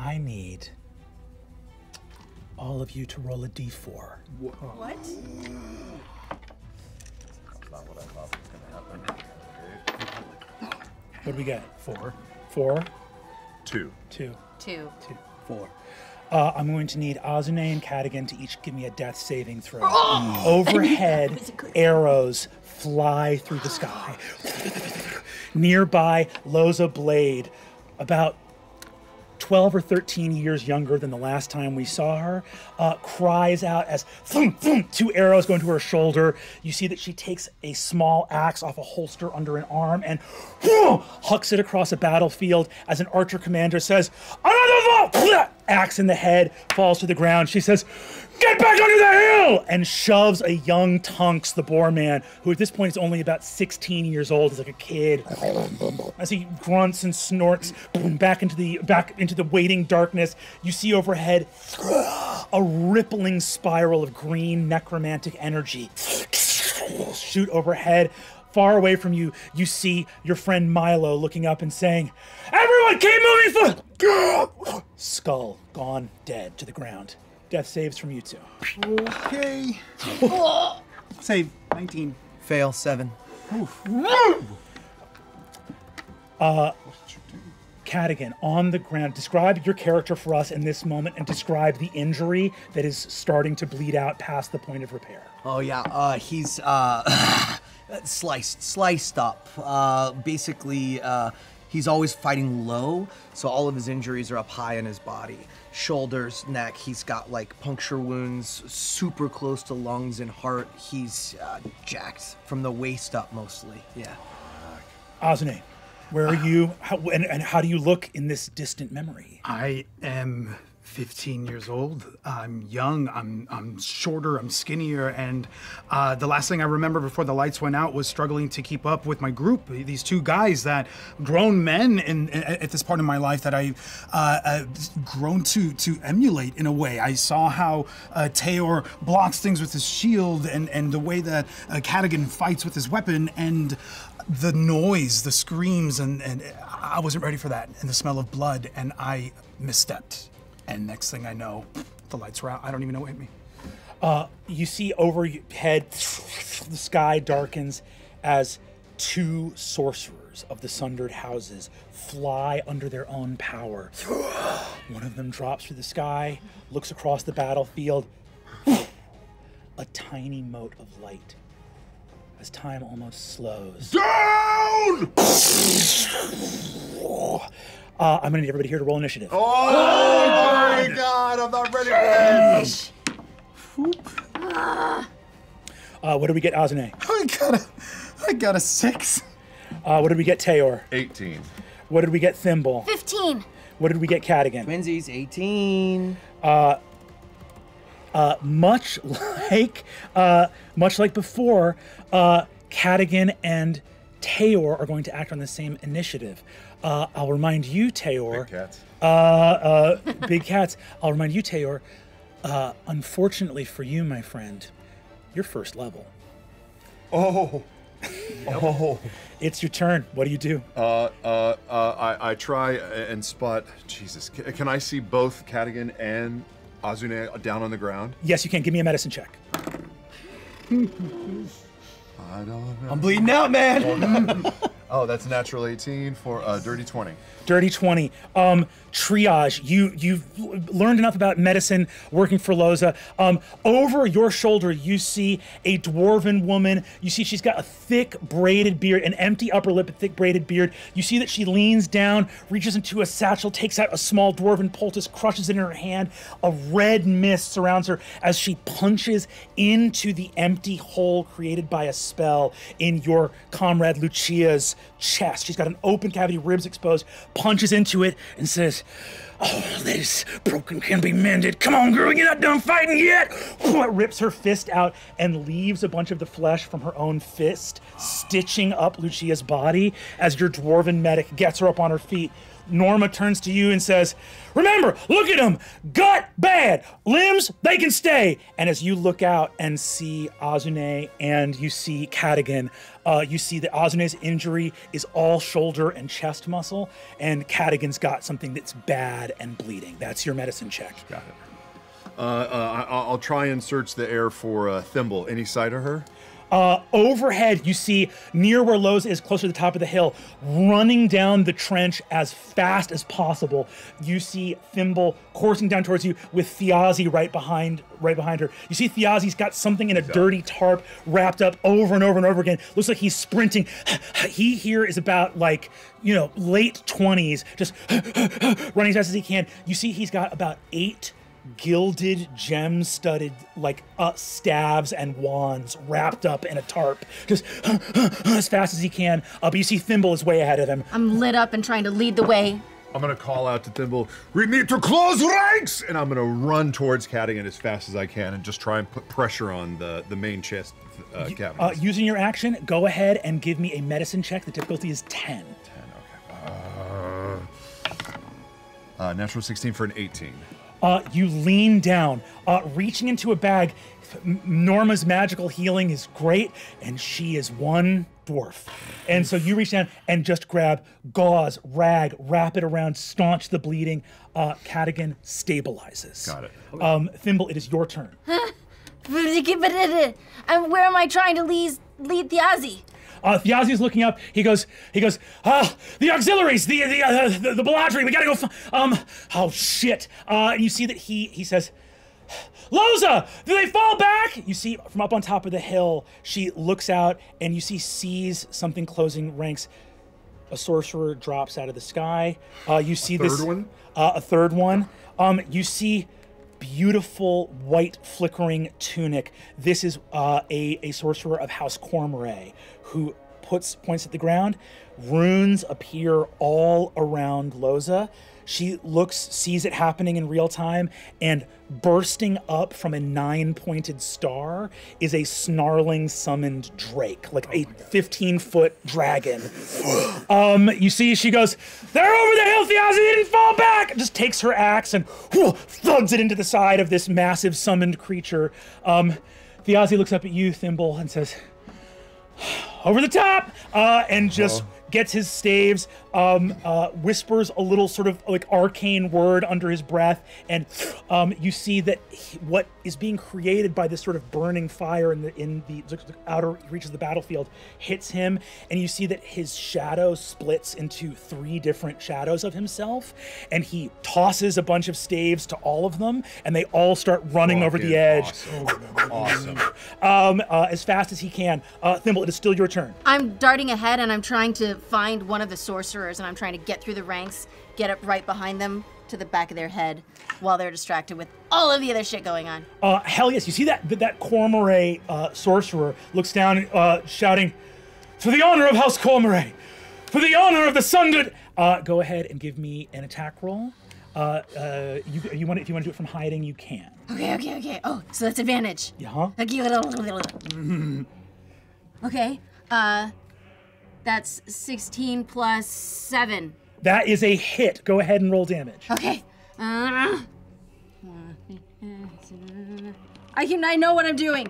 I need all of you to roll a d4. What? Not what I thought was gonna happen. What do we get? 4. 4? 2. 2. 2. 2. 4. I'm going to need Azune and Cadigan to each give me a death saving throw. Overhead, arrows fly through the sky. Nearby, Loza Blade, about 12 or 13 years younger than the last time we saw her, cries out as thump, thump, 2 arrows go into her shoulder. You see that she takes a small axe off a holster under an arm and hucks it across a battlefield as an archer commander says, "Another vote!" Axe in the head, falls to the ground. She says, "Get back under the hill!" and shoves a young Tunks, the boar man, who at this point is only about 16 years old, is like a kid, as he grunts and snorts back into the waiting darkness. You see overhead a rippling spiral of green necromantic energy shoot overhead. Far away from you, you see your friend Milo looking up and saying, "Everyone keep moving for..." Skull gone dead to the ground. Death saves from you two. Okay. Save 19. Fail 7. Cadigan, on the ground, describe your character for us in this moment and describe the injury that is starting to bleed out past the point of repair. Oh yeah, he's sliced up. Basically, he's always fighting low, so all of his injuries are up high in his body. Shoulders, neck, he's got like puncture wounds super close to lungs and heart. He's jacked from the waist up mostly, yeah. Azune, where are you, and how do you look in this distant memory? I am 15 years old. I'm young, I'm shorter, I'm skinnier, and the last thing I remember before the lights went out was struggling to keep up with my group. These 2 guys, that grown men at this part of my life that I've grown to emulate in a way. I saw how Teor blocks things with his shield and the way that Cadigan fights with his weapon, and the noise, the screams, and I wasn't ready for that, and the smell of blood, and I misstepped. And next thing I know, the lights were out. I don't even know what hit me. You see overhead, the sky darkens as 2 sorcerers of the Sundered Houses fly under their own power. One of them drops through the sky, looks across the battlefield. A tiny mote of light as time almost slows. Down! I'm gonna need everybody here to roll initiative. Oh my God, I'm not ready for this. What did we get, Azune? I got a 6. What did we get, Teor? 18. What did we get, Thimble? 15. What did we get, Cadigan? Twinsies, 18. Much like before, Cadigan and Teor are going to act on the same initiative. I'll remind you, Teor. Big cats. Big cats. I'll remind you, Teor. Unfortunately for you, my friend, you're first level. Oh. Oh. It's your turn. What do you do? I try and spot. Jesus, can I see both Cadigan and Azune down on the ground? Yes, you can. Give me a medicine check. I don't know. I'm bleeding out, man. Oh, that's a natural 18 for a dirty 20. Dirty 20. Triage. You've learned enough about medicine working for Loza. Over your shoulder, you see a dwarven woman. You see she's got a thick braided beard, an empty upper lip, a thick braided beard. You see that she leans down, reaches into a satchel, takes out a small dwarven poultice, crushes it in her hand. A red mist surrounds her as she punches into the empty hole created by a spell in your comrade Lucia's chest. She's got an open cavity, ribs exposed, punches into it and says, "Oh, this broken can be mended. Come on, girl, you're not done fighting yet." Rips her fist out and leaves a bunch of the flesh from her own fist, stitching up Lucia's body as your dwarven medic gets her up on her feet. Norma turns to you and says, "Remember, look at him. Gut bad. Limbs, they can stay." And as you look out and see Azune and you see Cadigan, you see that Azune's injury see is all shoulder and chest muscle, and Cadigan's got something that's bad and bleeding. That's your medicine check. Got it. I'll try and search the air for Thimble. Any sight of her? Overhead, you see near where Loza is, closer to the top of the hill, running down the trench as fast as possible. You see Thimble coursing down towards you with Thiazi right behind her. You see Thiazi's got something in a dirty tarp wrapped up over and over and over again. Looks like he's sprinting. He here is about like, late 20s, just running as fast as he can. You see he's got about 8 gilded, gem-studded staves and wands wrapped up in a tarp, just as fast as he can. But you see Thimble is way ahead of him. I'm lit up and trying to lead the way. I'm gonna call out to Thimble, we need to close ranks! And I'm gonna run towards Cadigan as fast as I can and just try and put pressure on the main chest cabinets. Using your action, go ahead and give me a medicine check. The difficulty is 10. 10, okay. Natural 16 for an 18. You lean down, reaching into a bag. Norma's magical healing is great, and she is one dwarf. And so you reach down and just grab gauze, rag, wrap it around, staunch the bleeding. Cadigan stabilizes. Got it. Thimble, it is your turn. Where am I trying to lead Thiazi? Thiazi is looking up. He goes, the auxiliaries, the Beladri, we gotta go, oh shit. And you see that he says, Loza, do they fall back? You see from up on top of the hill, she looks out and you sees something closing ranks. A sorcerer drops out of the sky. You see Third one? A third one. You see beautiful white flickering tunic. This is a sorcerer of House Cormorey who points at the ground. Runes appear all around Loza. She sees it happening in real time, and bursting up from a 9-pointed star is a snarling summoned drake, like a 15-foot dragon. You see, she goes, they're over the hill, Thiazi, they didn't fall back! Just takes her axe and thuds it into the side of this massive summoned creature. Thiazi looks up at you, Thimble, and says, over the top, and just gets his staves, whispers a little sort of like arcane word under his breath, and you see that what is being created by this sort of burning fire in the outer reaches of the battlefield hits him, and you see that his shadow splits into 3 different shadows of himself, and he tosses a bunch of staves to all of them, and they all start running over the edge. Awesome. As fast as he can. Thimble, it is still your turn. I'm darting ahead and I'm trying to find one of the sorcerers, and I'm trying to get through the ranks, get up right behind them to the back of their head while they're distracted with all of the other shit going on. Hell yes, you see that Cormorey sorcerer looks down, shouting, for the honor of House Cormorey, for the honor of the Sundered. Go ahead and give me an attack roll. If you want to do it from hiding, you can. Okay. Oh, so that's advantage. Yeah. Okay. That's 16 plus 7. That is a hit. Go ahead and roll damage. Okay. I know what I'm doing.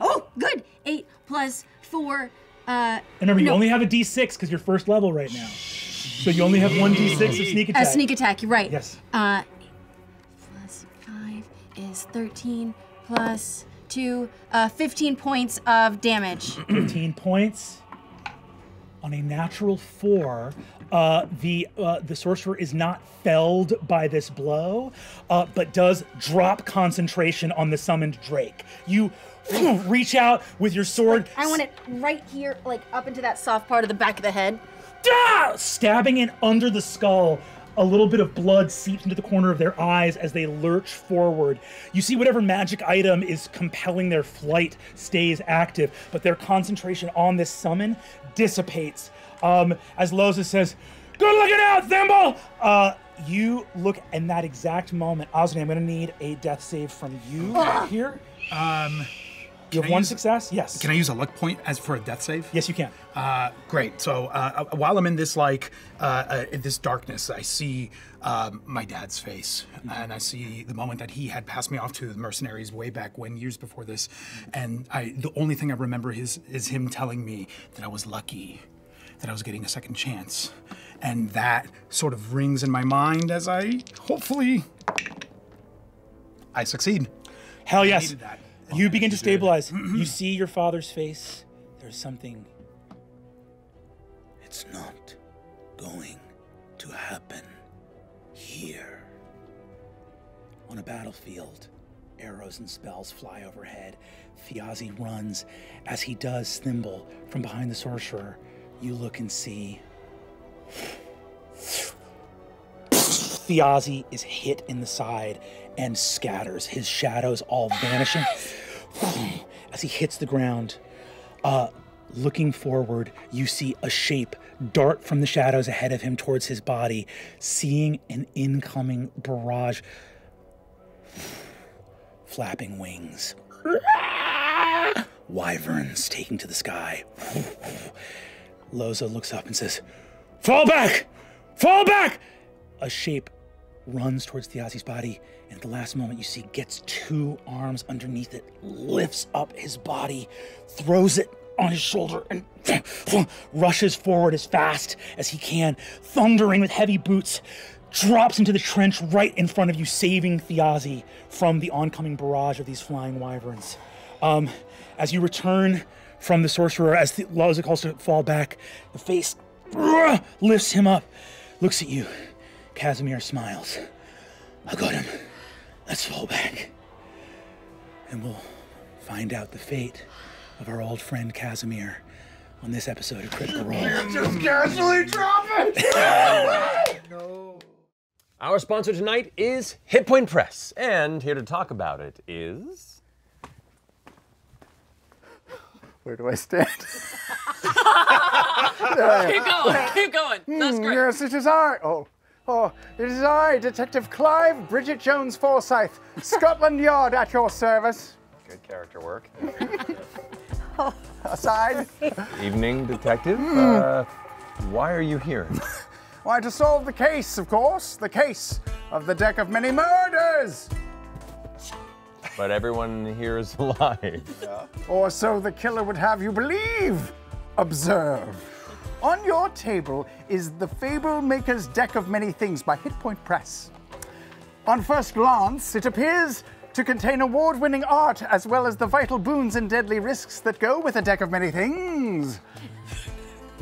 Oh, good. 8 plus 4. And remember, you only have a D6 because you're first level right now. So you only have 1 D6 of sneak attack. A sneak attack, you're right. Yes. 8 plus 5 is 13 plus 2, 15 points of damage. 15 points. On a natural 4, the sorcerer is not felled by this blow, but does drop concentration on the summoned drake. You reach out with your sword. I want it right here, like up into that soft part of the back of the head. Stabbing it under the skull. A little bit of blood seeps into the corner of their eyes as they lurch forward. You see whatever magic item is compelling their flight stays active, but their concentration on this summon dissipates. As Loza says, good looking out, Thimble! You look in that exact moment. Osney, I'm gonna need a death save from you here. You have 1 success? Yes. Can I use a luck point as for a death save? Yes, you can. Great. So while I'm in this this darkness, I see my dad's face, and I see the moment that he had passed me off to the mercenaries way back when, years before this. And the only thing I remember is him telling me that I was lucky, that I was getting a second chance. And that sort of rings in my mind as I hopefully I succeed. Hell yes. needed that. You begin to stabilize. You see your father's face. There's something. It's not going to happen here. On a battlefield, arrows and spells fly overhead. Thiazi runs. As he does, Thimble, from behind the sorcerer, you look and see Thiazi is hit in the side and scatters, his shadows all vanishing as he hits the ground. Looking forward, you see a shape dart from the shadows ahead of him towards his body, seeing an incoming barrage. Flapping wings. Wyverns taking to the sky. Loza looks up and says, "Fall back! Fall back!" A shape runs towards Thiazi's body, and at the last moment you see gets two arms underneath it, lifts up his body, throws it on his shoulder, and rushes forward as fast as he can, thundering with heavy boots, drops into the trench right in front of you, saving Thiazi from the oncoming barrage of these flying wyverns. As you return from the sorcerer, as Loza calls to fall back, the face lifts him up, looks at you. Casimir smiles. "I got him. Let's fall back. And we'll find out the fate of our old friend Casimir on this episode of Critical Role." Just casually drop it! No. Our sponsor tonight is Hit Point Press, and here to talk about it is... Where do I stand? Keep going. That's great. Yes, it is I. It is I, Detective Clive Bridget Jones Forsyth, Scotland Yard at your service. Good character work. Aside. Evening, Detective. Why are you here? Why, to solve the case, of course. The case of the Deck of Many Murders. But everyone here is alive. Or so the killer would have you believe. Observe. On your table is the Fable Maker's Deck of Many Things by Hit Point Press. On first glance, it appears to contain award-winning art as well as the vital boons and deadly risks that go with a deck of many things.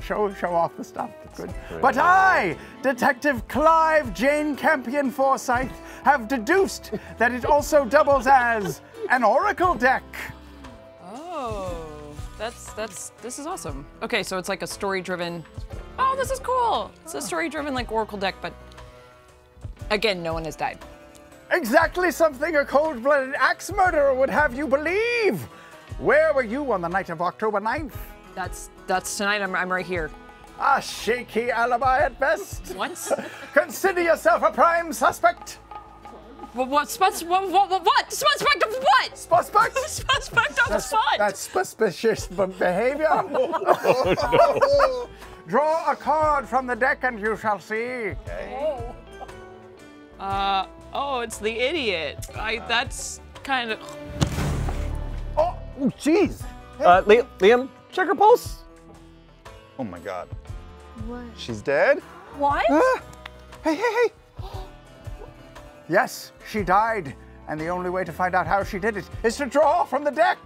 Show off the stuff. Good. But I, Detective Clive Jane Campion Forsyth, have deduced that it also doubles as an oracle deck. Oh, this is awesome. Okay, so it's like a story-driven. Oh, this is cool. It's a story-driven like oracle deck, but again, no one has died. Exactly something a cold-blooded axe murderer would have you believe. Where were you on the night of October 9th? That's tonight. I'm right here. A shaky alibi at best. What? Consider yourself a prime suspect. What? Suspect of what? Suspect? Suspect of what? That's suspicious behavior. Draw a card from the deck and you shall see. Okay. Oh, it's the idiot. That's kind of. Oh, jeez. Liam, check her pulse. Oh my God. What? She's dead? What? Hey. Yes, she died. And the only way to find out how she did it is to draw from the deck.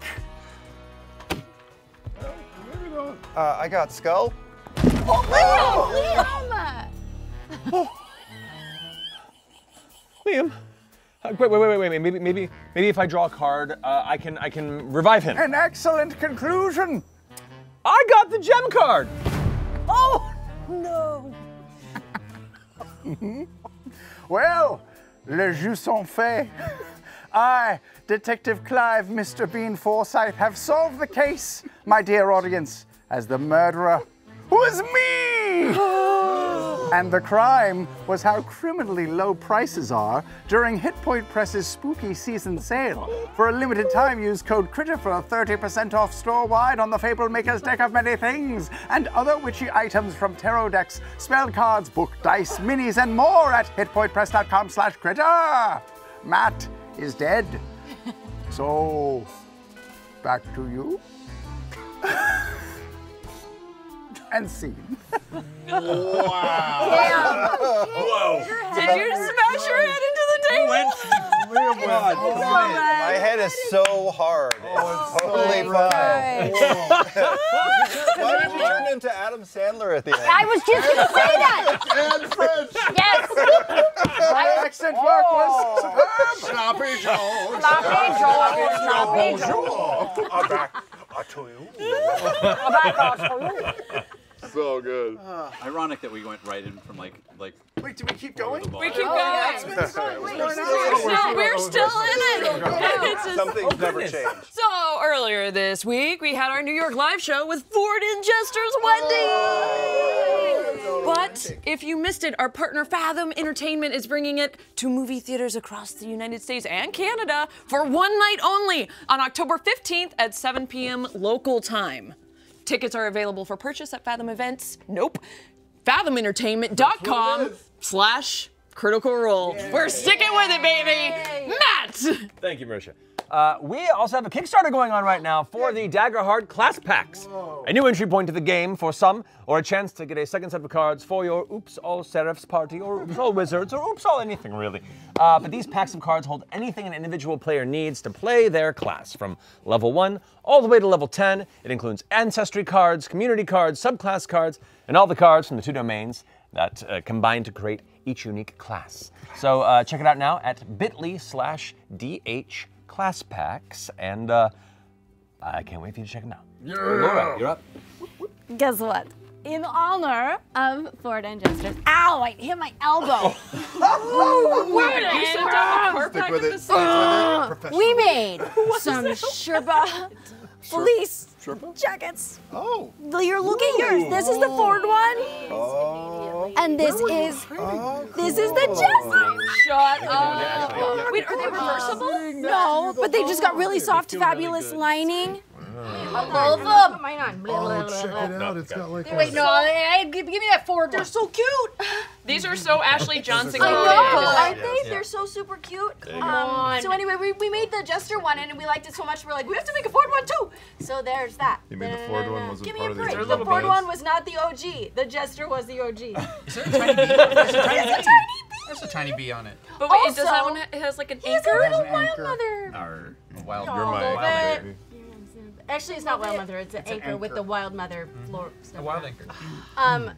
I got skull. Liam. Wait. Maybe if I draw a card, I can revive him. An excellent conclusion. I got the gem card. Oh, no. Well, le jeu sont faits. I, Detective Clive Mr. Bean Forsyth, have solved the case, my dear audience, as the murderer was me! And the crime was how criminally low prices are during Hit Point Press's spooky season sale. For a limited time, use code CRITTER for a 30% off store-wide on the Fable Maker's Deck of Many Things and other witchy items from tarot decks, spell cards, book, dice, minis, and more at hitpointpress.com/critter. Matt is dead. So, back to you. and scene. Whoa. Did you smash your head into the table? My head is so hard. It's totally fine. Why did you turn into Adam Sandler at the end? I was just gonna say that. And French. Yes. My accent work was superb. Sloppy Joe. Sloppy Joe. I'm back to you. So good. Ironic that we went right in from like. Wait, do we keep going? We keep going. We're still in it. It's just- Something's never changed. So earlier this week, we had our New York live show with Ford and Jester's wedding. But if you missed it, our partner Fathom Entertainment is bringing it to movie theaters across the United States and Canada for one night only on October 15th at 7 p.m. local time. Tickets are available for purchase at Fathom Events. Nope. FathomEntertainment.com/Critical Role. We're sticking with it, baby. Matt! Thank you, Marisha. We also have a Kickstarter going on right now for the Daggerheart Class Packs. A new entry point to the game for some, or a chance to get a second set of cards for your Oops All Seraphs party, or Oops All Wizards, or Oops All anything really. But these packs of cards hold anything an individual player needs to play their class, from level 1 all the way to level 10. It includes ancestry cards, community cards, subclass cards, and all the cards from the 2 domains that combine to create each unique class. So check it out now at bit.ly/DH Class Packs, and I can't wait for you to check them out. Laura, you're up. Guess what? In honor of Ford and Jester's. Ow! I hit my elbow. Weird. You sit down the Stick with it. Stick with it. We made some Sherpa fleece jackets. Oh. You're look at yours. This is the Ford one. And this is the Jester. Shut up. Wait, are they reversible? No, but they just got really soft, fabulous lining. Both of them. Mine on. Oh, check it out. It's got like Wait, no, give me that Ford. They're so cute. These are so Ashley Johnson. I know, coded. aren't they? They're so super cute. So anyway, we made the Jester one and we liked it so much we're like, we have to make a Ford one too. So there's that. You mean the Ford one wasn't Give me part a of the break. original The Ford buds? one was not the OG. The Jester was the OG. Is there a tiny bee? There's a tiny bee. There's a tiny bee on it. But wait, Also, does that one it has like an He's a anchor? little an wild anchor. mother. Or a wild. You're my Love it. baby. Actually, it's not wild mother. It's an anchor with the wild mother floor A stuff. wild anchor. I'm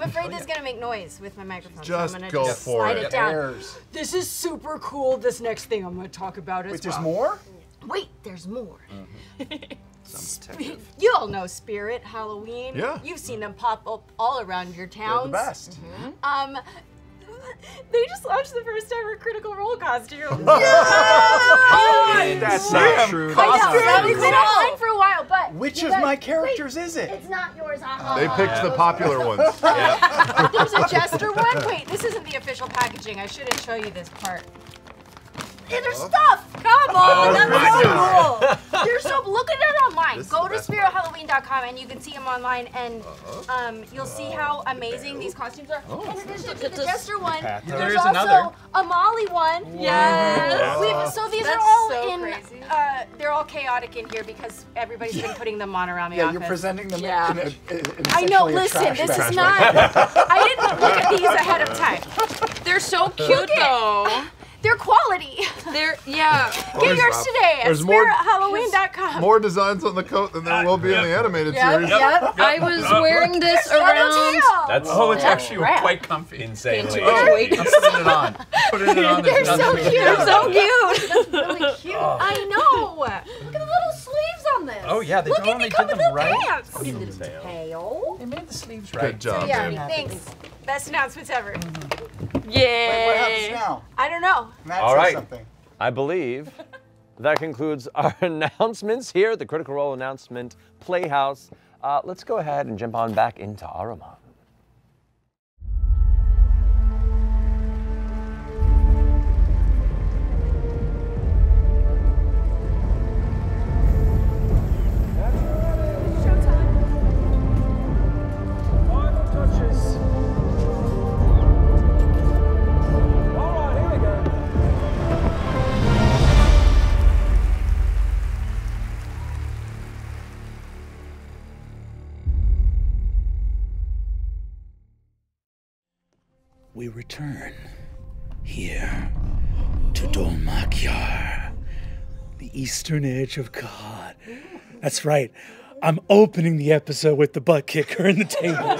afraid this is gonna make noise with my microphone. Just so I'm gonna go just for slide it. it down. Airs. This is super cool. This next thing I'm gonna talk about is Wait, there's more? Wait, there's more. Some detective. You all know Spirit Halloween. Yeah. You've seen them pop up all around your They're towns. the best. They just launched the first ever Critical Role costume. That's not true. I know. That's It's been online for a while, but Which you of guys- my characters is it? It's not yours. They picked the popular ones. There's a Jester one. Wait, this isn't the official packaging. I shouldn't show you this part. There's stuff. Come on, that's so cool. There's so. Look at it online. This is Go the to best spirithalloween.com and you can see them online, and you'll see how amazing these costumes are. In addition to the Jester one, there's There's also another. a Molly one. Yes. So these That's are all so in. crazy. They're all chaotic in here because everybody's been putting them on around the Yeah, office. you're presenting them Yeah. in I know. essentially a Listen, trash this bag. is not. I didn't look at these ahead of time. They're so cute though. They're quality. They're yeah. Get yours today at There's more- spirithalloween.com. More designs on the coat than there will be in the animated series. Yep. I was wearing this Double around. tail. That's Oh, it's actually Crap. quite comfy. insanely. Wait. I'm putting it on. Putting it on. They're so cute. They're so cute. That's really cute. I know. Look at the little sleeves on this. Oh yeah, they Look at totally they did come with them the right. pants. Tail. They made the sleeves Good right. job, Yeah, man. thanks. Best announcements ever. Yeah. What happens now? I don't know. Matt All said right. something. I believe that concludes our announcements here at the Critical Role Announcement Playhouse. Let's go ahead and jump on back into Ahriman. we return here to Dol Makyar, the eastern edge of God. That's right. I'm opening the episode with the butt kicker in the table.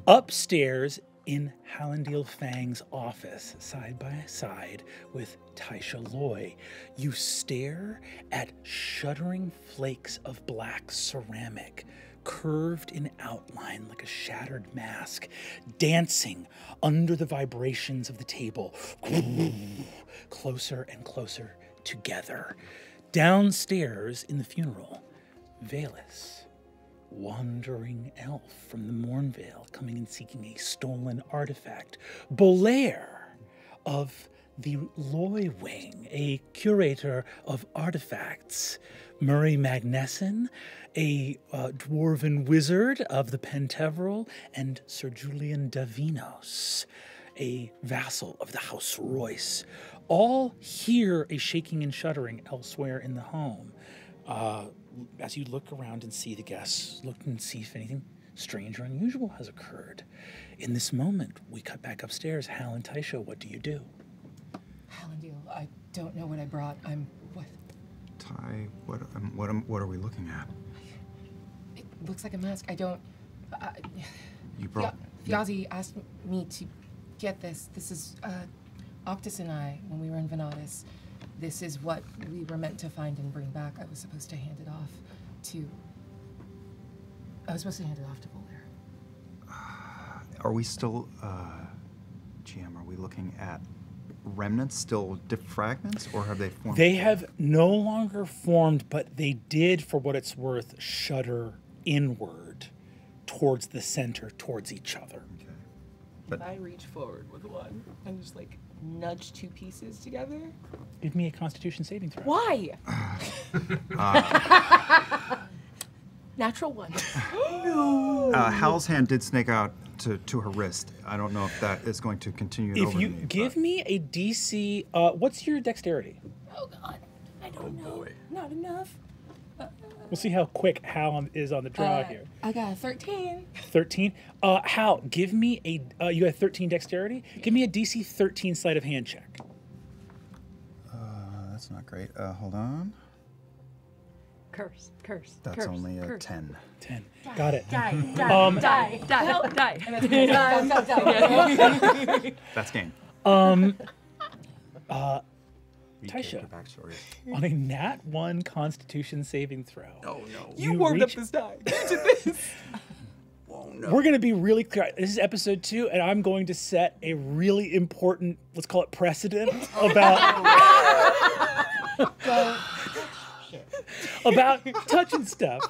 Upstairs in Hallandil Fang's office, side by side with Taisha Loy, you stare at shuddering flakes of black ceramic, curved in outline like a shattered mask, dancing under the vibrations of the table, closer and closer together. Downstairs in the funeral, Valus, wandering elf from the Mornvale, coming and seeking a stolen artifact. Bolaire of the Loy Wing, a curator of artifacts. Murray Magnesson, a dwarven wizard of the Penteveral, and Sir Julian Davinos, a vassal of the House Royce. All hear a shaking and shuddering elsewhere in the home. As you look around and see the guests, look and see if anything strange or unusual has occurred. In this moment, we cut back upstairs. Hal and Taisha, what do you do? Hallandil, I don't know what I brought. What? Ty, what are we looking at? It looks like a mask. I don't... You brought... Fyazi asked me to get this. This is, Octus and I, when we were in Venatus, this is what we were meant to find and bring back. I was supposed to hand it off to... Bolaire. Are we still, GM, are we looking at remnants, still fragments, or have they formed? They have no longer formed, but they did, for what it's worth, shudder inward towards the center, towards each other. Okay. If I reach forward with one and just like nudge two pieces together. Give me a Constitution saving throw. Why? Natural one. No. Hal's hand did snake out to her wrist. I don't know if that is going to continue. If you give me a DC, what's your dexterity? Oh God, I don't know. Boy. Not enough. We'll see how quick Hal is on the draw here. I got a 13. 13? Hal, give me a, you have 13 dexterity? Give me a DC 13 sleight of hand check. That's not great. Hold on. Curse. That's curse, only a curse. 10. 10. Got it. Die. That's game. Taisha, on a nat 1 Constitution saving throw. Oh no. You warmed up this die. You did this. Oh no. We're going to be really clear. This is episode 2, and I'm going to set a really important, let's call it precedent, about touching stuff.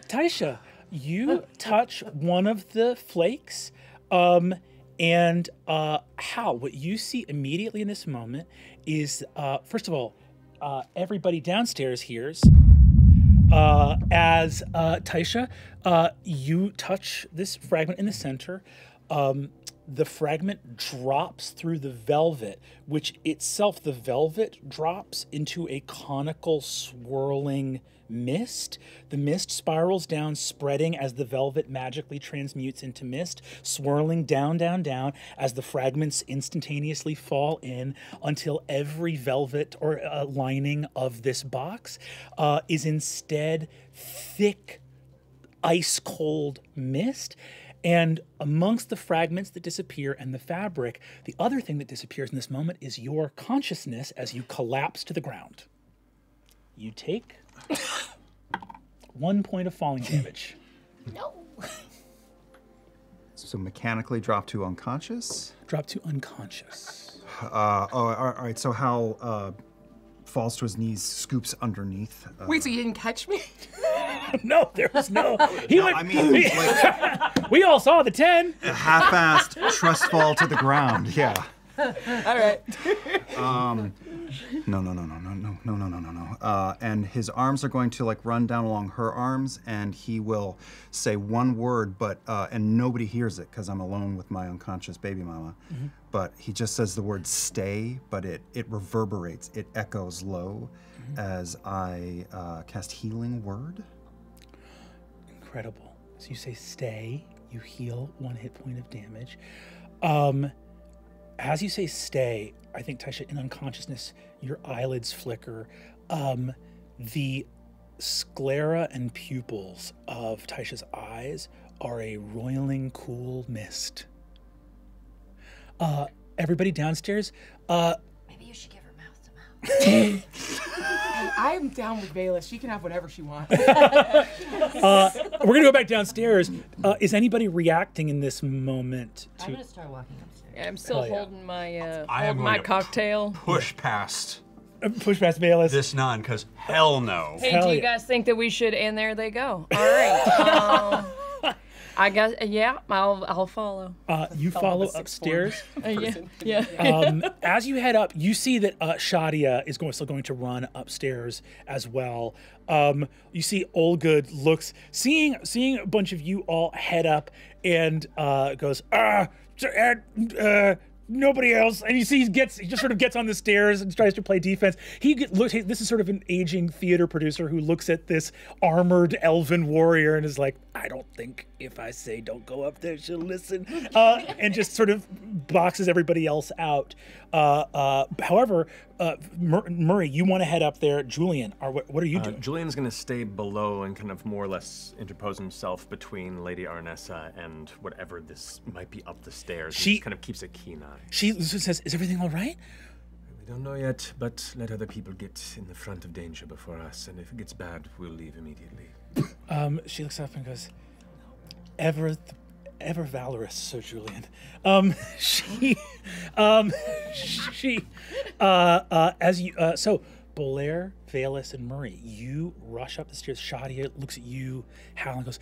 Taisha, you touch one of the flakes, and Hal, what you see immediately in this moment is, first of all, everybody downstairs hears as Taisha, you touch this fragment in the center. The fragment drops through the velvet, which itself, the velvet drops into a conical swirling mist. The mist spirals down, spreading as the velvet magically transmutes into mist, swirling down, down, down as the fragments instantaneously fall in until every velvet or lining of this box is instead thick, ice-cold mist. And amongst the fragments that disappear and the fabric, the other thing that disappears in this moment is your consciousness as you collapse to the ground. You take 1 point of falling damage. No. So mechanically drop to unconscious? Drop to unconscious. All right, so Hal falls to his knees, scoops underneath. Wait, so you didn't catch me? No, there was no. Like, we all saw the 10. A half-assed trust fall to the ground. Yeah. All right. No. And his arms are going to like run down along her arms, and he will say one word, but and nobody hears it because I'm alone with my unconscious baby mama. Mm-hmm. But he just says the word "stay," but it reverberates, it echoes low, as I cast Healing Word. Incredible. So you say stay, you heal 1 hit point of damage. As you say stay, I think, Taisha, in unconsciousness, your eyelids flicker. The sclera and pupils of Taisha's eyes are a roiling cool mist. Everybody downstairs, maybe you should give her mouth to mouth. I'm down with Bayless. She can have whatever she wants. we're gonna go back downstairs. Is anybody reacting in this moment to... I'm gonna start walking upstairs. Yeah, I'm still Hell yeah. holding my I am going to cocktail. push past Bayless. this nun, because hell no. Hey, do you guys think that we should? And there they go. All right. I guess, yeah, I'll follow. You follow upstairs. Yeah. As you head up, you see that Shadia is still going to run upstairs as well. You see Olga seeing a bunch of you all head up, and goes, nobody else. And you see he just sort of gets on the stairs and tries to play defense. This is sort of an aging theater producer who looks at this armored elven warrior and is like, I don't think if I say don't go up there, she'll listen. And just sort of boxes everybody else out. However, Murray, you want to head up there. Julian, what are you doing? Julian's going to stay below and kind of more or less interpose himself between Lady Arnessa and whatever this might be up the stairs. She kind of keeps a keen eye. She says, is everything all right? We don't know yet, but let other people get in the front of danger before us, and if it gets bad, we'll leave immediately. She looks up and goes, ever valorous, Sir Julian. So Bolaire, Valus, and Murray, you rush up the stairs. Shadia looks at you, Hal, and goes,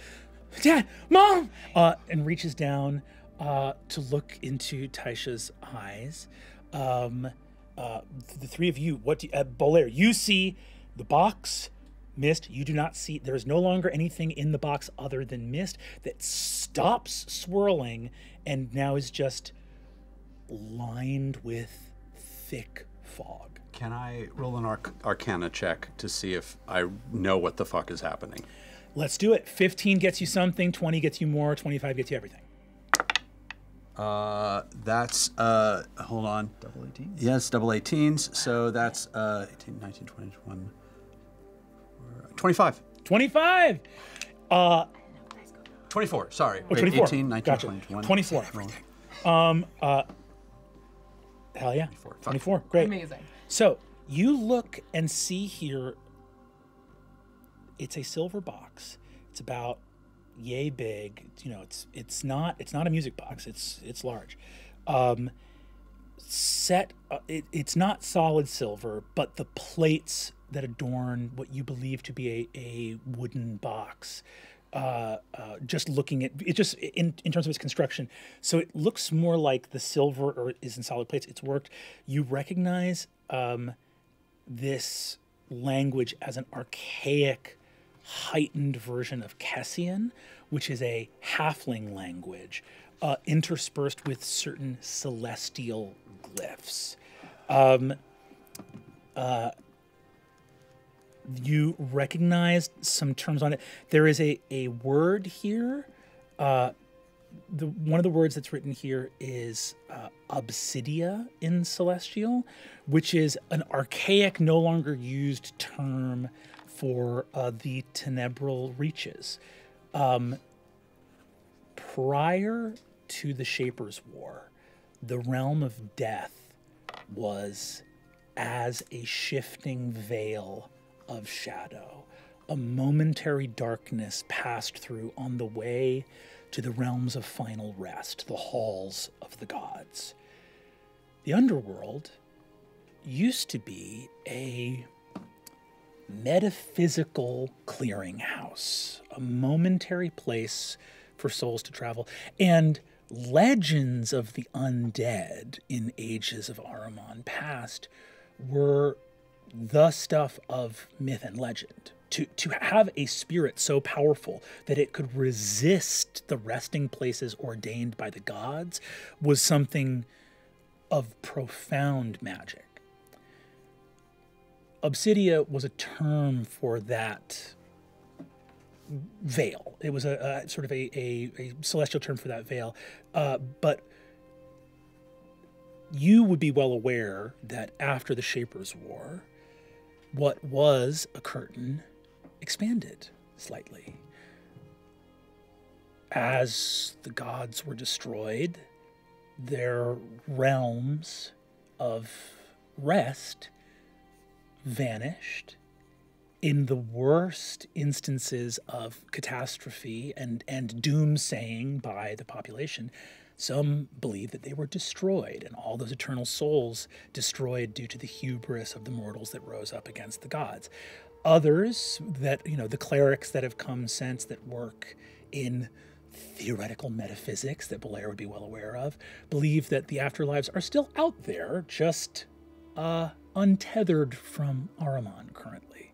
Dad, Mom! And reaches down to look into Taisha's eyes. The three of you, Bolaire, you see the box, mist. You do not see, there is no longer anything in the box other than mist that stops swirling and now is just lined with thick fog. Can I roll an Arcana check to see if I know what the fuck is happening? Let's do it. 15 gets you something, 20 gets you more, 25 gets you everything. That's, hold on. Double 18s? Yes, double 18s. So that's 18, 19, 20, 21, 25. 25! 24, sorry. Oh, 24. 18, 19, Gotcha. 20, 21. 24. Hell yeah. 24. Great. Amazing. So you look and see here, it's a silver box. It's about yay big. You know, it's not a music box. It's large. It's not solid silver, but the plates that adorn what you believe to be a wooden box, just looking at it, just in terms of its construction, so it looks more like the silver or is in solid plates. It's worked. You recognize this language as an archaic, heightened version of Kessian, which is a halfling language, interspersed with certain celestial glyphs. You recognize some terms on it. There is a word here. One of the words that's written here is obsidia in Celestial, which is an archaic, no longer used term for the tenebral reaches. Prior to the Shaper's War, the realm of death was as a shifting veil of shadow. A momentary darkness passed through on the way to the realms of final rest, the halls of the gods. The underworld used to be a metaphysical clearinghouse, a momentary place for souls to travel, and legends of the undead in ages of Ahriman past were the stuff of myth and legend. To have a spirit so powerful that it could resist the resting places ordained by the gods was something of profound magic. Obsidia was a term for that veil. It was a sort of a celestial term for that veil. But you would be well aware that after the Shaper's War, what was a curtain expanded slightly. As the gods were destroyed, their realms of rest vanished. In the worst instances of catastrophe and doomsaying by the population, some believe that they were destroyed, and all those eternal souls destroyed due to the hubris of the mortals that rose up against the gods. Others, that, you know, the clerics that have come since that work in theoretical metaphysics that Belair would be well aware of, believe that the afterlives are still out there, just untethered from Ahriman currently.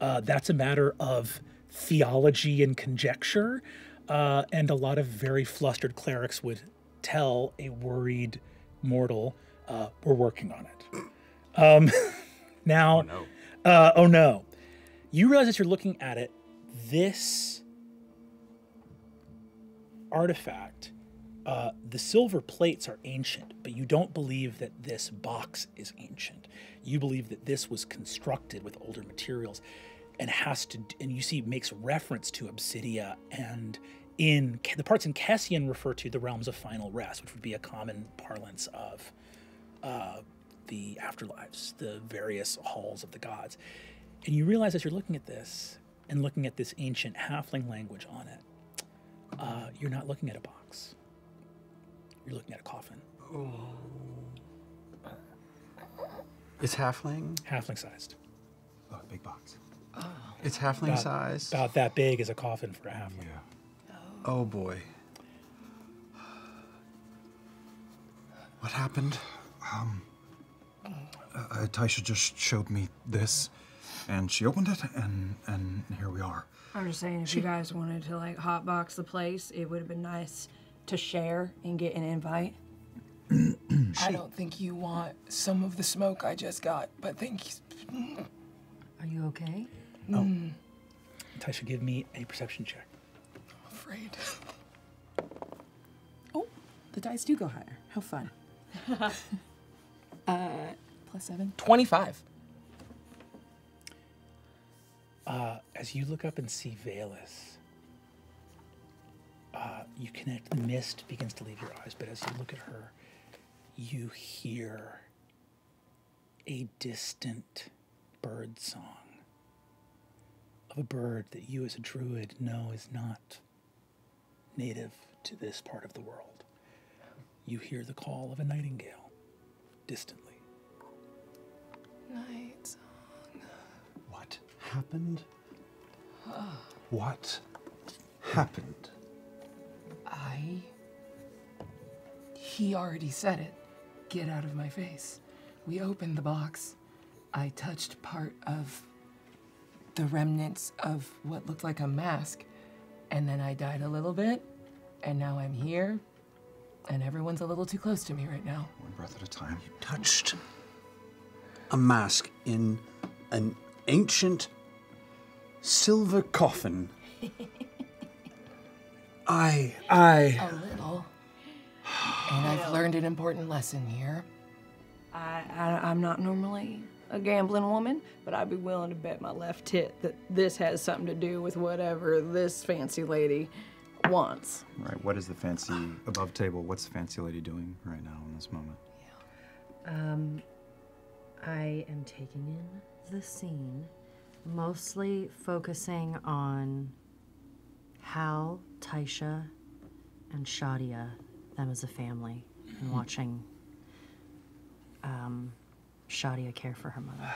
That's a matter of theology and conjecture, and a lot of very flustered clerics would tell a worried mortal, we're working on it. Now, oh no. You realize as you're looking at it, this artifact, the silver plates are ancient, but you don't believe that this box is ancient. You believe that this was constructed with older materials and you see makes reference to Obsidia, and in the parts in Kessian refer to the realms of final rest, which would be a common parlance of the afterlives, the various halls of the gods. And you realize as you're looking at this and looking at this ancient halfling language on it, you're not looking at a box. You're looking at a coffin. It's halfling? Halfling sized. Oh, big box. Oh. It's halfling sized? About that big as a coffin for a halfling. Yeah. Oh boy. What happened? Taisha just showed me this, and she opened it, and here we are. I'm just saying, if you guys wanted to like hotbox the place, it would have been nice to share and get an invite. I don't think you want some of the smoke I just got, but thank you. Are you okay? Oh. Taisha, give me a perception check. I'm afraid. Oh, the dice do go higher. How fun. +7. 25. As you look up and see Valus, you connect, the mist begins to leave your eyes, but as you look at her, you hear a distant bird song of a bird that you as a druid know is not native to this part of the world. You hear the call of a nightingale, distantly. Night song. What happened? What happened? He already said it. Get out of my face. We opened the box. I touched part of the remnants of what looked like a mask, and then I died a little bit, and now I'm here, and everyone's a little too close to me right now. One breath at a time. You touched a mask in an ancient silver coffin. A little. And I've learned an important lesson here. I'm not normally a gambling woman, but I'd be willing to bet my left tit that this has something to do with whatever this fancy lady wants. Right, what is the fancy above table? What's the fancy lady doing right now in this moment? I am taking in the scene, mostly focusing on Hal, Taisha, and Shadia, them as a family, and watching Shadia care for her mother.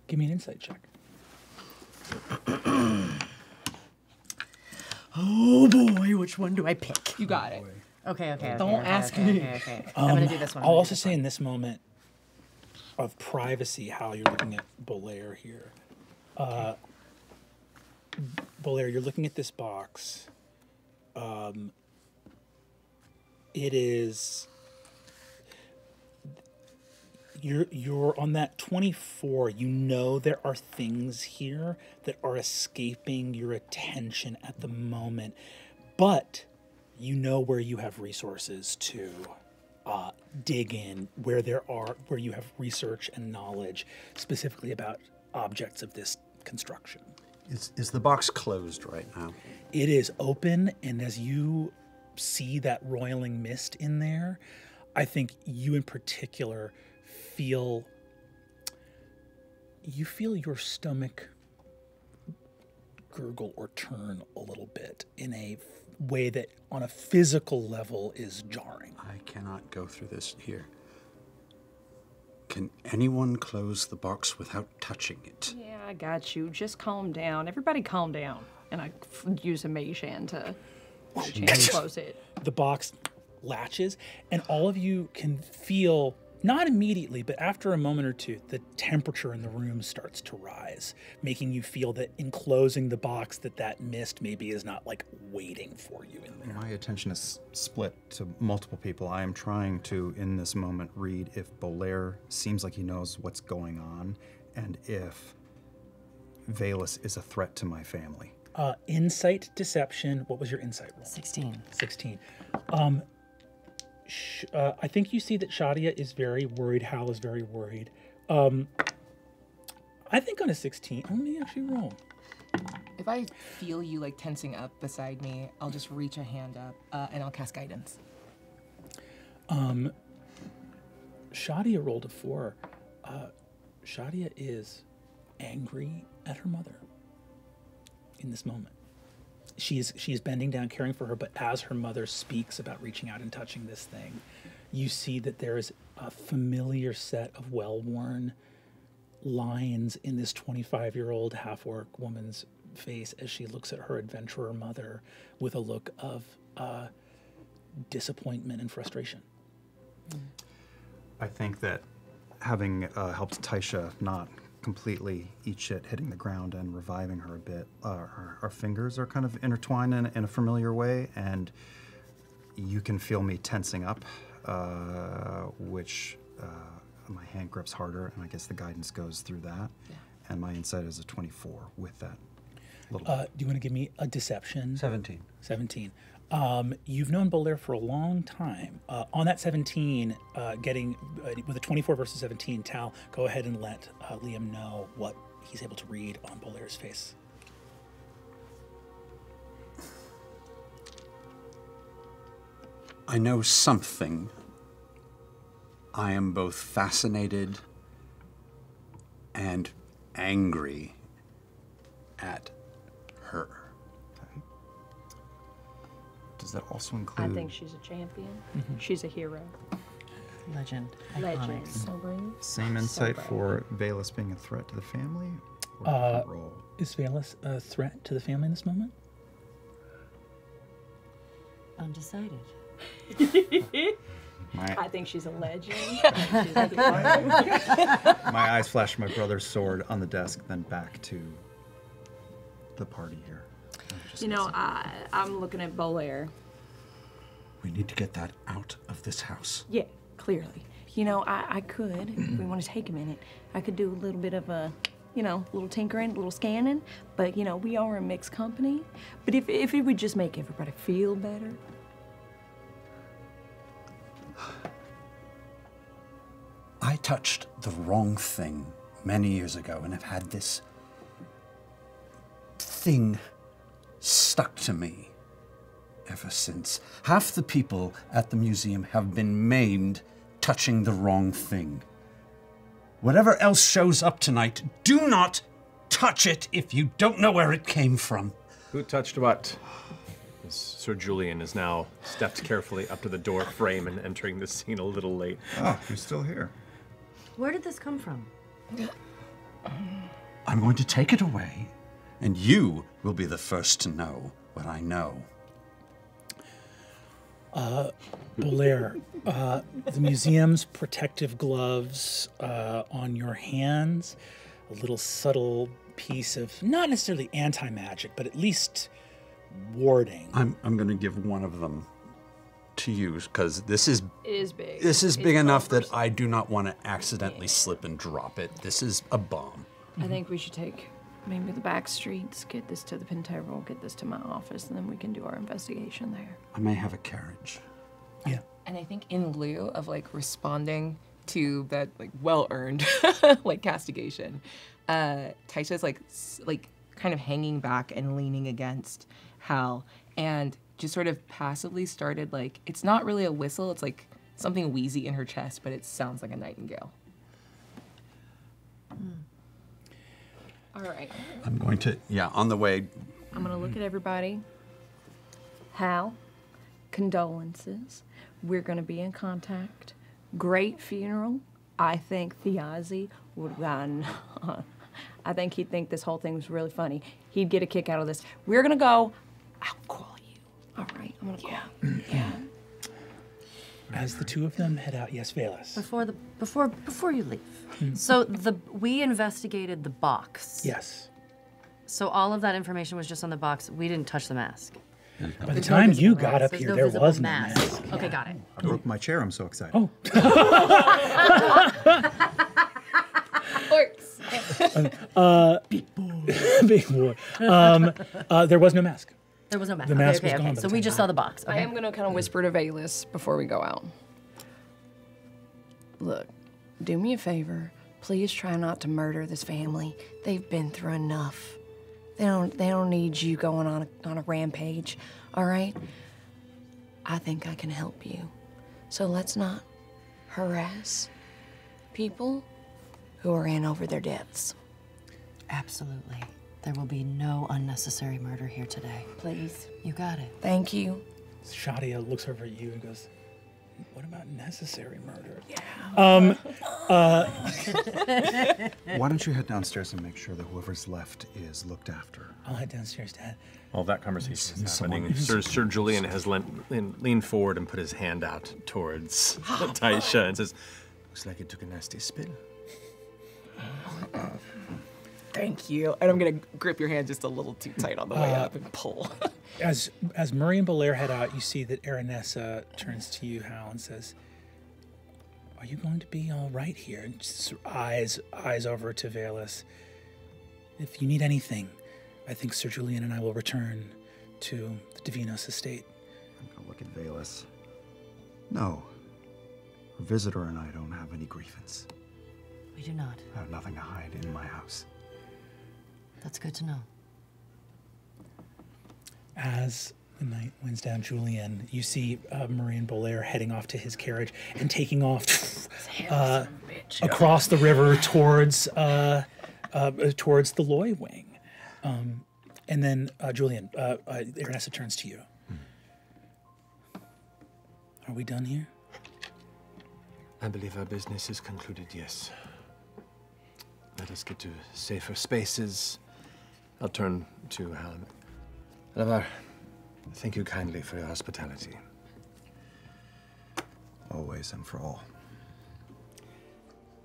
Give me an insight check. Oh boy, which one do I pick? You got it. Okay. Don't ask me. I'm gonna do this one. I'll also say in this moment of privacy, how you're looking at Belair here. Belair, you're looking at this box. It is... you're on that 24. You know there are things here that are escaping your attention at the moment, but you know where you have resources to dig in, where you have research and knowledge specifically about objects of this construction. Is the box closed right now? It is open, and as you see that roiling mist in there, I think you in particular feel your stomach gurgle or turn a little bit in a way that on a physical level is jarring. I cannot go through this here. Can anyone close the box without touching it? Yeah, I got you. Just calm down. Everybody calm down. And I use a mage hand to close it. The box latches, and all of you can feel, not immediately, but after a moment or two, the temperature in the room starts to rise, making you feel that in closing the box that mist maybe is not like waiting for you in there. My attention is split to multiple people. I am trying to, in this moment, read if Bolaire seems like he knows what's going on, and if Valus is a threat to my family. Insight, deception. What was your insight roll? 16. 16. I think you see that Shadia is very worried. Hal is very worried. I think on a 16, let me actually roll. If I feel you like tensing up beside me, I'll just reach a hand up and I'll cast guidance. Shadia rolled a 4. Shadia is angry at her mother in this moment. She is bending down, caring for her, but as her mother speaks about reaching out and touching this thing, you see that there is a familiar set of well-worn lines in this 25-year-old half-orc woman's face as she looks at her adventurer mother with a look of disappointment and frustration. I think that having helped Taisha not completely eat shit, hitting the ground and reviving her a bit, our fingers are kind of intertwined in a familiar way, and you can feel me tensing up, which my hand grips harder, and I guess the guidance goes through that. Yeah. And my insight is a 24 with that. Little Do you want to give me a deception? 17. 17. You've known Bolaire for a long time. On that 17, getting with a 24 versus 17, Tal, go ahead and let Liam know what he's able to read on Bolaire's face. I know something. I am both fascinated and angry at her. Does that also include... I think she's a champion. She's a hero. Legend. Legend. Iconic. Same insight for Valus being a threat to the family? Or a different role? Is Valus a threat to the family in this moment? Undecided. I think she's a legend. My eyes flash my brother's sword on the desk, then back to the party here. You know, I'm looking at Bolaire. We need to get that out of this house. Yeah, clearly. You know, I could, if we want to take a minute, I could do a little bit of a, little tinkering, a little scanning. But, we are a mixed company. But if it would just make everybody feel better. I touched the wrong thing many years ago and have had this thing stuck to me ever since. Half the people at the museum have been maimed touching the wrong thing. Whatever else shows up tonight, do not touch it if you don't know where it came from. Who touched what? Sir Julian is now stepped carefully up to the door frame and entering the scene a little late. Oh, you're still here. Where did this come from? I'm going to take it away, and you will be the first to know what I know. Bolaire, the museum's protective gloves on your hands, a little subtle piece of, not necessarily anti-magic, but at least warding. I'm going to give one of them to you because this is It is big. This is It's big enough over- that I do not want to accidentally slip and drop it. This is a bomb. I think we should take maybe the back streets, get this to the Pentyro, get this to my office, and then we can do our investigation there. I may have a carriage. And I think in lieu of like responding to that like well-earned like castigation, Taisha's like kind of hanging back and leaning against Hal and just sort of passively started like, it's not really a whistle, it's like something wheezy in her chest, but it sounds like a nightingale. All right. I'm going to, on the way. I'm gonna look at everybody. Hal, condolences. We're gonna be in contact. Great funeral. I think Thiazi would have gotten. I think he'd think this whole thing was really funny. He'd get a kick out of this. We're gonna go. I'll call you. All right, I'm gonna call you. Yeah. As the two of them head out, yes, Velas. Before you leave. So we investigated the box. Yes. So all of that information was just on the box. We didn't touch the mask. By the time you got up There's here, no there visible was no mask. mask. Okay, got it. I broke my chair. I'm so excited. Oh. Big boy. Big boy. There was no mask. There was no mask. The mask okay, was gone. by So the we time just saw the box. I am gonna kind of whisper to Valus before we go out. Look, do me a favor. Please try not to murder this family. They've been through enough. They don't need you going on a rampage. All right? I think I can help you. So let's not harass people who are in over their debts. Absolutely. There will be no unnecessary murder here today. Please. You got it. Thank you. Shadia looks over at you and goes, "What about necessary murder?" Why don't you head downstairs and make sure that whoever's left is looked after? I'll head downstairs, Dad. While that conversation is Someone- happening, Sir Julian has leaned forward and put his hand out towards Taisha and says, "Looks like it took a nasty spill." Thank you. And I'm gonna grip your hand just a little too tight on the way up and pull. As Murray and Belair head out, you see that Aranessa turns to you, Hal, and says, "Are you going to be all right here?" And just eyes over to Valus. "If you need anything, I think Sir Julian and I will return to the Divinos estate." I'm gonna look at Valus. No. Her visitor and I don't have any grievance. We do not. I have nothing to hide in my house. That's good to know. As the night winds down, Julian, you see Murray and Belair heading off to his carriage and taking off across the river towards the Loy Wing. And then, Julian, Aranessa turns to you. Are we done here? I believe our business is concluded, yes. Let us get to safer spaces. I'll turn to Helen. Alavar, thank you kindly for your hospitality. Always and for all.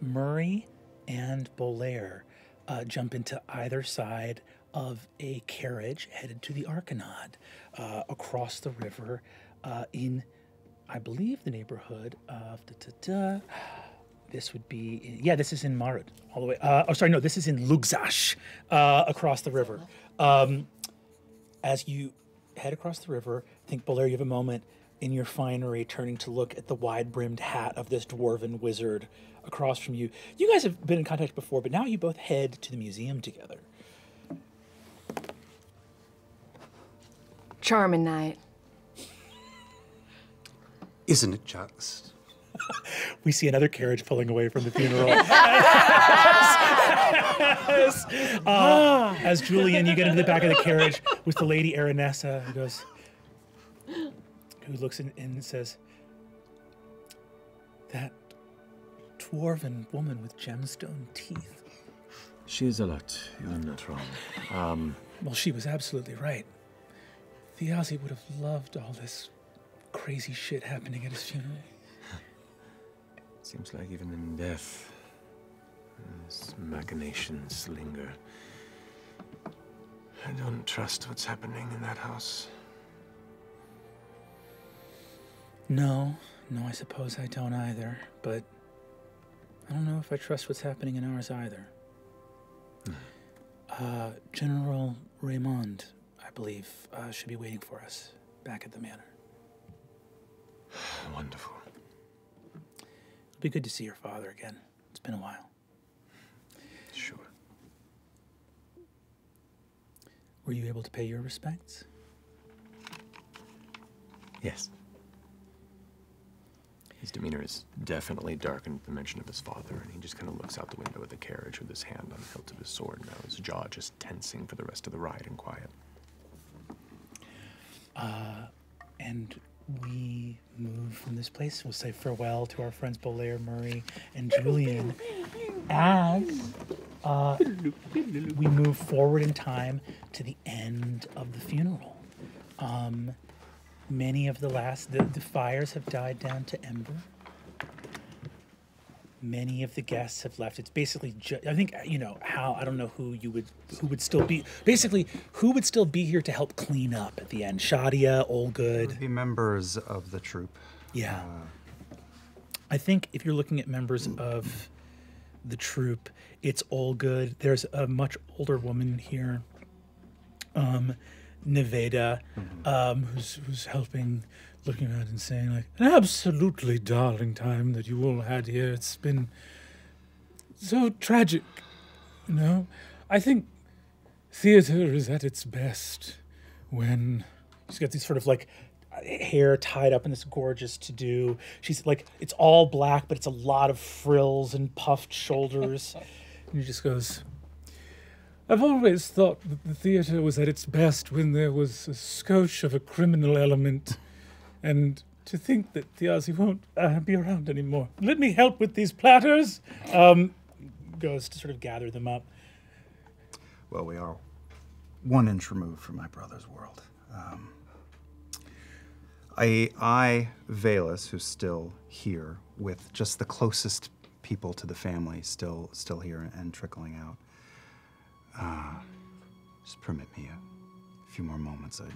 Murray and Belair jump into either side of a carriage headed to the Arcanod across the river in, I believe, the neighborhood of This would be, this is in Marud, all the way. This is in Lugzash, across the river. As you head across the river, I think, Belair, you have a moment in your finery turning to look at the wide-brimmed hat of this dwarven wizard across from you. You guys have been in contact before, but now you both head to the museum together. Charming night. Isn't it just? We see another carriage pulling away from the funeral. As Julian, you get into the back of the carriage with the lady Aranessa, who looks in and says, "That dwarven woman with gemstone teeth." She is a lot. You're not wrong. Well, she was absolutely right. Thiazi would have loved all this crazy shit happening at his funeral. Seems like even in death, his machinations linger. I don't trust what's happening in that house. No, I suppose I don't either, but I don't know if I trust what's happening in ours either. General Raymond, I believe, should be waiting for us back at the manor. Wonderful. It'll be good to see your father again. It's been a while. Sure. Were you able to pay your respects? Yes. His demeanor is definitely darkened at the mention of his father, and he just kind of looks out the window of the carriage with his hand on the hilt of his sword, now his jaw just tensing for the rest of the ride in quiet. And we move from this place. We'll say farewell to our friends Bolaire, Murray, and Julian as we move forward in time to the end of the funeral. Many of the fires have died down to ember. Many of the guests have left. It's basically, I think, I don't know who would still be, basically, who would still be here to help clean up at the end? Shadia, Allgood. The members of the troupe. Yeah. I think if you're looking at members of the troupe, it's Allgood. There's a much older woman here, Nevada, who's helping, looking around and saying, like, an absolutely darling time that you all had here. It's been so tragic, I think theater is at its best when she's got these sort of like hair tied up in this gorgeous to-do. She's like, it's all black, but it's a lot of frills and puffed shoulders. And she just goes, I've always thought that the theater was at its best when there was a skosh of a criminal element. And to think that Thiazi won't be around anymore. Let me help with these platters. Goes to sort of gather them up. Well, we are 1 inch removed from my brother's world. I, Valus, who's still here, with just the closest people to the family still here and trickling out. Just permit me a few more moments. I'd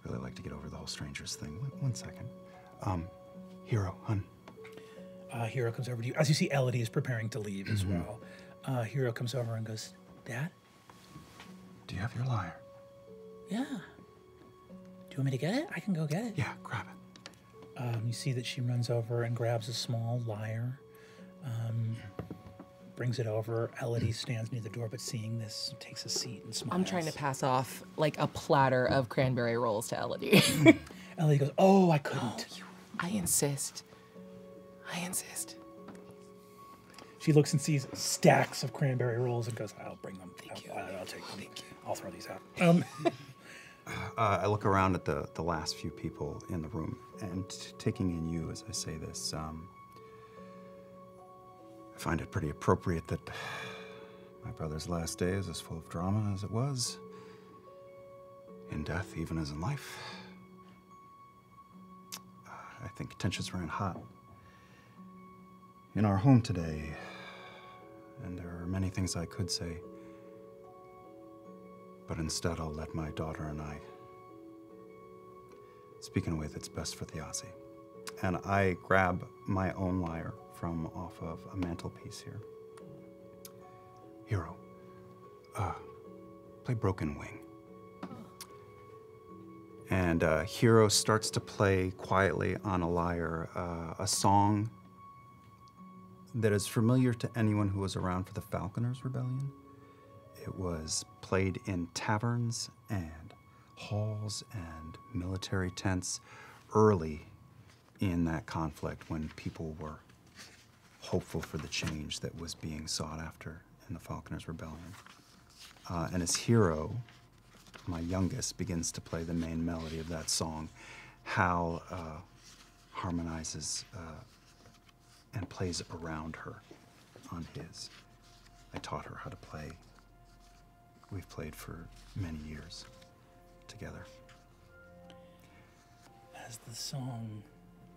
really like to get over the whole strangers thing. One second. Hero, hun. Hero comes over to you. As you see, Elodie is preparing to leave as well. Hero comes over and goes, Dad? Do you have your lyre? Yeah. Do you want me to get it? I can go get it. Yeah, grab it. You see that she runs over and grabs a small lyre, brings it over. Elodie stands near the door, but seeing this, takes a seat and smiles. I'm trying to pass off like a platter of cranberry rolls to Elodie. Elodie goes, oh, I couldn't. Oh, I insist. I insist. She looks and sees stacks of cranberry rolls and goes, I'll bring them. I'll take them. Thank you. I'll throw these out. I look around at the last few people in the room, and taking in you as I say this, I find it pretty appropriate that my brother's last day is as full of drama as it was, in death even as in life. I think tensions ran hot in our home today, and there are many things I could say, but instead I'll let my daughter and I speak in a way that's best for Thiazi. And I grab my own lyre from off of a mantelpiece here. Hero, play Broken Wing. And Hero starts to play quietly on a lyre a song that is familiar to anyone who was around for the Falconers' Rebellion. It was played in taverns and halls and military tents early in that conflict when people were hopeful for the change that was being sought after in the Falconers' Rebellion. And as Hero, my youngest, begins to play the main melody of that song, Hal harmonizes and plays around her on his. I taught her how to play. We've played for many years together. As the song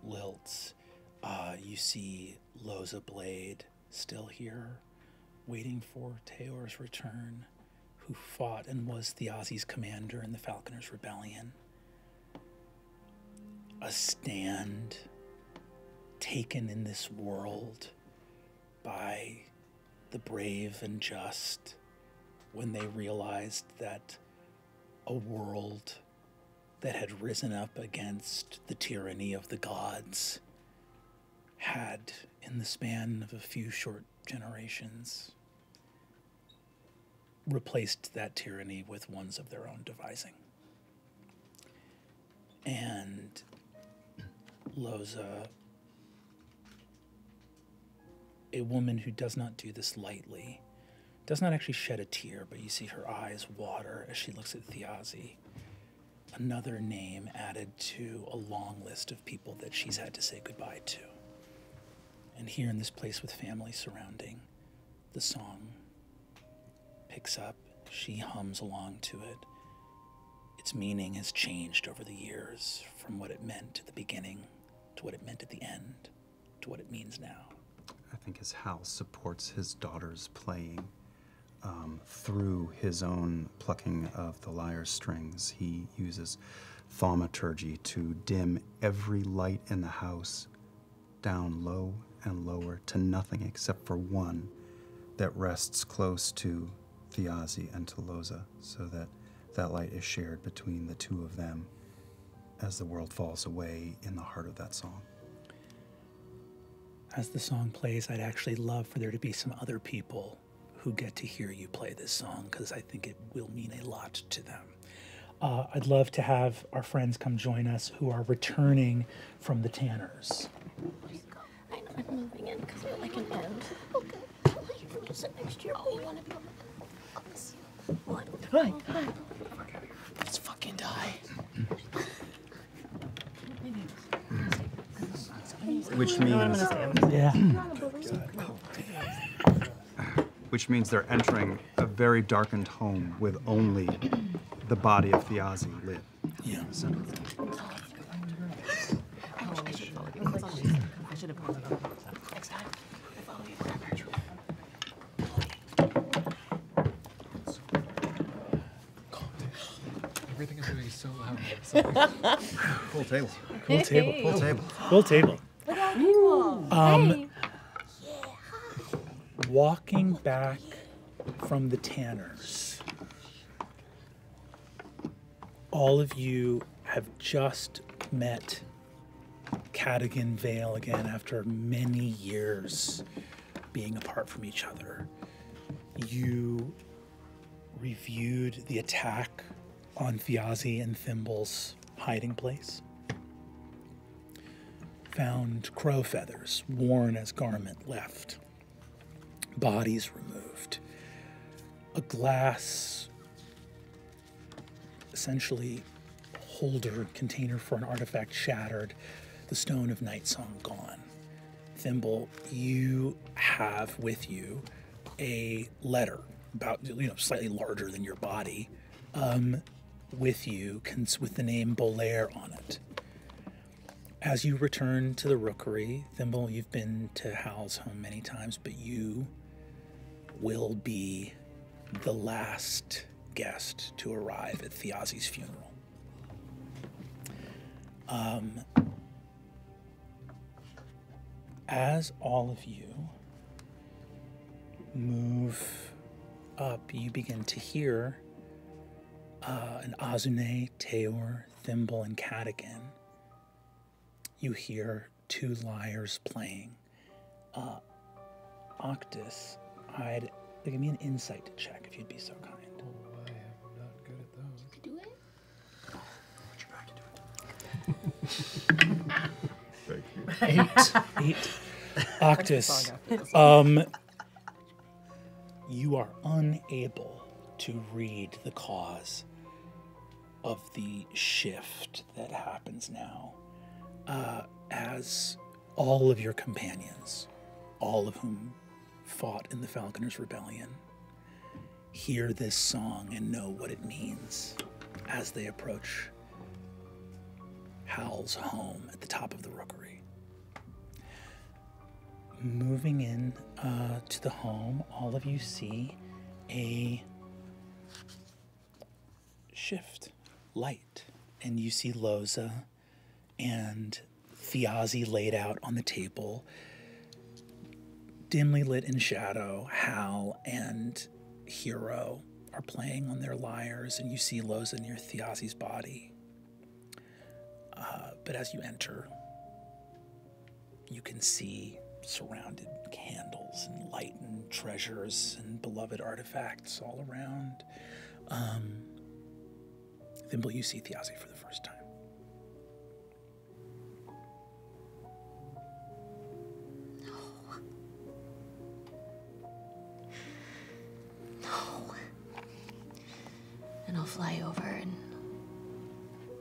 lilts, you see Loza Blade still here, waiting for Teor's return, who fought and was Thiazi's commander in the Falconers' Rebellion. a stand taken in this world by the brave and just when they realized that a world that had risen up against the tyranny of the gods had, in the span of a few short generations, replaced that tyranny with ones of their own devising. And Loza, a woman who does not do this lightly, does not actually shed a tear, but you see her eyes water as she looks at Thiazi. Another name added to a long list of people that she's had to say goodbye to. And here in this place with family surrounding, the song picks up. She hums along to it. Its meaning has changed over the years, from what it meant at the beginning to what it meant at the end to what it means now. I think as Hal supports his daughter's playing through his own plucking of the lyre strings, he uses thaumaturgy to dim every light in the house down low and lower to nothing except for one that rests close to Thiazi and to Loza, so that that light is shared between the two of them as the world falls away in the heart of that song. As the song plays, I'd actually love for there to be some other people who get to hear you play this song, because I think it will mean a lot to them. I'd love to have our friends come join us who are returning from the Tanners. I'm moving in because we're like an end. Okay. We'll sit next to your boy. You want to be on the What? Hi. Let's fucking die. Which means, which means they're entering a very darkened home with only the body of Thiazi lit. Yeah. I should have followed you. Next time, I follow you wherever. Everything I'm doing is so loud. Cool table. Cool table. Cool table. Cool table. Look how cool. Hey. Walking back from the Tanners, all of you have just met Cadogan Vale again after many years being apart from each other. You reviewed the attack on Thiazi and Thimble's hiding place. Found crow feathers worn as garment left. Bodies removed. A glass, essentially holder, container for an artifact shattered. The Stone of Night Song gone. Thimble, you have with you a letter about, slightly larger than your body, with you, with the name Bolaire on it. As you return to the Rookery, Thimble, you've been to Hal's home many times, but you will be the last guest to arrive at Thiazi's funeral. As all of you move up, you begin to hear an Azune, Teor, Thimble, and Cadogan. You hear two lyres playing. Octus, give me an insight check if you'd be so kind. Oh, I am not good at those. You could do it. Thank you. Eight. Octus, you are unable to read the cause of the shift that happens now, as all of your companions, all of whom fought in the Falconers' Rebellion, hear this song and know what it means as they approach Hal's home at the top of the Rookery. Moving in to the home, all of you see a shift, light, and you see Loza and Thiazi laid out on the table, dimly lit in shadow. Hal and Hero are playing on their lyres, and you see Loza near Thiazi's body. But as you enter, you can see surrounded candles and light and treasures and beloved artifacts all around. Thimble, you see Thiazi for the first time. No. And I'll fly over and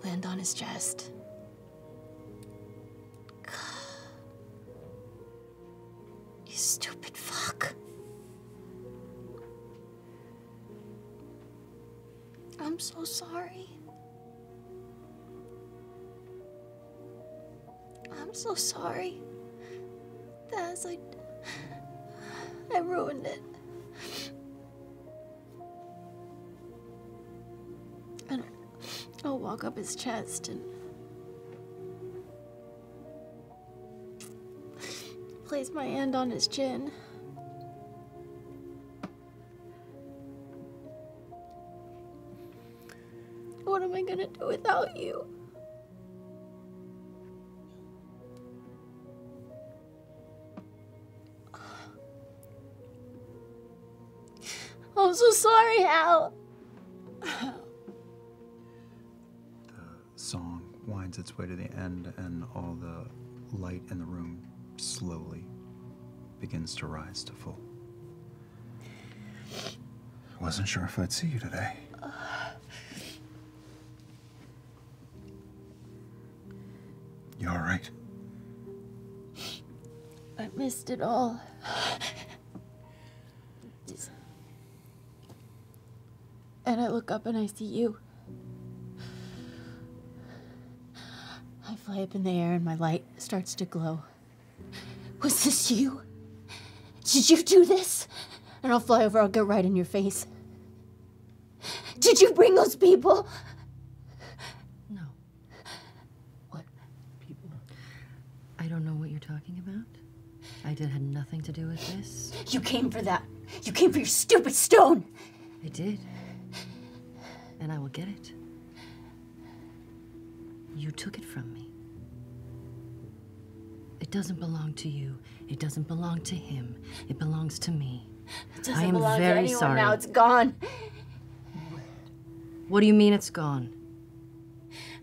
land on his chest. You stupid fuck. I'm so sorry. I'm so sorry. That's I ruined it. And I'll walk up his chest and place my hand on his chin. What am I gonna do without you? I'm so sorry, Hal. The song winds its way to the end, and all the light in the room slowly begins to rise to full. Wasn't sure if I'd see you today. You all right? I missed it all. And I look up and I see you. I fly up in the air and my light starts to glow. Was this you? Did you do this? And I'll fly over, I'll get right in your face. Did you bring those people? No. What people? I don't know what you're talking about. I had nothing to do with this. You came for that. You came for your stupid stone. I did. And I will get it. You took it from me. It doesn't belong to you. It doesn't belong to him. It belongs to me. It doesn't belong to anyone now. It's gone. What do you mean it's gone?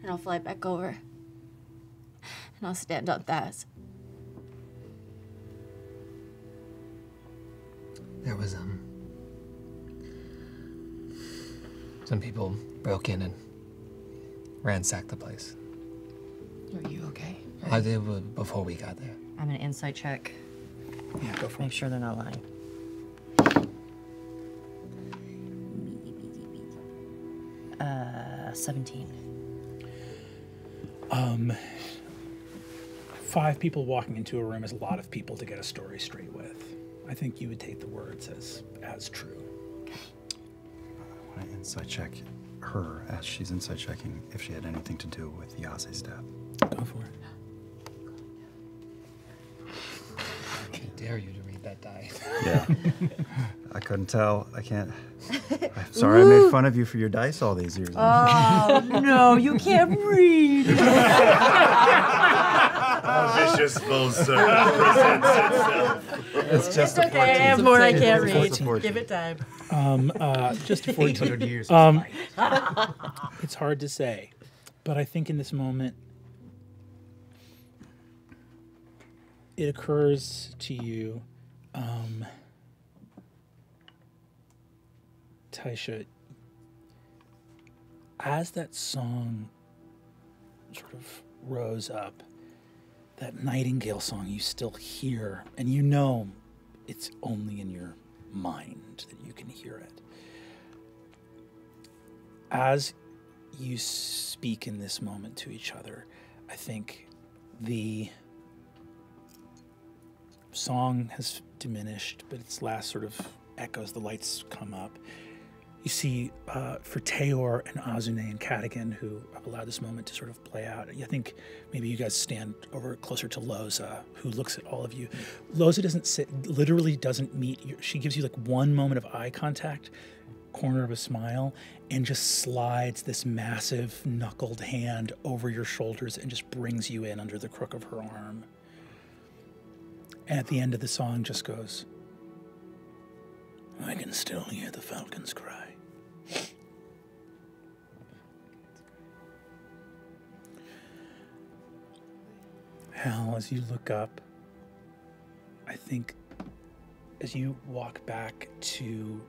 And I'll fly back over. And I'll stand on Thaz. There was, some people broke in and ransacked the place. Are you okay? I did before we got there. I'm an insight check. Yeah, go for Make sure they're not lying. Uh, 17. 5 people walking into a room is a lot of people to get a story straight with. I think you would take the words as true. I want to insight check her as she's insight checking if she had anything to do with Yase's death. Go for it. I dare you to read that die. Yeah. I couldn't tell. I can't. I'm sorry I made fun of you for your dice all these years. Oh, no, you can't read. A vicious full circle presents itself. It's just It's okay, I have more I can't read. It's a 14. Give it time. Just a 14. 800 years. It's hard to say, but I think in this moment, it occurs to you, Taisha, as that song sort of rose up, that Nightingale song you still hear, and you know it's only in your mind that you can hear it. As you speak in this moment to each other, I think the song has diminished, but its last sort of echoes, the lights come up, You see, for Teor and Azune and Cadigan, who have allowed this moment to sort of play out, I think maybe you guys stand over closer to Loza, who looks at all of you. Loza literally doesn't meet you. She gives you like one moment of eye contact, corner of a smile, and just slides this massive knuckled hand over your shoulders and just brings you in under the crook of her arm. And at the end of the song just goes, I can still hear the falcons cry. Hal, as you look up, I think as you walk back to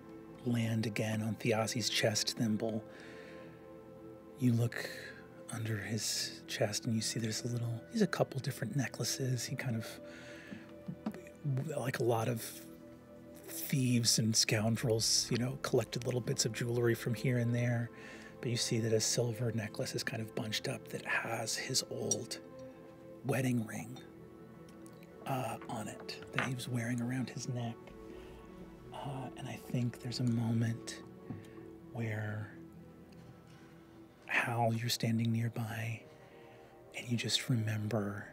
land again on Thiazi's chest thimble, you look under his chest and you see there's a couple different necklaces. He kind of, like a lot of thieves and scoundrels, collected little bits of jewelry from here and there. But you see that a silver necklace is kind of bunched up that has his old wedding ring on it that he was wearing around his neck. And I think there's a moment where, Hal, you're standing nearby and you just remember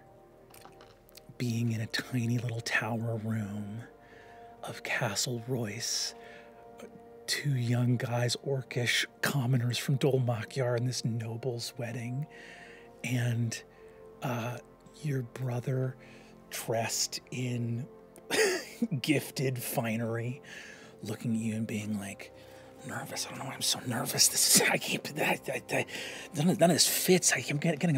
being in a tiny little tower room of Castle Royce, two young guys, orcish commoners from Dol Makyar, in this noble's wedding, and your brother dressed in gifted finery, looking at you and being like, nervous. I don't know why I'm so nervous. I can't. None of this fits. I'm getting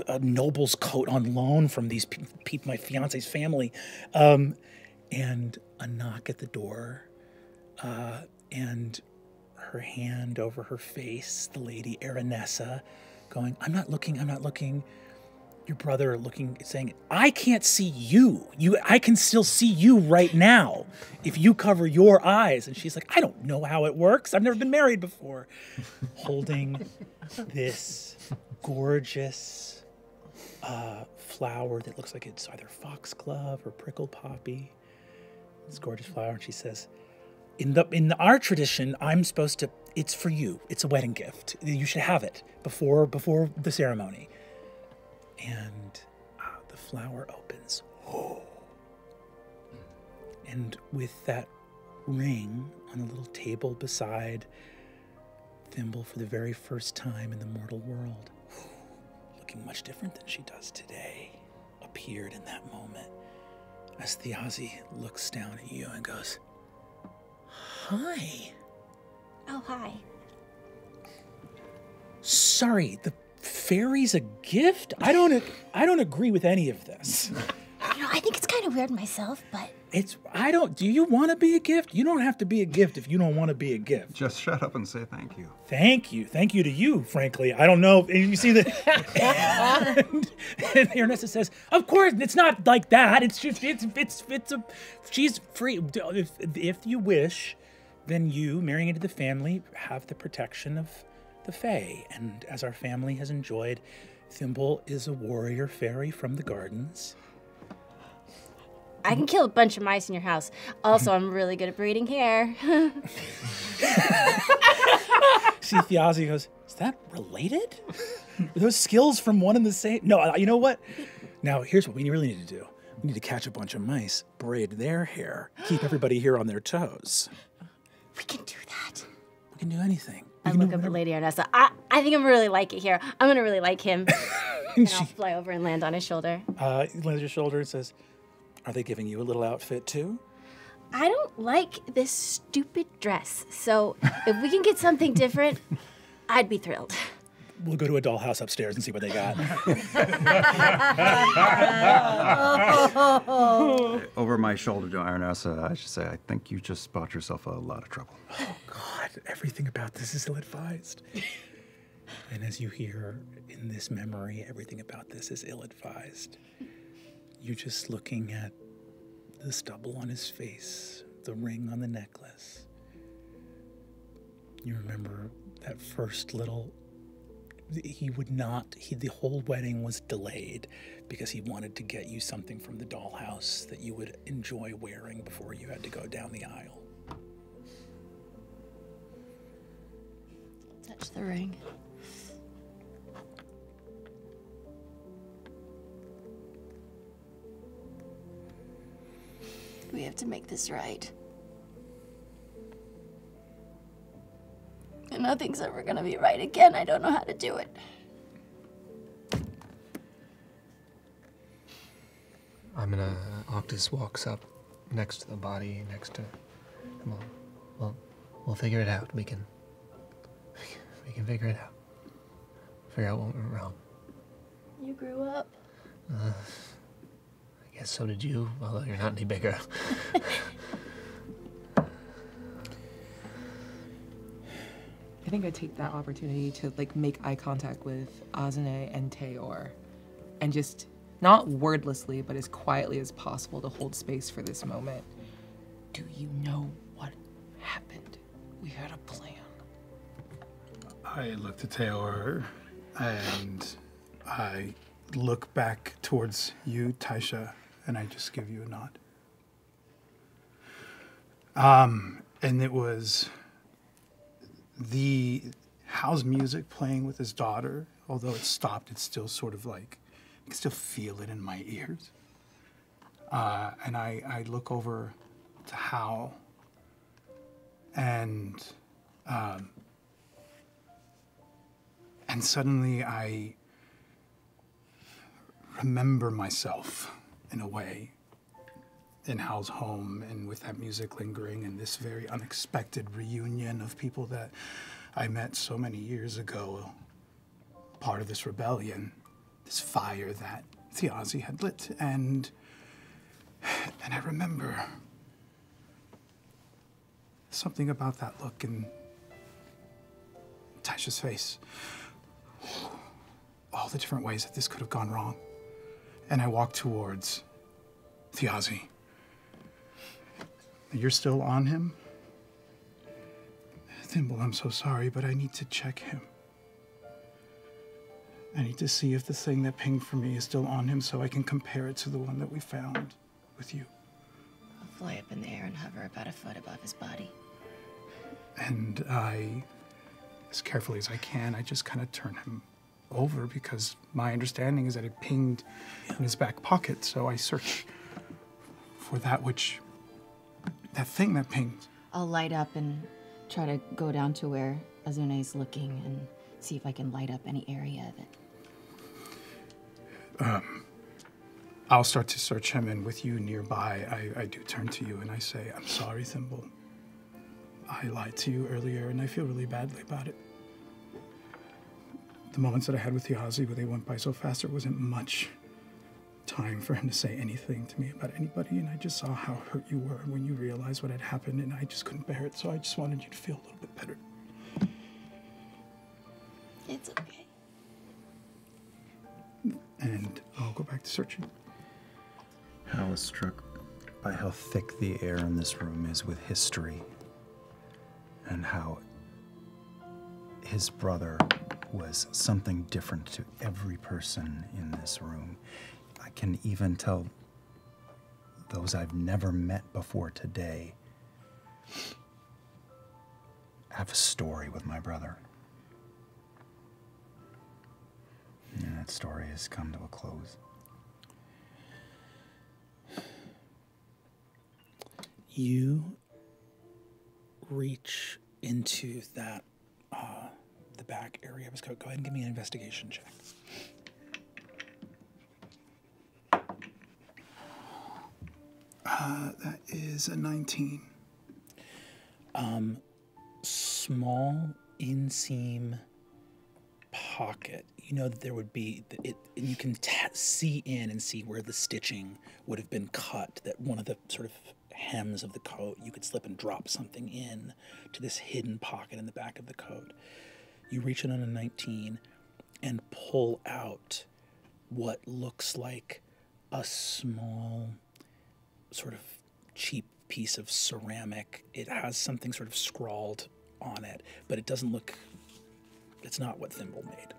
a noble's coat on loan from these people, my fiance's family, and a knock at the door, and her hand over her face. The lady Aranessa, going, "I'm not looking." Your brother saying, I can't see you. I can still see you right now if you cover your eyes. And she's like, I don't know how it works. I've never been married before. Holding this gorgeous flower that looks like it's either foxglove or prickle poppy. This gorgeous flower. And she says, in our tradition, I'm supposed to, it's for you. It's a wedding gift. You should have it before the ceremony. And the flower opens. Oh. And with that ring on a little table beside Thimble for the very first time in the mortal world, looking much different than she does today, appeared in that moment as Thiazi looks down at you and goes, Hi. Oh, hi. Sorry, the fairy's a gift? I don't agree with any of this. I think it's kind of weird myself, but... Do you want to be a gift? You don't have to be a gift if you don't want to be a gift. Just shut up and say thank you. Thank you. Thank you to you, frankly. I don't know. You see that? And Aranessa says, of course, it's not like that. It's just, she's free. If you wish, then you, marrying into the family, have the protection of the Fae. And as our family has enjoyed, Thimble is a warrior fairy from the gardens. I can kill a bunch of mice in your house. Also, I'm really good at braiding hair. See, Thiazi goes, is that related? Are those skills from one and the same? No, you know what? Now, here's what we really need to do. We need to catch a bunch of mice, braid their hair, keep everybody here on their toes. We can do that. We can do anything. I look up at Lady Aranessa. I think I'm really like it here. I'm gonna really like him. And I'll fly over and land on his shoulder. He lands on your shoulder and says, are they giving you a little outfit too? I don't like this stupid dress, so if we can get something different, I'd be thrilled. We'll go to a dollhouse upstairs and see what they got. Over my shoulder to Aranessa, I should say, I think you just bought yourself a lot of trouble. Oh, God, everything about this is ill-advised. And as you hear in this memory, everything about this is ill-advised. You're just looking at the stubble on his face, the ring on the necklace. You remember that first little... the whole wedding was delayed because he wanted to get you something from the dollhouse that you would enjoy wearing before you had to go down the aisle. touch the ring. We have to make this right. And nothing's ever gonna be right again. I don't know how to do it. Octus walks up next to the body, next to. Well, we'll figure it out. We can figure it out. Figure out what went wrong. You grew up. I guess so did you, although you're not any bigger. I think I take that opportunity to like make eye contact with Azune and Teor, and just not wordlessly, but as quietly as possible to hold space for this moment. Do you know what happened? We had a plan. I looked at Teor, and I look back towards you, Taisha, and I just give you a nod. And it was the house music playing with his daughter. Although it stopped, it's still sort of like, I can still feel it in my ears. And I look over to Hal, and suddenly I remember myself in a way in Hal's home, and with that music lingering, and this very unexpected reunion of people that I met so many years ago, part of this rebellion, this fire that Thiazi had lit, and I remember something about that look in Taisha's face. All the different ways that this could have gone wrong. And I walked towards Thiazi. You're still on him? Thimble, I'm so sorry, but I need to check him. I need to see if the thing that pinged for me is still on him so I can compare it to the one that we found with you. I'll fly up in the air and hover about a foot above his body. And I, as carefully as I can, I just kind of turn him over because my understanding is that it pinged in his back pocket. So I search for that thing that pinged. I'll light up and try to go down to where Azune's looking and see if I can light up any area of it. I'll start to search him, and with you nearby, I do turn to you and I say, I'm sorry, Thimble. I lied to you earlier, and I feel really badly about it. The moments that I had with Thiazi, but they went by so fast, there wasn't much time for him to say anything to me about anybody, and I just saw how hurt you were when you realized what had happened, and I just couldn't bear it, so I just wanted you to feel a little bit better. It's okay. And I'll go back to searching. Hal was struck by how thick the air in this room is with history, and how his brother was something different to every person in this room. I can even tell those I've never met before today have a story with my brother. And that story has come to a close. You reach into that, the back area of his coat. Go ahead and give me an investigation check. That is a 19. Small inseam pocket. You know that there would be, you can see in and see where the stitching would have been cut, that one of the sort of hems of the coat, you could slip and drop something in to this hidden pocket in the back of the coat. You reach in on a 19 and pull out what looks like a small sort of cheap piece of ceramic. It has something sort of scrawled on it, but it doesn't look, it's not what Thimble made.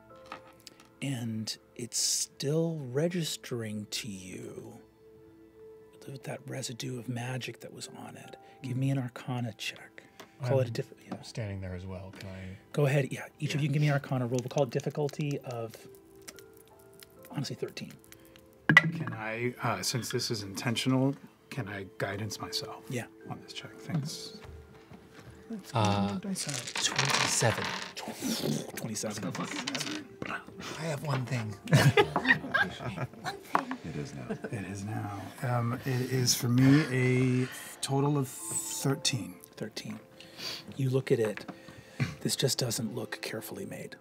And it's still registering to you with that residue of magic that was on it. Give me an Arcana check. Call it a I'm standing there as well. Can I? Go ahead. Yeah, each of you can give me an Arcana roll. We'll call it difficulty of, honestly, 13. Can I, since this is intentional, can I guidance myself? Yeah. On this check, thanks. 27. 27. I have one thing. It is now. It is now. It is for me a total of 13. 13. You look at it. This just doesn't look carefully made.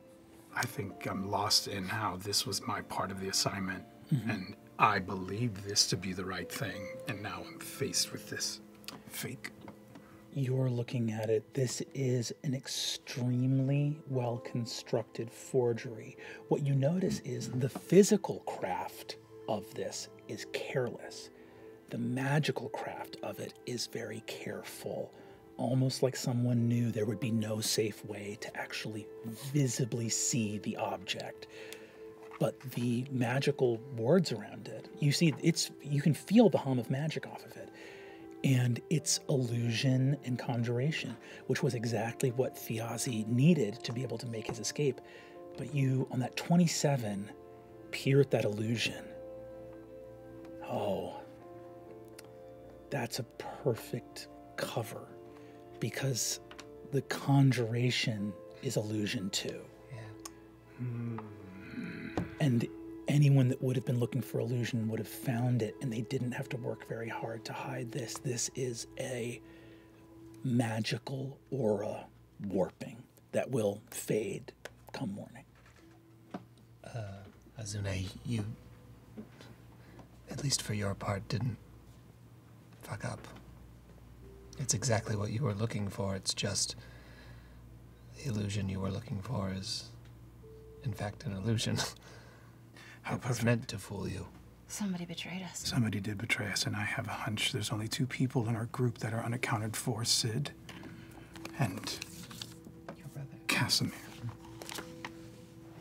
I think I'm lost in how this was my part of the assignment, and I believed this to be the right thing, and now I'm faced with this fake. You're looking at it. This is an extremely well-constructed forgery. What you notice is the physical craft of this is careless. The magical craft of it is very careful, almost like someone knew there would be no safe way to actually visibly see the object. But the magical words around it, you see, you can feel the hum of magic off of it. And it's illusion and conjuration, which was exactly what Thiazi needed to be able to make his escape. But you, on that 27, peer at that illusion. Oh, that's a perfect cover, because the conjuration is illusion too. And anyone that would have been looking for illusion would have found it, and they didn't have to work very hard to hide this. This is a magical aura warping that will fade come morning. Azune, you, at least for your part, didn't fuck up. It's exactly what you were looking for. It's just the illusion you were looking for is, in fact, an illusion. How it was meant to fool you. Somebody betrayed us. Somebody did betray us, and I have a hunch there's only 2 people in our group that are unaccounted for, Sid and your brother, Casimir.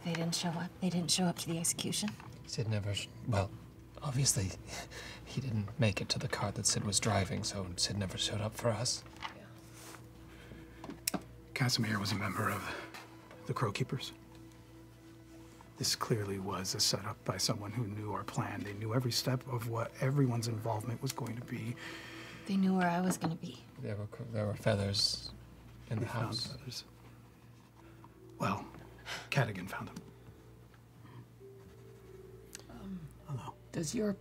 They didn't show up. They didn't show up to the execution. Sid never, well, obviously, he didn't make it to the car that Sid was driving, so Sid never showed up for us. Casimir was a member of the Crow Keepers. This clearly was a setup by someone who knew our plan. They knew every step of what everyone's involvement was going to be. They knew where I was going to be. There were feathers in the house. Found feathers. Well, Cadigan found them. Hello. Does your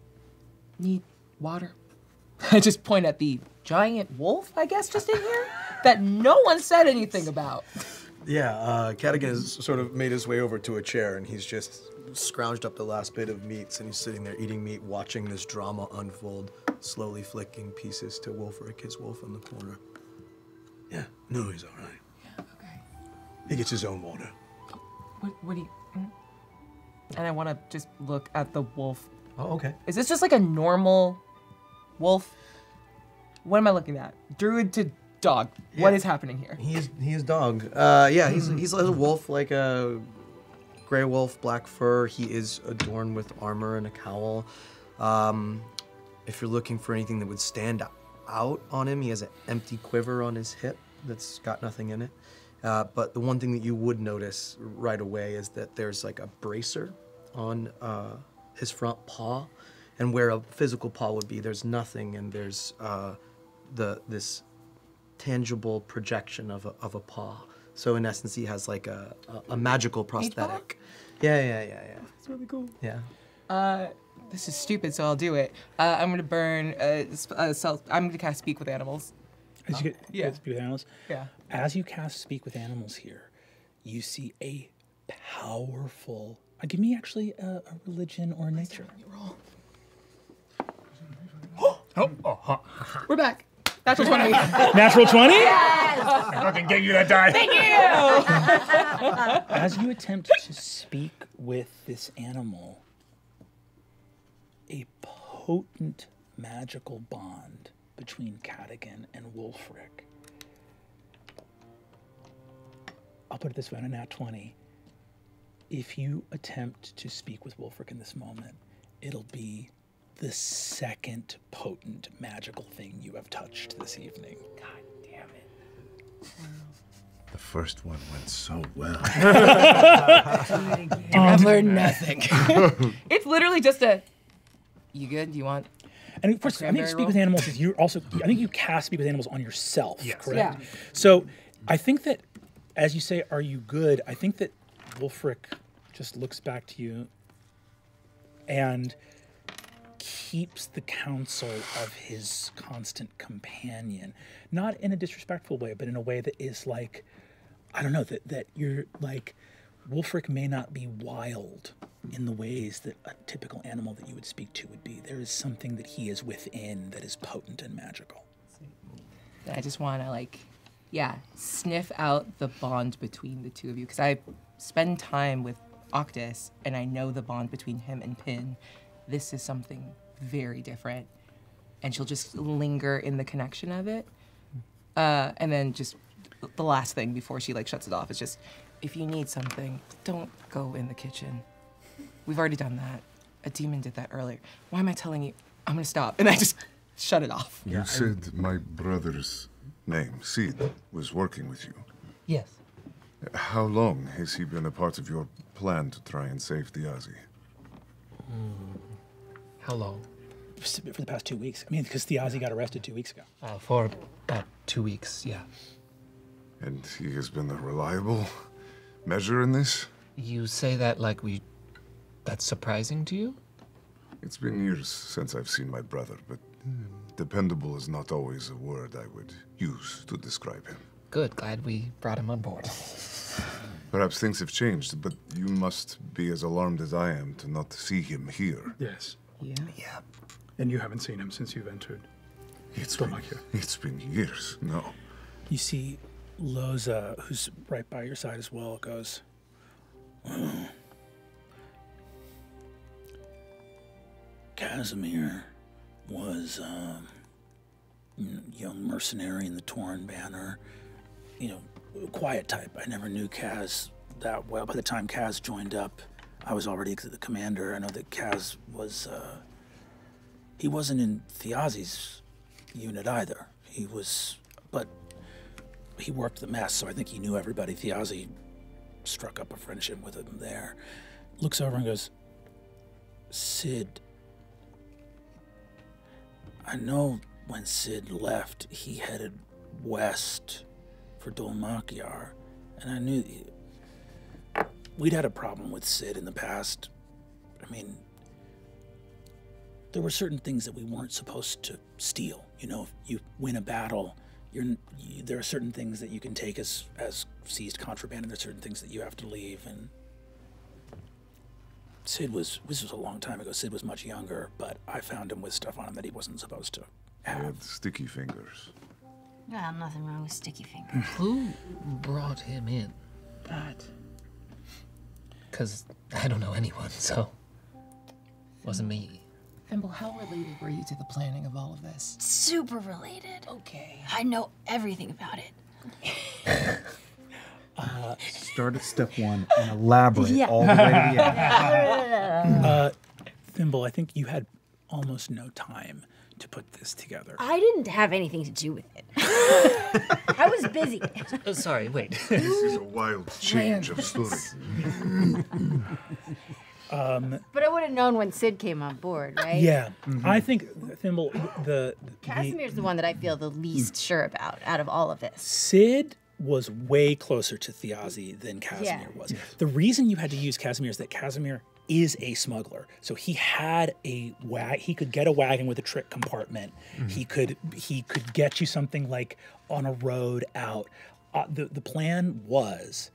need water? I just point at the giant wolf, I guess, just in here, that no one said anything about. Yeah, Cadigan has sort of made his way over to a chair, and he's just scrounged up the last bit of meats, and he's sitting there eating meat, watching this drama unfold, slowly flicking pieces to Wolfric, his wolf in the corner. Yeah, no, he's all right. Yeah, okay. He gets his own water. What do you... And I want to just look at the wolf. Oh, okay. Is this just like a normal wolf? What am I looking at? Druid to dog. Yeah. What is happening here? He is dog. Yeah, he's a wolf, like a gray wolf, black fur. He is adorned with armor and a cowl. If you're looking for anything that would stand out on him, he has an empty quiver on his hip that's got nothing in it. But the one thing that you would notice right away is that there's like a bracer on his front paw, and where a physical paw would be, there's nothing, and there's this tangible projection of a paw. So in essence, he has like a magical prosthetic. Yeah. That's really cool. Yeah. This is stupid, so I'll do it. I'm gonna burn. I'm gonna cast Speak with Animals. As you get Speak with Animals? Yeah. As you cast Speak with Animals here, you see a powerful... give me actually a religion or a nature. We're back. Natural 20. Natural 20? Yes! I fucking gave you that die. Thank you! As you attempt to speak with this animal, a potent magical bond between Cadigan and Wolfric. I'll put it this way, on a nat 20. If you attempt to speak with Wolfric in this moment, it'll be the second potent magical thing you have touched this evening. God damn it. The first one went so well. I've learned nothing. It's literally just a. You good? Do you want? And of course, I think speak with animals is you also. I think you cast speak with animals on yourself. Yes. Correct. Yeah. So, I think that, as you say, "Are you good?" I think that Wulfric just looks back to you and keeps the counsel of his constant companion, not in a disrespectful way, but in a way that is like, I don't know, that you're like, Wulfric may not be wild in the ways that a typical animal that you would speak to would be. There is something that he is within that is potent and magical. I just want to sniff out the bond between the two of you, because I spend time with Octus and I know the bond between him and Pin. This is something very different, and she'll just linger in the connection of it. And then just the last thing before she shuts it off is just, if you need something, don't go in the kitchen. We've already done that. A demon did that earlier. Why am I telling you? I'm gonna stop. And I just shut it off. You said my brother's name, Sid, was working with you. Yes. How long has he been a part of your plan to try and save Thiazi? How long? For the past 2 weeks. I mean, because Thiazi got arrested 2 weeks ago. For about 2 weeks, yeah. And he has been a reliable measure in this? You say that that's surprising to you? It's been years since I've seen my brother, but dependable is not always a word I would use to describe him. Good, glad we brought him on board. Perhaps things have changed, but you must be as alarmed as I am to not see him here. Yes. Yeah. Yeah. And you haven't seen him since you've entered. It's been years, no. You see Loza, who's right by your side as well, goes, Casimir was a young mercenary in the Torn Banner, quiet type. I never knew Kaz that well. By the time Kaz joined up, I was already the commander. I know that Kaz was, he wasn't in Thiazi's unit either. But he worked the mess, so I think he knew everybody. Thiazi struck up a friendship with him there. Looks over and goes, Sid, I know when Sid left, he headed west for Dol Makyar, and I knew we'd had a problem with Sid in the past. I mean, there were certain things that we weren't supposed to steal. If you win a battle, there are certain things that you can take as seized contraband, and there's certain things that you have to leave. And this was a long time ago. Sid was much younger, but I found him with stuff on him that he wasn't supposed to have. He had sticky fingers. Yeah, nothing wrong with sticky fingers. Who brought him in? That. Because I don't know anyone, so wasn't me. Thimble, how related were you to the planning of all of this? Super related. Okay. I know everything about it. Start at step 1 and elaborate all the way to the end. Thimble, I think you had almost no time to put this together. I didn't have anything to do with it. I was busy. Oh, sorry, wait. This is a wild change of story. But I would have known when Sid came on board, right? Yeah. I think, Thimble, Casimir's the one that I feel the least sure about out of all of this. Sid was way closer to Thiazi than Casimir was. The reason you had to use Casimir is that Casimir is a smuggler. So he had he could get a wagon with a trick compartment. He could get you something like on a road out. The plan was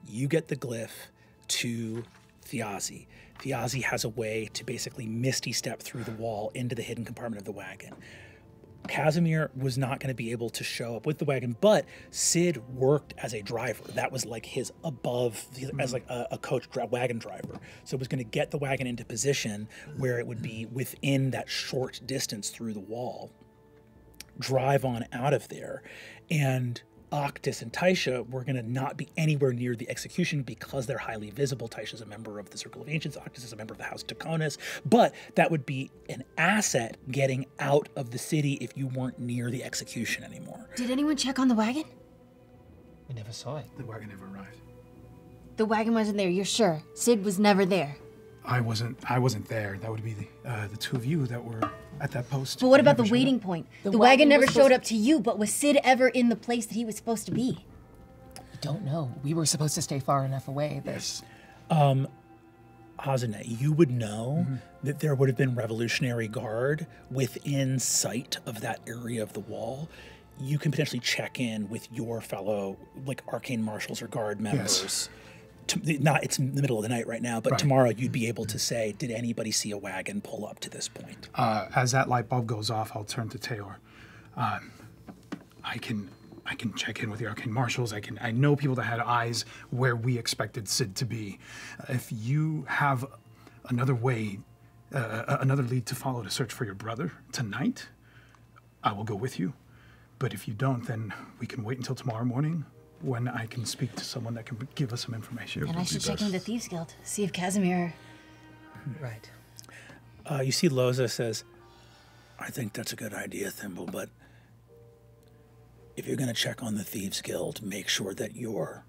you get the glyph to Thiazi. Thiazi has a way to basically misty step through the wall into the hidden compartment of the wagon. Casimir was not going to be able to show up with the wagon, but Sid worked as a driver. That was like his as like a coach wagon driver. So it was going to get the wagon into position where it would be within that short distance through the wall, drive on out of there, and Octus and Taisha were going to not be anywhere near the execution because they're highly visible. Taisha's a member of the Circle of Ancients. Octus is a member of the House Taconis. But that would be an asset getting out of the city if you weren't near the execution anymore. Did anyone check on the wagon? We never saw it. The wagon never arrived. The wagon wasn't there, you're sure? Sid was never there. I wasn't there. That would be the two of you that were at that post. But what about Never the showed waiting up. point? The The wagon wagon never was supposed showed up to you, but was Sid ever in the place that he was supposed to be? I don't know. We were supposed to stay far enough away. Yes. Hazanet, you would know that there would have been Revolutionary Guard within sight of that area of the wall. You can potentially check in with your fellow, like, arcane marshals or guard members. It's in the middle of the night right now, but Right. tomorrow you'd be able to say, did anybody see a wagon pull up to this point? As that light bulb goes off, I'll turn to Teor. I can check in with the arcane marshals. I know people that had eyes where we expected Sid to be. If you have another way, another lead to follow to search for your brother tonight, I will go with you. But if you don't, then we can wait until tomorrow morning when I can speak to someone that can give us some information. And I should check into Thieves Guild, see if Casimir... Right. You see Loza says, I think that's a good idea, Thimble, but if you're going to check on the Thieves Guild, make sure that you're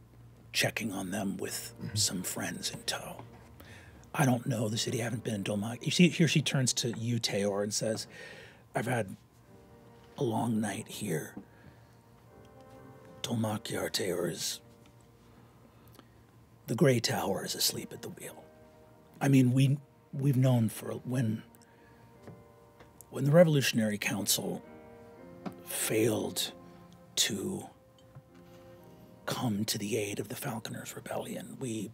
checking on them with some friends in tow. I don't know the city. I haven't been in Dolmak. You see, here she turns to you, Teor, and says, I've had a long night here. Dolmakyar, Teor, is... The Grey Tower is asleep at the wheel. I mean, we've known for when the Revolutionary Council failed to come to the aid of the Falconers' Rebellion, we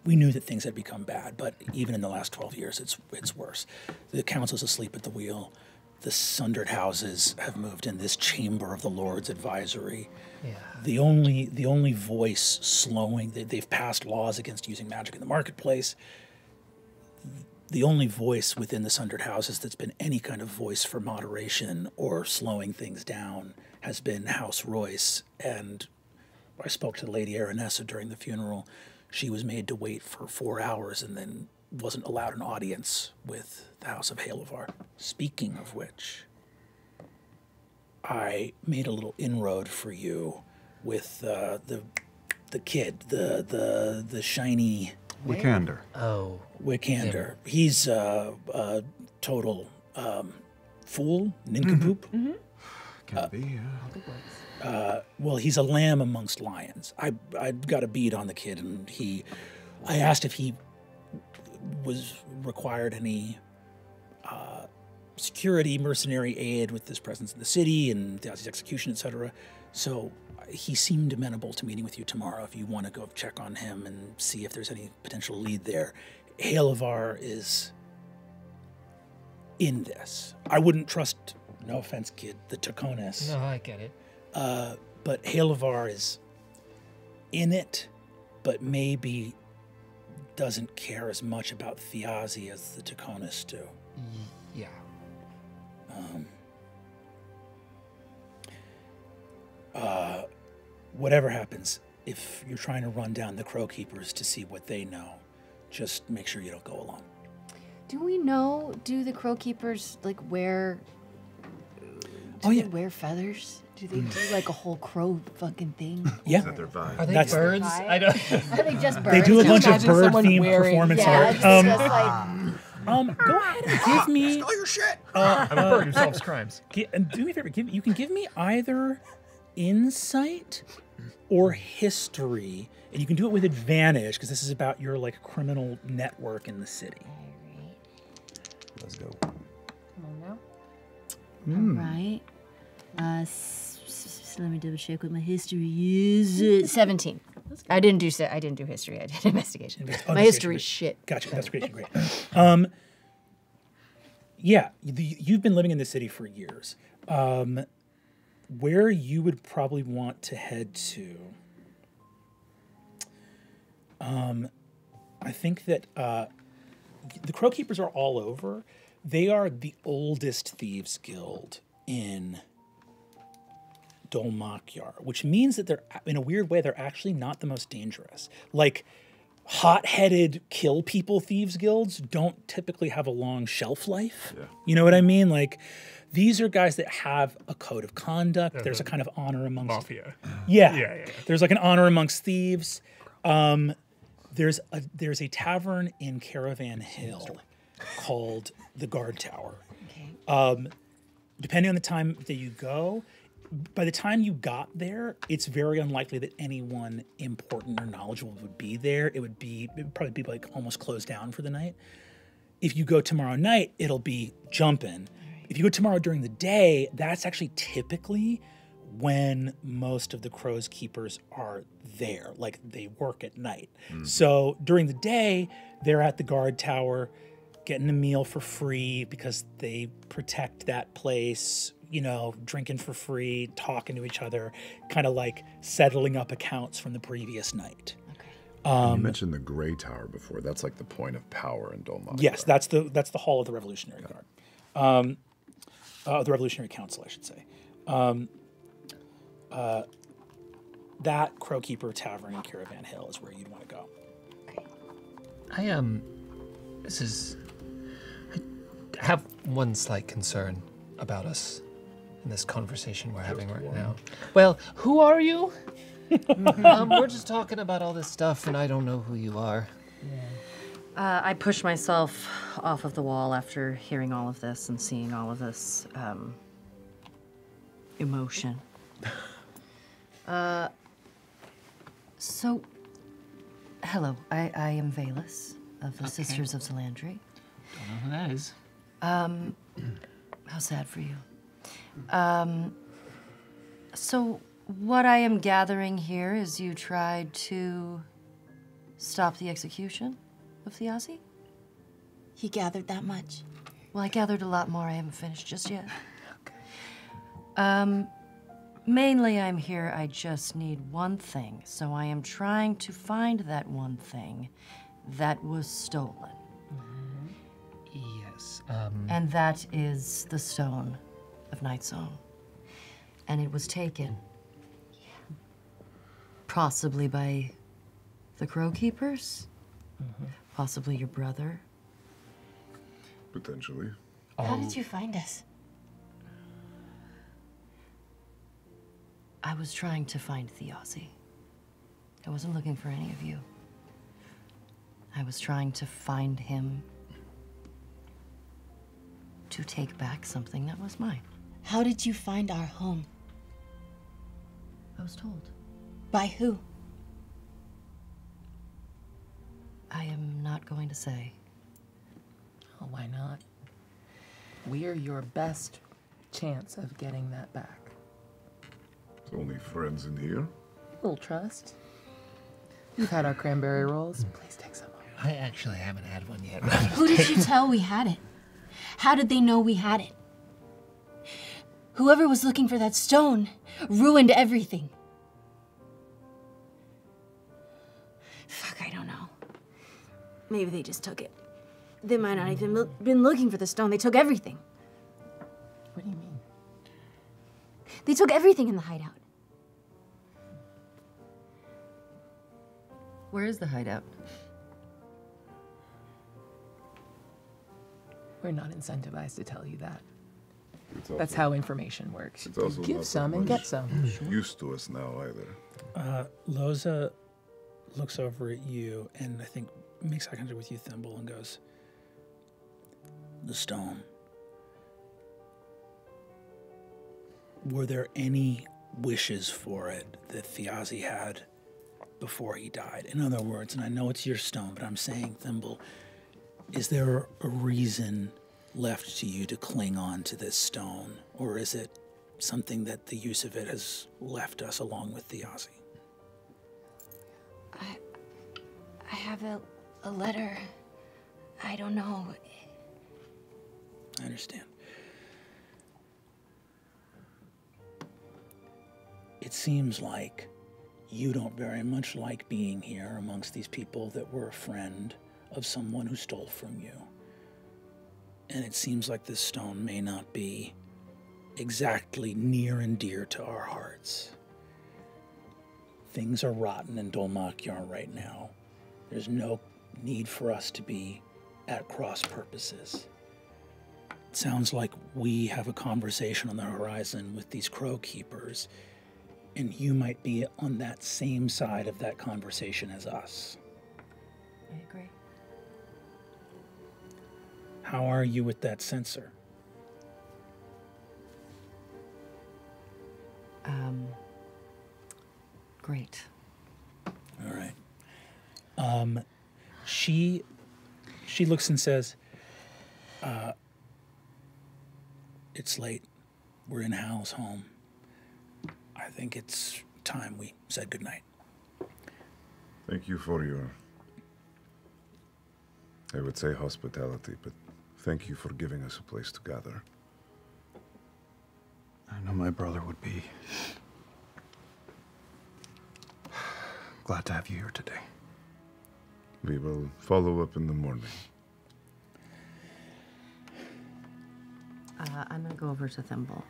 knew that things had become bad, but even in the last 12 years, it's worse. The council's asleep at the wheel. The Sundered Houses have moved in this chamber of the Lord's advisory. Yeah. The only voice slowing, they've passed laws against using magic in the marketplace. The only voice within the Sundered Houses that's been any kind of voice for moderation or slowing things down has been House Royce. And I spoke to Lady Aranessa during the funeral. She was made to wait for 4 hours and then wasn't allowed an audience with the House of Halevar. Speaking of which, I made a little inroad for you with the kid, the shiny Wickander. Oh. Wickander. He's a total fool, nincompoop. Can be, yeah. Well, he's a lamb amongst lions. I got a bead on the kid, and I asked if he was required any security, mercenary aid with his presence in the city and his execution, etc. So he seemed amenable to meeting with you tomorrow if you want to go check on him and see if there's any potential lead there. Halevar is in this. I wouldn't trust, no offense, kid, the Taconis. No, I get it. But Halevar is in it, but maybe doesn't care as much about Thiazi as the Taconis do. Yeah. Whatever happens, if you're trying to run down the Crow Keepers to see what they know, just make sure you don't go alone. Do we know, do the Crow Keepers, like, wear... Oh, they wear feathers? Do they do, like, a whole crow fucking thing? Yeah. Is that their vibe? Are they That's- birds? I don't. Are they just birds? They do a bunch of Imagine someone bird-themed wearing- performance Yeah, art. it's just like... Go ahead and give me... All your shit! Avert yourselves crimes. And do me a favor, you can give me either insight or history, and you can do it with advantage, because this is about your, like, criminal network in the city. Let's go. Come on now. All right. Let me double check what my history is. 17. I didn't do history. I did investigation. My history is shit. Gotcha. That's great. Great. Yeah, you've been living in the city for years. Where you would probably want to head to, I think that the Crow Keepers are all over. They are the oldest thieves guild in Dolmakyar, which means that they're, in a weird way, they're actually not the most dangerous. Like, hot-headed kill people thieves guilds don't typically have a long shelf life. Yeah. You know what I mean? Like, these are guys that have a code of conduct. There's a kind of honor amongst mafia. Yeah. There's like an honor amongst thieves. There's a tavern in Caravan Hill called the Guard Tower. Okay. Depending on the time that you go, by the time you got there, it's very unlikely that anyone important or knowledgeable would be there. It would probably be like almost closed down for the night. If you go tomorrow night, it'll be jumping. If you go tomorrow during the day, that's actually typically when most of the Crow's Keepers are there. Like, they work at night. So during the day, they're at the guard tower getting a meal for free because they protect that place, you know, drinking for free, talking to each other, kind of like settling up accounts from the previous night. You mentioned the Grey Tower before. That's like the point of power in Dol Machar. Yes, that's the Hall of the Revolutionary Guard. The Revolutionary Council, I should say. That Crowkeeper Tavern in Caravan Hill is where you'd want to go. I have one slight concern about us in this conversation we're having right now. Well, who are you? We're just talking about all this stuff, and I don't know who you are. I push myself off of the wall after hearing all of this and seeing all of this emotion. So, hello, I am Valus of the Sisters of Zelandri. Don't know who that is. How sad for you. So, what I am gathering here is you tried to stop the execution of Thiazi? He gathered that much? Well, I gathered a lot more. I haven't finished just yet. Okay. Mainly I'm here, I just need one thing. So I am trying to find that one thing that was stolen. Yes. And that is the Stone of Nightsong. And it was taken. Possibly by the Crow Keepers? Possibly your brother? Potentially. How did you find us? I was trying to find Thiazi. I wasn't looking for any of you. I was trying to find him to take back something that was mine. How did you find our home? I was told. By who? I am not going to say. Oh, why not? We're your best chance of getting that back. Only friends in here? Little trust. We've had our cranberry rolls. Please take some. I actually haven't had one yet. Who did you tell we had it? How did they know we had it? Whoever was looking for that stone ruined everything. Fuck, I don't know. Maybe they just took it. They might not even been looking for the stone. They took everything. What do you mean? They took everything in the hideout. Where is the hideout? We're not incentivized to tell you that. Also, that's how information works. It's also You give not some that and much get some. used to us now either. Loza looks over at you and I think makes eye contact with you, Thimble, and goes, "The stone. Were there any wishes for it that Thiazi had before he died? In other words, and I know it's your stone, but I'm saying, Thimble, is there a reason left to you to cling on to this stone? Or is it something that the use of it has left us along with Thiazi?" I have a letter. I don't know. I understand. It seems like you don't very much like being here amongst these people that were a friend of someone who stole from you. And it seems like this stone may not be exactly near and dear to our hearts. Things are rotten in Dol Machar right now. There's no need for us to be at cross purposes. It sounds like we have a conversation on the horizon with these Crow Keepers, and you might be on that same side of that conversation as us. I agree. How are you with that sensor? Great. All right. She looks and says, it's late. We're in Hal's home. I think it's time we said goodnight. Thank you for your, I would say hospitality, but thank you for giving us a place to gather. I know my brother would be glad to have you here today. We will follow up in the morning. I'm gonna go over to Thimble.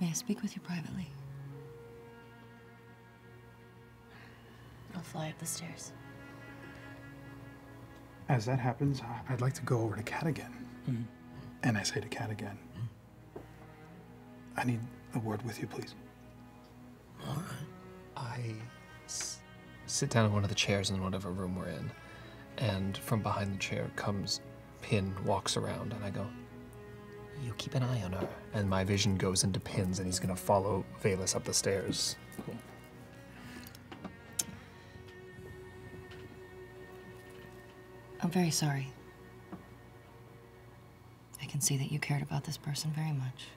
May I speak with you privately? I'll fly up the stairs. As that happens, I'd like to go over to Kat again. And I say to Kat again, I need a word with you, please. All right. I sit down in one of the chairs in whatever room we're in, and from behind the chair comes Pin, walks around, and I go, you keep an eye on her. And my vision goes into Pin's, and he's gonna follow Valus up the stairs. Cool. I'm very sorry. I can see that you cared about this person very much.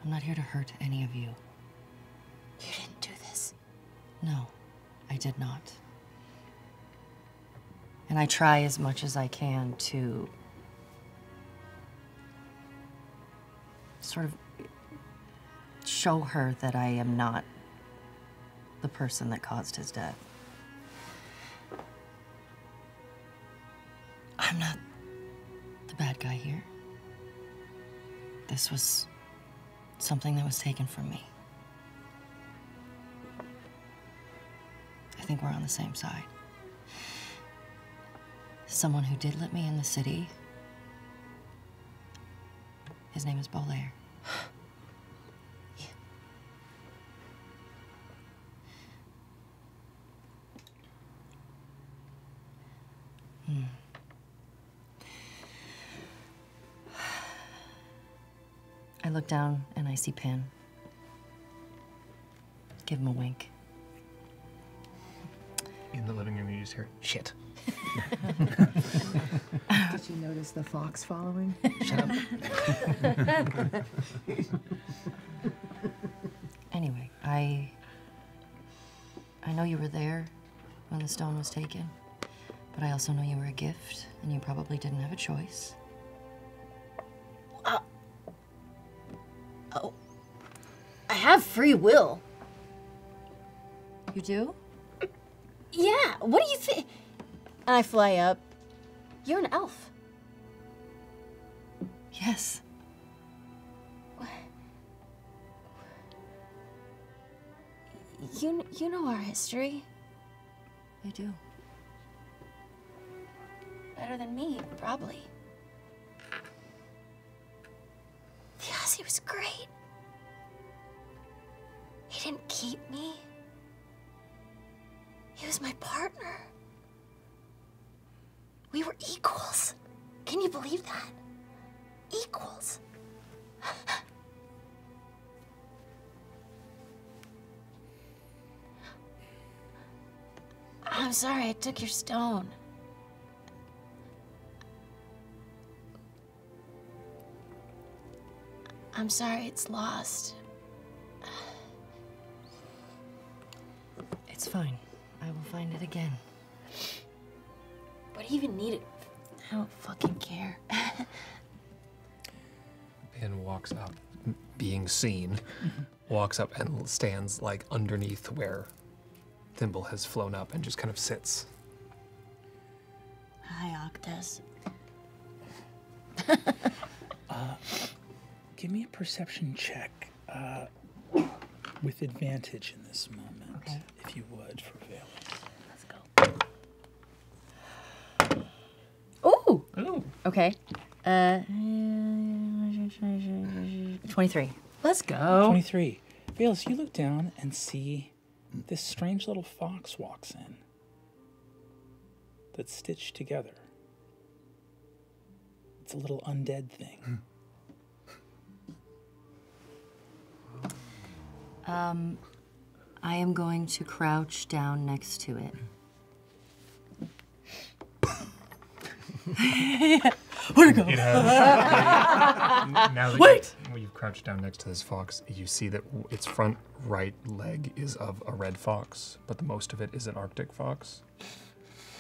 I'm not here to hurt any of you. You didn't do this. No, I did not. And I try as much as I can to sort of show her that I am not the person that caused his death. I'm not the bad guy here. This was something that was taken from me. I think we're on the same side. Someone who did let me in the city, his name is Bolaire. I look down and I see Pin. Give him a wink. In the living room, you just hear, shit. Did you notice the fox following? Shut up. Anyway, I know you were there when the stone was taken, but I also know you were a gift, and you probably didn't have a choice. Oh. I have free will. You do? Yeah, what do you think? I fly up. You're an elf. Yes. You know our history. I do. Better than me, probably. The Aussie was great. He didn't keep me. He was my partner. We were equals. Can you believe that? Equals. I'm sorry I took your stone. I'm sorry it's lost. It's fine. I will find it again. What do you even need it? I don't fucking care. Pin walks up, being seen, walks up and stands like underneath where Thimble has flown up and just kind of sits. Hi, Octus. Give me a perception check. with advantage in this moment, if you would, for Vale. Ooh. Okay. 23. Let's go. 23. Valus, you look down and see this strange little fox walks in that's stitched together. It's a little undead thing. I am going to crouch down next to it. Where'd it go? It has, now that you've crouched down next to this fox, you see that its front right leg is of a red fox, but the most of it is an Arctic fox.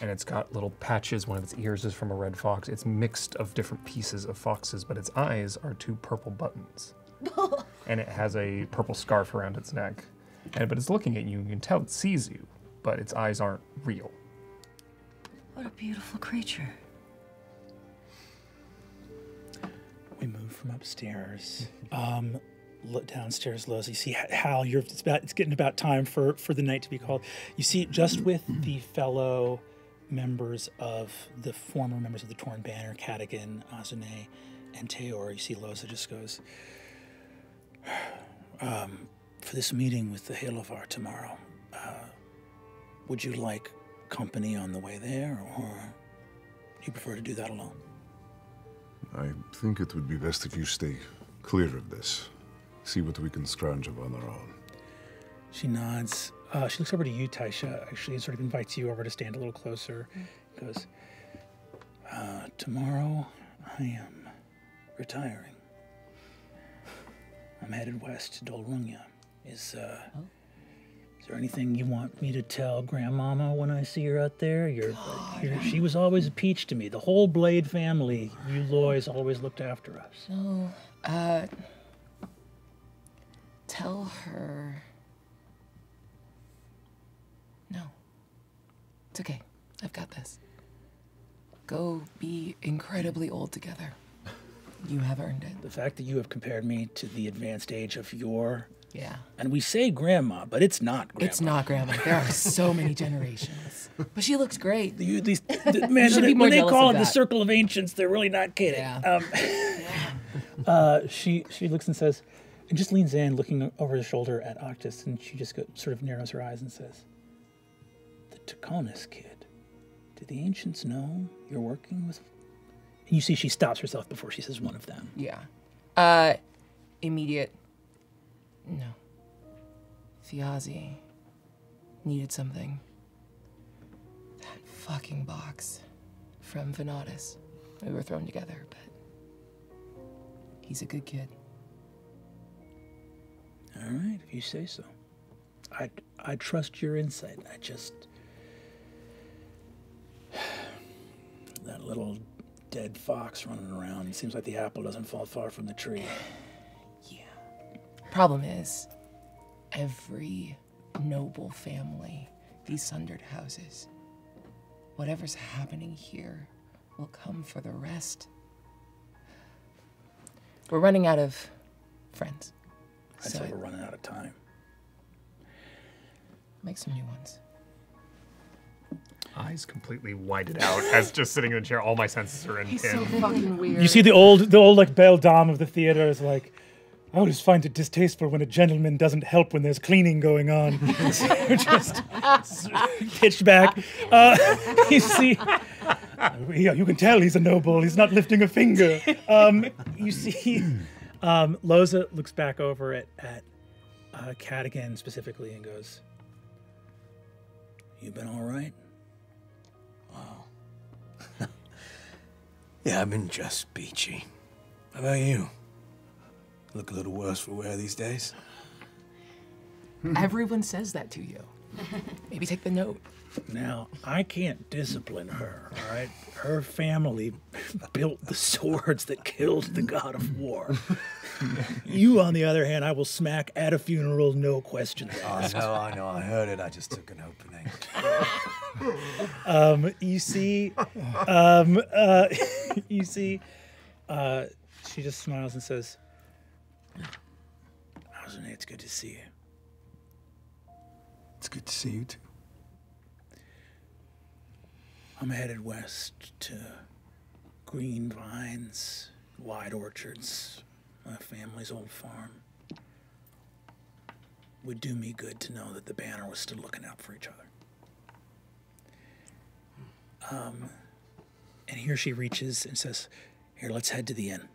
And it's got little patches. One of its ears is from a red fox. It's mixed of different pieces of foxes, but its eyes are 2 purple buttons. And it has a purple scarf around its neck. But it's looking at you. You can tell it sees you, but its eyes aren't real. What a beautiful creature. We move from upstairs. Look downstairs, Loza. You see Hal. It's getting about time for the night to be called. You see, just with the fellow members of the former members of the Torn Banner, Cadigan, Azune, and Teor. You see, Loza just goes, for this meeting with the Halovar tomorrow. Would you like company on the way there, or do you prefer to do that alone? I think it would be best if you stay clear of this. See what we can scrounge up on our own. She nods. She looks over to you, Taisha, actually, and sort of invites you over to stand a little closer. Goes, tomorrow I am retiring. I'm headed west to Dolrunya. Is there anything you want me to tell Grandmama when I see her out there? She was always a peach to me. The whole Blade family, you Loys always looked after us. No, tell her. No. It's okay. I've got this. Go be incredibly old together. You have earned it. The fact that you have compared me to the advanced age of your... Yeah. And we say grandma, but it's not grandma. It's not grandma. There are so many generations. But she looks great. Man, be when they jealous call of it the that. Circle of Ancients, they're really not kidding. Yeah. She looks and says, and just leans in, looking over her shoulder at Octus, and she just sort of narrows her eyes and says, "The Taconis kid. Do the Ancients know you're working with?" And you see she stops herself before she says one of them. Yeah. Immediate. No. Fiazi needed something. That fucking box from Venatus. We were thrown together, but he's a good kid. All right, if you say so. I trust your insight. I just... That little dead fox running around. It seems like the apple doesn't fall far from the tree. Problem is, every noble family, these sundered houses, whatever's happening here will come for the rest. We're running out of friends. I'd say we're running out of time. Make some new ones. Eyes completely whited out as just sitting in the chair. All my senses are in. He's so fucking weird. You see the old like belle dame of the theater is like, I always find it distasteful when a gentleman doesn't help when there's cleaning going on. Just pitched back. You see, yeah, you can tell he's a noble. He's not lifting a finger. You see, Loza looks back over at Cadigan specifically and goes, "You been all right?" Wow. Yeah, I've been just beachy. How about you? Look a little worse for wear these days. Everyone says that to you. Maybe take the note. Now, I can't discipline her, all right? Her family built the swords that killed the god of war. You, on the other hand, I will smack at a funeral, no questions asked. I know, I heard it. I just took an opening. You see, she just smiles and says, "Azune, it's good to see you." It's good to see you too. I'm headed west to green vines, wide orchards, my family's old farm. Would do me good to know that the Banner was still looking out for each other. And here she reaches and says, "Here, let's head to the inn.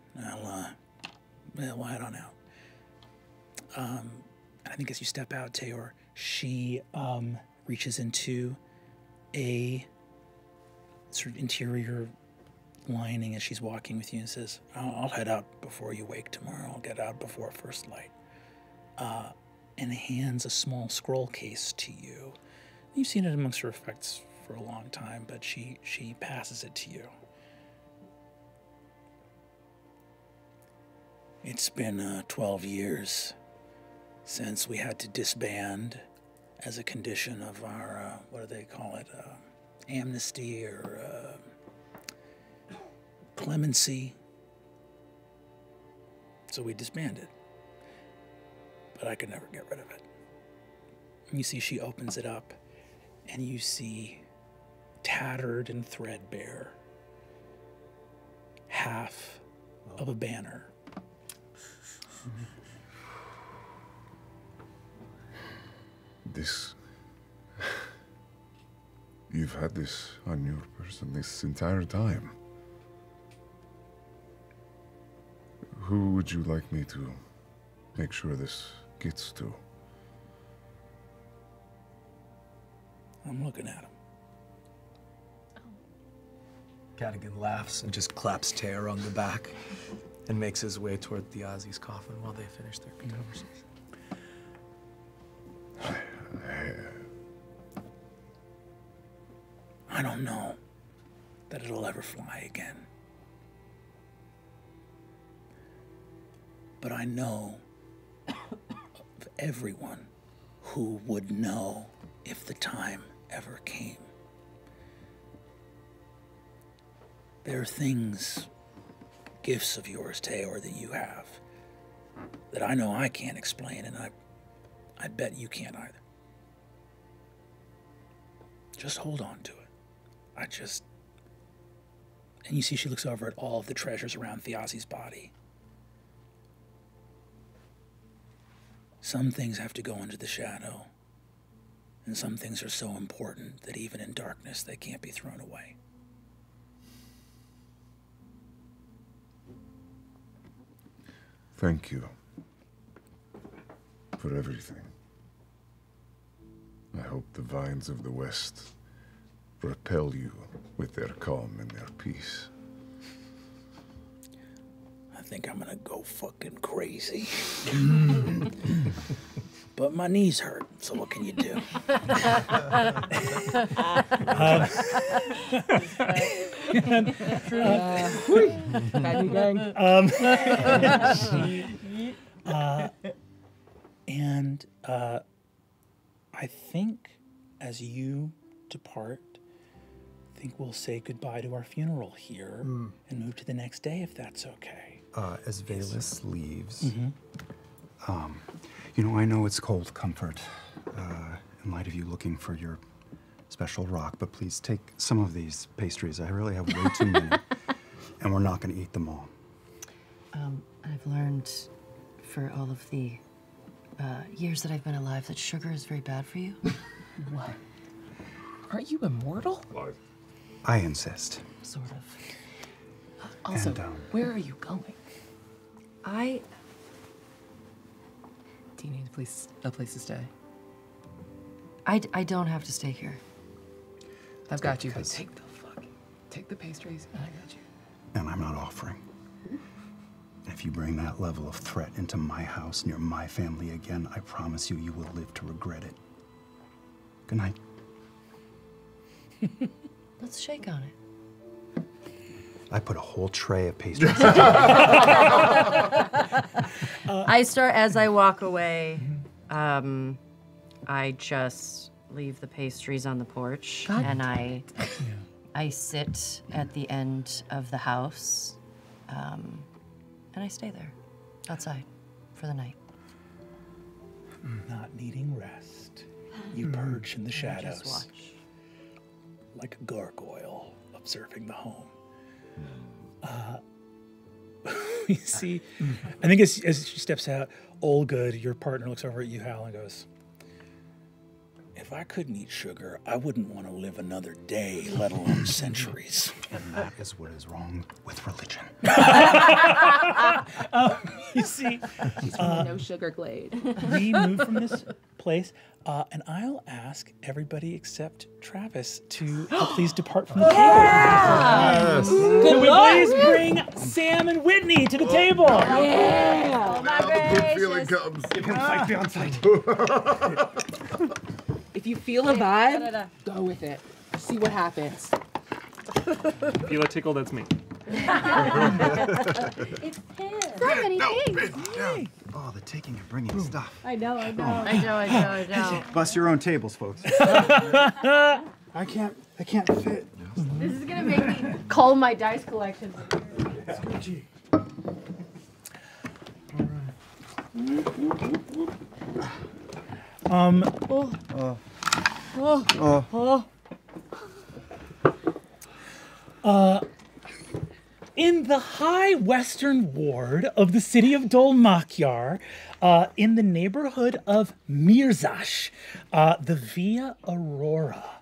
We'll head on out." And I think as you step out, Tayor, she reaches into a sort of interior lining as she's walking with you and says, I'll head out before you wake tomorrow. I'll get out before first light. And hands a small scroll case to you. You've seen it amongst her effects for a long time, but she passes it to you. It's been 12 years since we had to disband as a condition of our, what do they call it, amnesty or clemency. So we disbanded. But I could never get rid of it. And you see she opens it up, and you see tattered and threadbare half of a banner. This... You've had this on your person this entire time. Who would you like me to make sure this gets to? I'm looking at him. Cadigan laughs and just claps Tayor on the back and makes his way toward Thiazi's coffin while they finish their conversation. I don't know that it'll ever fly again. But I know of everyone who would know if the time ever came. There are things, gifts of yours, Tayor, that you have that I know I can't explain, and I bet you can't either. Just hold on to it. And you see she looks over at all of the treasures around Thiazi's body. Some things have to go into the shadow, and some things are so important that even in darkness they can't be thrown away. Thank you for everything. I hope the vines of the West repel you with their calm and their peace. I think I'm gonna go fucking crazy. But my knees hurt, so what can you do? And I think as you depart, I think we'll say goodbye to our funeral here and move to the next day, if that's okay. As Valus leaves, you know, I know it's cold comfort in light of you looking for your special rock, but please take some of these pastries. I really have way too many, and we're not going to eat them all. I've learned for all of the years that I've been alive that sugar is very bad for you. What? Aren't you immortal? I insist. Sort of. Also, And, where are you going? Do you need a place to stay? I don't have to stay here. I've got you, but take the pastries, and I got you. And I'm not offering. And if you bring that level of threat into my house near my family again, I promise you, you will live to regret it. Good night. Let's shake on it. I put a whole tray of pastries. I start as I walk away. I just leave the pastries on the porch, and I sit at the end of the house, and I stay there, outside, for the night. Not needing rest. You perch in the shadows, like a gargoyle observing the home. You see, I think as she steps out, Olga, your partner, looks over at you, Hal, and goes, "If I couldn't eat sugar, I wouldn't want to live another day, let alone centuries." And that is what is wrong with religion. You see, no sugar glade. we move from this place, and I'll ask everybody except Travis to please depart from the table. Yes. Can Good we luck. please bring Sam and Whitney to the table? Yeah. Oh, my Good feeling gracious. comes. Give him sight beyond sight. If you feel a vibe, go with it. See what happens. Feel a tickle, that's me. It's him. So many things. Oh, the taking and bringing stuff. I know. Oh. I know. Bust your own tables, folks. I can't fit. This is gonna make me call my dice collection. In the high western ward of the city of Dolmakyar, in the neighborhood of Mirzash, the Via Aurora,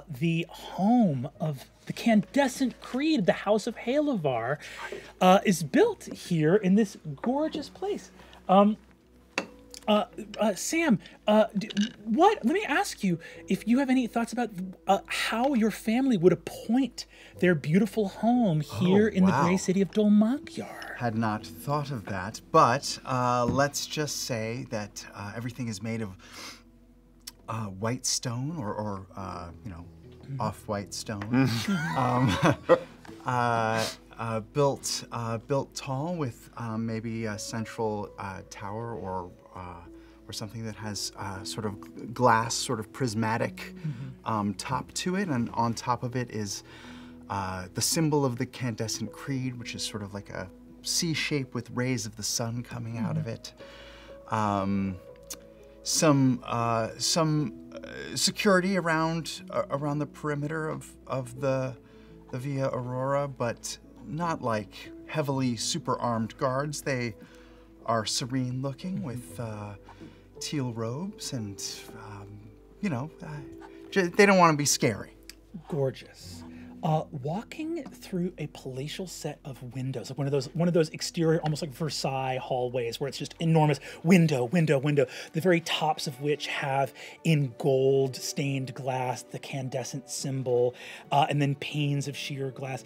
the home of the Candescent Creed, the House of Halavar, is built here in this gorgeous place. Sam, let me ask you if you have any thoughts about how your family would appoint their beautiful home here in the great city of Dolmakyar. Had not thought of that, but let's just say that everything is made of white stone or off-white stone. Built tall with maybe a central tower or something that has sort of glass, sort of prismatic top to it, and on top of it is the symbol of the Candescent Creed, which is sort of like a C shape with rays of the sun coming out of it. Some security around the perimeter of the Via Aurora, but not like heavily super armed guards. They are serene looking with teal robes and, they don't want to be scary. Gorgeous. Walking through a palatial set of windows, like one of those exterior, almost like Versailles hallways, where it's just enormous window, the very tops of which have in gold stained glass the Candescent symbol, and then panes of sheer glass.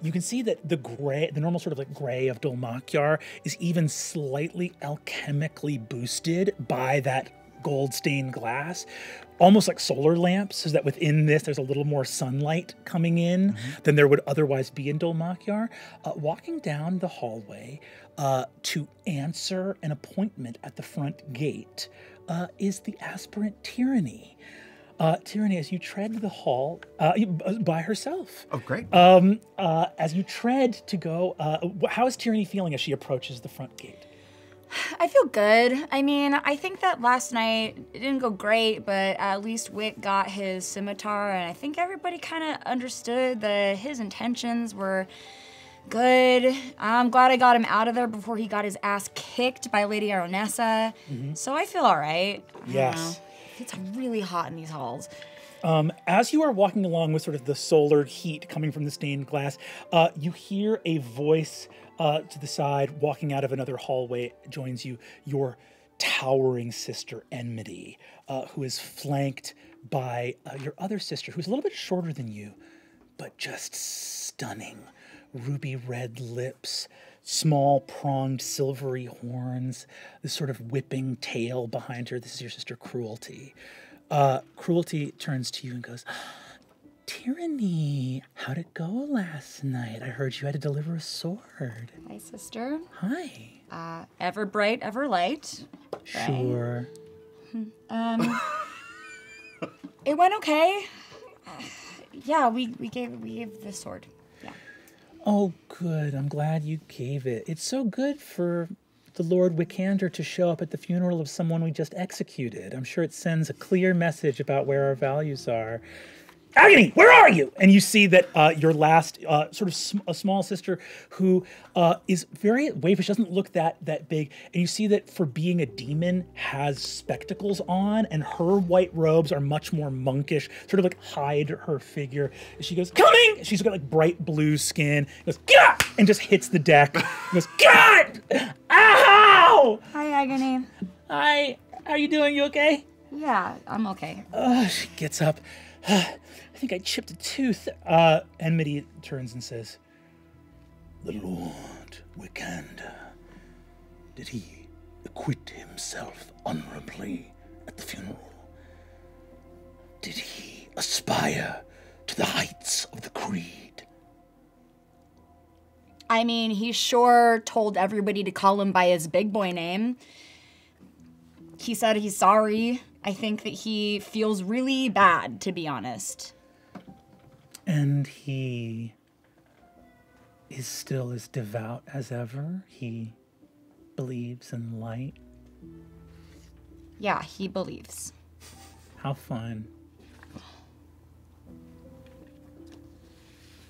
You can see that the normal sort of like gray of Dolmakyar is even slightly alchemically boosted by that gold stained glass, almost like solar lamps, so that within this there's a little more sunlight coming in than there would otherwise be in Dolmakyar. Walking down the hallway to answer an appointment at the front gate is the aspirant Tyranny. Tyranny, as you tread the hall by herself. Oh, great. As you tread to go, how is Tyranny feeling as she approaches the front gate? I feel good. I mean, I think that last night it didn't go great, but at least Wick got his scimitar, and I think everybody kind of understood that his intentions were good. I'm glad I got him out of there before he got his ass kicked by Lady Aronessa. So I feel all right. Yes. It's really hot in these halls. As you are walking along with sort of the solar heat coming from the stained glass, you hear a voice to the side, walking out of another hallway, joins you, your towering sister, Enmity, who is flanked by your other sister, who's a little bit shorter than you, but just stunning. Ruby red lips, small pronged silvery horns, this sort of whipping tail behind her. This is your sister, Cruelty. Cruelty turns to you and goes, Tyranny, how'd it go last night? I heard you had to deliver a sword. Hi, sister. Hi. Ever bright, ever light. Sure. It went okay. Yeah, we gave the sword. Yeah. Oh, good. I'm glad you gave it. It's so good for the Lord Wickander to show up at the funeral of someone we just executed. I'm sure it sends a clear message about where our values are. Agony, where are you? And you see that your last a small sister who is very waifish, doesn't look that big, and you see that for being a demon has spectacles on, and her white robes are much more monkish, sort of like hide her figure. And she goes, coming! She's got like bright blue skin, goes, Gah! And just hits the deck. Goes, God! Ow! Hi, Agony. Hi, how are you doing? You okay? Yeah, I'm okay. She gets up. I think I chipped a tooth. Enmity turns and says, the Lord Wickander, did he acquit himself honorably at the funeral? Did he aspire to the heights of the creed? I mean, he sure told everybody to call him by his big boy name. He said he's sorry. I think that he feels really bad, to be honest. And he is still as devout as ever? He believes in light? Yeah, he believes. How fun.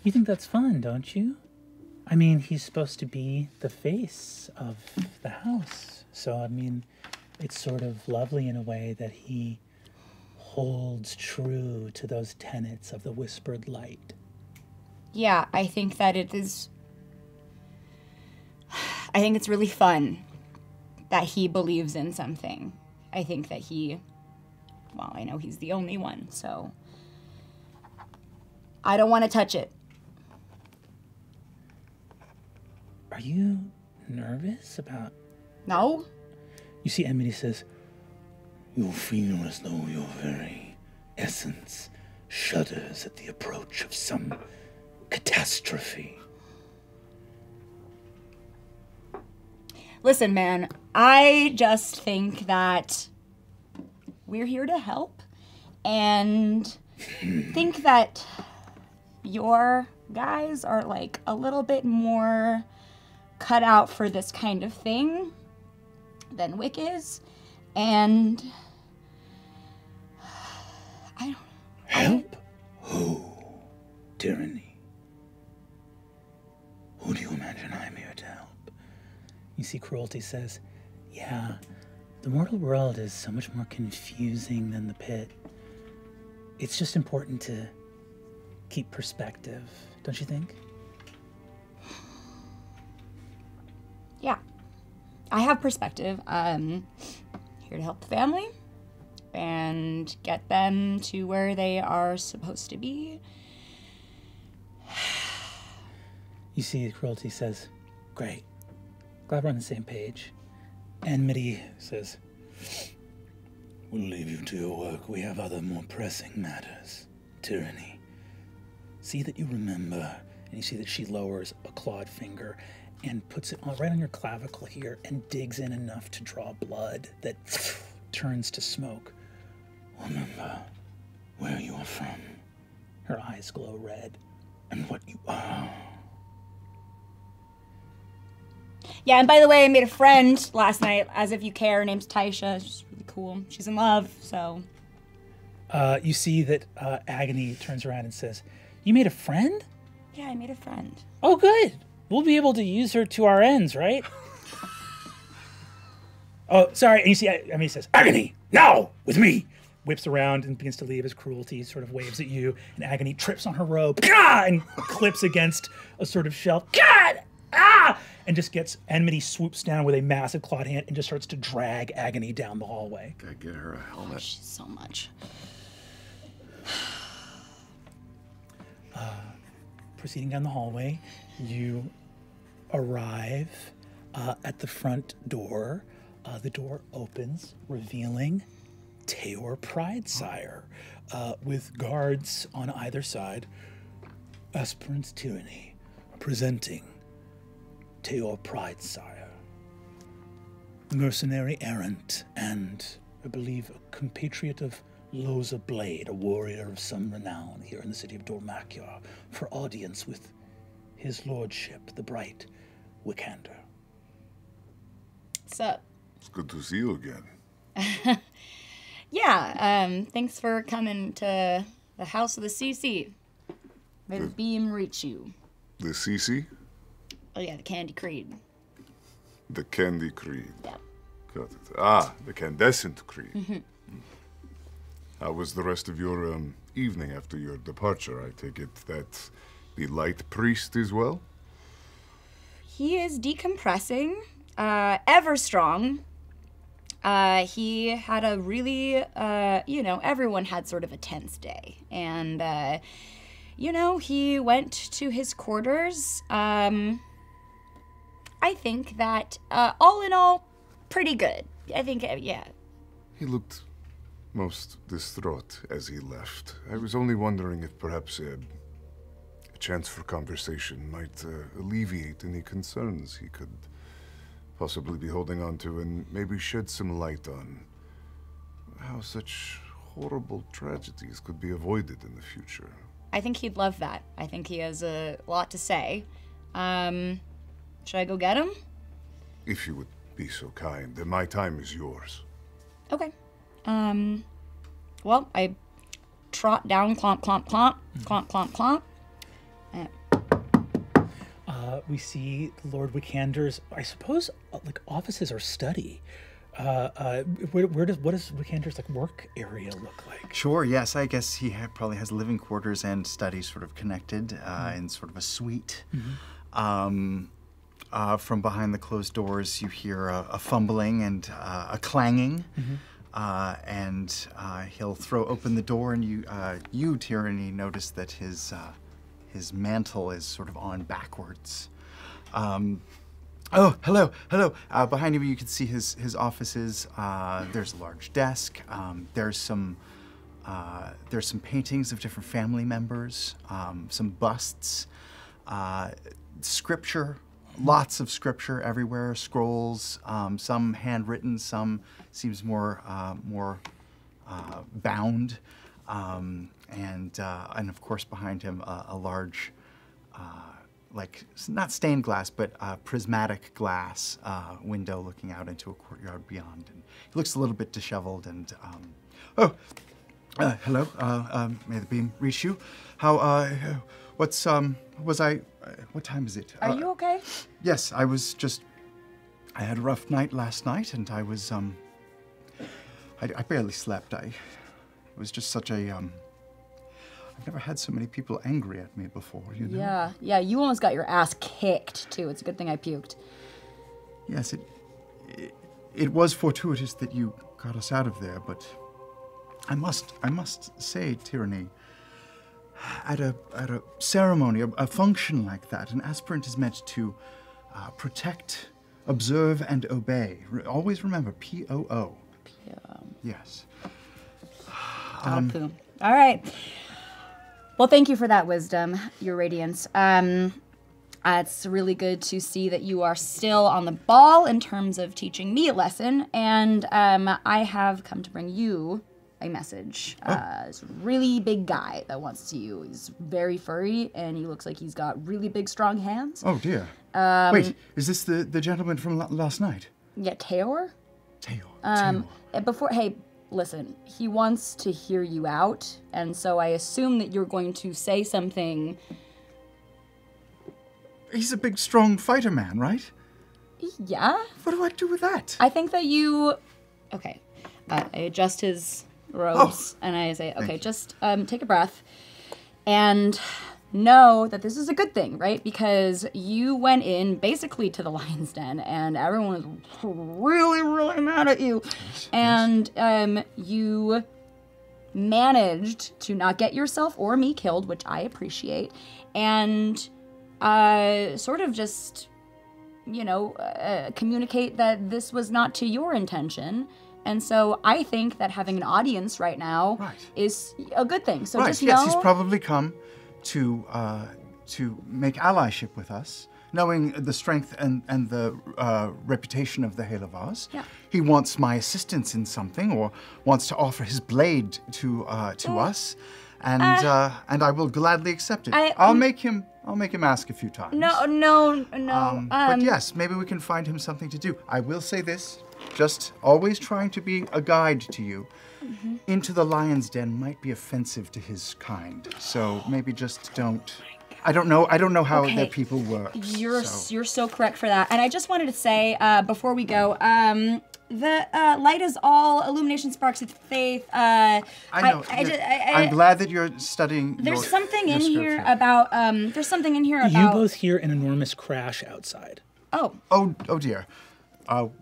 You think that's fun, don't you? I mean, he's supposed to be the face of the house. So, I mean, it's sort of lovely in a way that he holds true to those tenets of the whispered light. Yeah, I think that it is... I think it's really fun that he believes in something. I think that he... Well, I know he's the only one, so... I don't want to touch it. Are you nervous about... No? You see, Enmity says, you feel as though your very essence shudders at the approach of some catastrophe. Listen, man, I just think that we're here to help and think that your guys are like a little bit more cut out for this kind of thing than Wick is, and I don't... Help? Who? Tyranny? Who do you imagine I'm here to help? You see, Cruelty says, yeah, the mortal world is so much more confusing than the pit. It's just important to keep perspective, don't you think? Yeah, I have perspective. Here to help the family and get them to where they are supposed to be. You see, Cruelty says, great. Glad we're on the same page. Enmity says, we'll leave you to your work. We have other more pressing matters. Tyranny. See that you remember. And you see that she lowers a clawed finger and puts it right on your clavicle here and digs in enough to draw blood that turns to smoke. Remember where you are from. Her eyes glow red. And what you are. Yeah, and by the way, I made a friend last night, as if you care. Her name's Taisha. She's really cool. She's in love, so... You see that Agony turns around and says, you made a friend? Yeah, I made a friend. Oh, good. We'll be able to use her to our ends, right? Oh, sorry. And you see, I mean, he says, Agony, now, with me. Whips around and begins to leave his Cruelty, sort of waves at you, and Agony trips on her robe, and clips against a sort of shelf. God! Ah! And just gets, Enmity swoops down with a massive clawed hand and just starts to drag Agony down the hallway. Gotta get her a helmet. Oh, she's so much. Proceeding down the hallway, you arrive at the front door. The door opens, revealing Teor Pridesire, with guards on either side. Aspirant Tyranny, presenting Teor Pridesire, mercenary errant, and I believe a compatriot of Loza Blade, a warrior of some renown here in the city of Dormakiar, for audience with his lordship, the bright Wickander. What's up? It's good to see you again. Yeah, thanks for coming to the house of the CC. May the beam reach you. The CC? Oh yeah, the Candy Creed. The Candy Creed. Yeah. Got it. Ah, the Candescent Creed. Mhm. How was the rest of your evening after your departure? I take it that the Light Priest is well? He is decompressing, ever strong. He had a really, everyone had sort of a tense day. And, he went to his quarters. I think that, all in all, pretty good. I think, yeah. He looked most distraught as he left. I was only wondering if perhaps a chance for conversation might alleviate any concerns he could possibly be holding on to and maybe shed some light on how such horrible tragedies could be avoided in the future. I think he'd love that. I think he has a lot to say. Should I go get him? If you would be so kind, then my time is yours. Okay. Well, I trot down, clomp, clomp, clomp, clomp, clomp, clomp. We see Lord Wikander's, I suppose, like offices or study. What does Wikander's like work area look like? Sure. Yes, I guess he probably has living quarters and study sort of connected in sort of a suite. From behind the closed doors, you hear a fumbling and a clanging. And he'll throw open the door, and you, Tyranny, notice that his mantle is sort of on backwards. Oh, hello. Behind him, you can see his offices. There's a large desk. There's some paintings of different family members. Some busts. Scripture. Lots of scripture everywhere. Scrolls. Some handwritten. Some seems more bound. And of course behind him a large, like not stained glass, but prismatic glass window looking out into a courtyard beyond. And he looks a little bit disheveled. And hello. May the beam reach you. How? What time is it? Are you okay? Yes, I had a rough night last night, and I was I barely slept. It was just such a I've never had so many people angry at me before, you know? Yeah, you almost got your ass kicked, too. It's a good thing I puked. Yes, it was fortuitous that you got us out of there, but I must say, Tyranny, at a ceremony, a function like that, an aspirant is meant to protect, observe, and obey. Always remember, P-O-O. Yes. All right. Well, thank you for that wisdom, Your Radiance. It's really good to see that you are still on the ball in terms of teaching me a lesson, and I have come to bring you a message. This really big guy that wants to see you. He's very furry, and he looks like he's got really big, strong hands. Oh, dear. Wait, is this the gentleman from last night? Yeah, Teor? Teor. Hey, listen, he wants to hear you out, and so I assume that you're going to say something. He's a big, strong fighter man, right? Yeah? What do I do with that? I think that you... Okay. I adjust his robes, and I say, okay, just take a breath, and know that this is a good thing, right? Because you went in basically to the lion's den, and everyone was really, really mad at you. And you managed to not get yourself or me killed, which I appreciate, and sort of just, communicate that this was not to your intention. And so I think that having an audience right now is a good thing. So just know... Yes, he's probably come to make allyship with us, knowing the strength and the reputation of the Halavars. Yeah. He wants my assistance in something, or wants to offer his blade to us, and I will gladly accept it. I'll make him I'll make him ask a few times. No. But yes, maybe we can find him something to do. I will say this, just always trying to be a guide to you. Into the lion's den might be offensive to his kind, so maybe just don't. I don't know how Okay. their people work. You're so correct for that. And I just wanted to say before we go, the light is all illumination sparks of faith. I know. I'm glad that you're studying. There's your- something your in here scripture. about. There's something in here You about. both hear an enormous crash outside. Oh dear.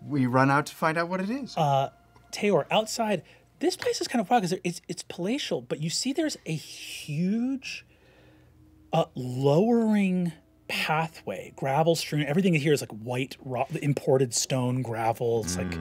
We run out to find out what it is. Tayor, outside, this place is kind of wild because it's palatial, but you see there's a huge lowering pathway, gravel strewn. Everything in here is like white, imported stone gravel. It's like,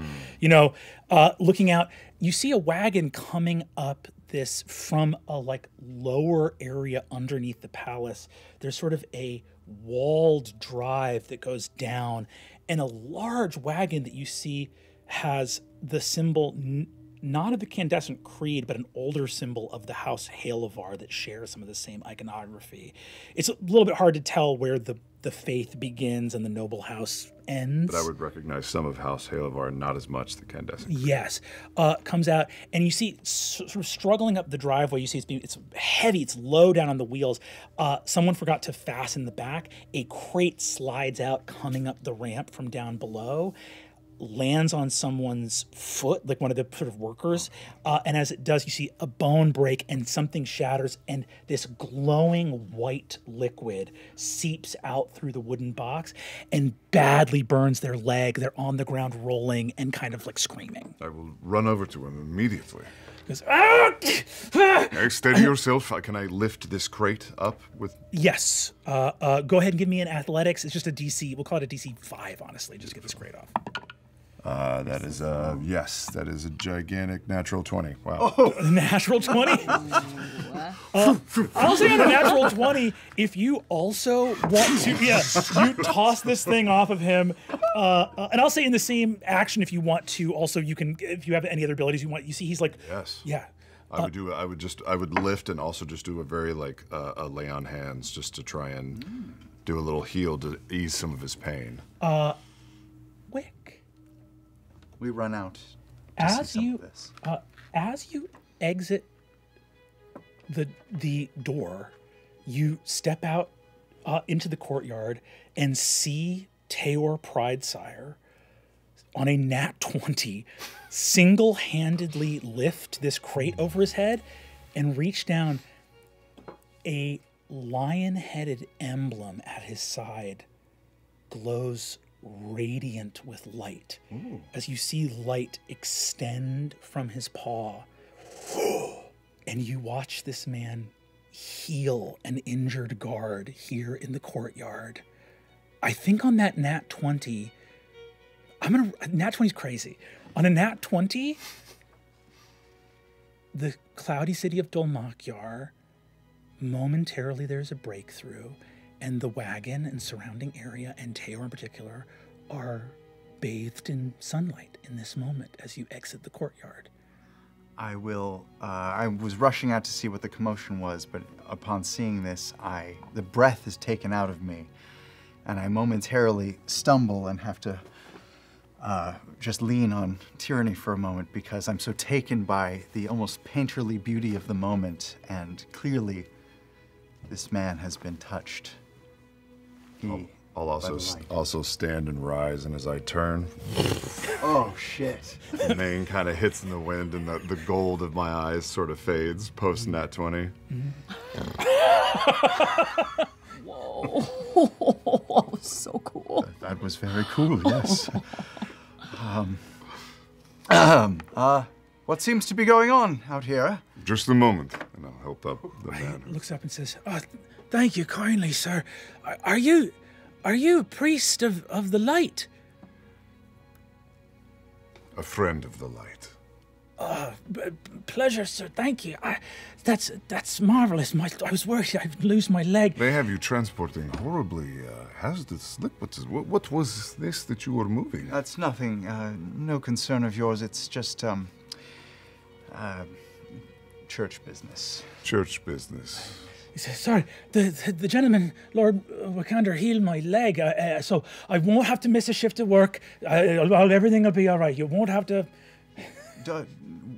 looking out, you see a wagon coming up this from a like lower area underneath the palace. There's sort of a walled drive that goes down, and a large wagon that you see has the symbol not of the Candescent Creed, but an older symbol of the House Halevar that shares some of the same iconography. It's a little bit hard to tell where the faith begins and the noble house ends. But I would recognize some of House Halevar, not as much the Candescent. Yes, comes out, and you see sort of struggling up the driveway. You see it's heavy, it's low down on the wheels. Someone forgot to fasten the back. A crate slides out, coming up the ramp from down below, lands on someone's foot, like one of the sort of workers, and as it does, you see a bone break and something shatters, and this glowing white liquid seeps out through the wooden box and badly burns their leg. They're on the ground rolling and kind of like screaming. I will run over to him immediately. Goes, Hey, steady yourself. Can I lift this crate up with... Yes. Go ahead and give me an athletics. It's just a DC. We'll call it a DC 5, honestly. Just get this crate off. That is yes, that is a gigantic natural 20. Wow. Oh, natural 20? I'll say on a natural 20, if you also want to, you toss this thing off of him, and I'll say in the same action, if you want to, also you can, if you have any other abilities you want, you see he's like, yes. Yeah. I would lift and also just do a very a lay on hands just to try and do a little heal to ease some of his pain. We run out. As you exit the door, you step out into the courtyard and see Tayor Pridesire on a nat 20 single-handedly lift this crate over his head and reach down. A lion-headed emblem at his side glows radiant with light. Ooh. As you see light extend from his paw, and you watch this man heal an injured guard here in the courtyard. I think on that nat 20, nat 20 is crazy. On a nat 20, the cloudy city of Dolmakyar, momentarily there's a breakthrough, and the wagon and surrounding area, and Tayor in particular, are bathed in sunlight in this moment as you exit the courtyard. I was rushing out to see what the commotion was, but upon seeing this, the breath is taken out of me, and I momentarily stumble and have to just lean on Tyranny for a moment because I'm so taken by the almost painterly beauty of the moment, and clearly this man has been touched. I'll also stand and rise, and as I turn, oh shit! The mane kind of hits in the wind, and the gold of my eyes sort of fades post nat 20. Whoa, so cool. That was very cool. Yes. What seems to be going on out here? Just a moment, and I'll help up the man. He looks up and says, "Thank you kindly, sir. Are you a priest of the light?" A friend of the light. Pleasure, sir. Thank you. That's marvelous. I was worried I'd lose my leg. They have you transporting horribly hazardous liquids. What was this that you were moving? That's nothing. No concern of yours. It's just church business. Church business. He says, sorry, the gentleman, Lord Wakander, healed my leg, so I won't have to miss a shift at work. Everything will be all right. You won't have to...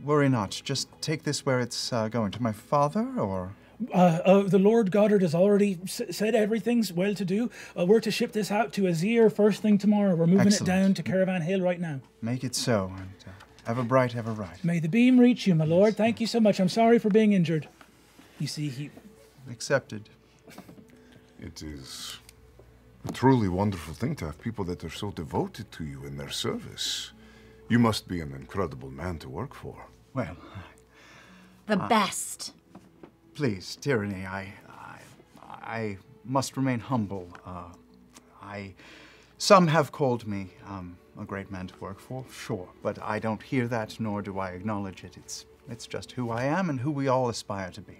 Worry not. Just take this where it's going. To my father, or...? The Lord Goddard has already said everything's well to do. We're to ship this out to Azir first thing tomorrow. We're moving it down to Caravan Hill right now. Make it so, and ever bright, ever right. May the beam reach you, my lord. Thank you so much. I'm sorry for being injured. You see, he... Accepted. It is a truly wonderful thing to have people that are so devoted to you in their service. You must be an incredible man to work for. Well... The best. Please, Tyranny, I must remain humble. Some have called me a great man to work for, sure, but I don't hear that, nor do I acknowledge it. It's just who I am and who we all aspire to be.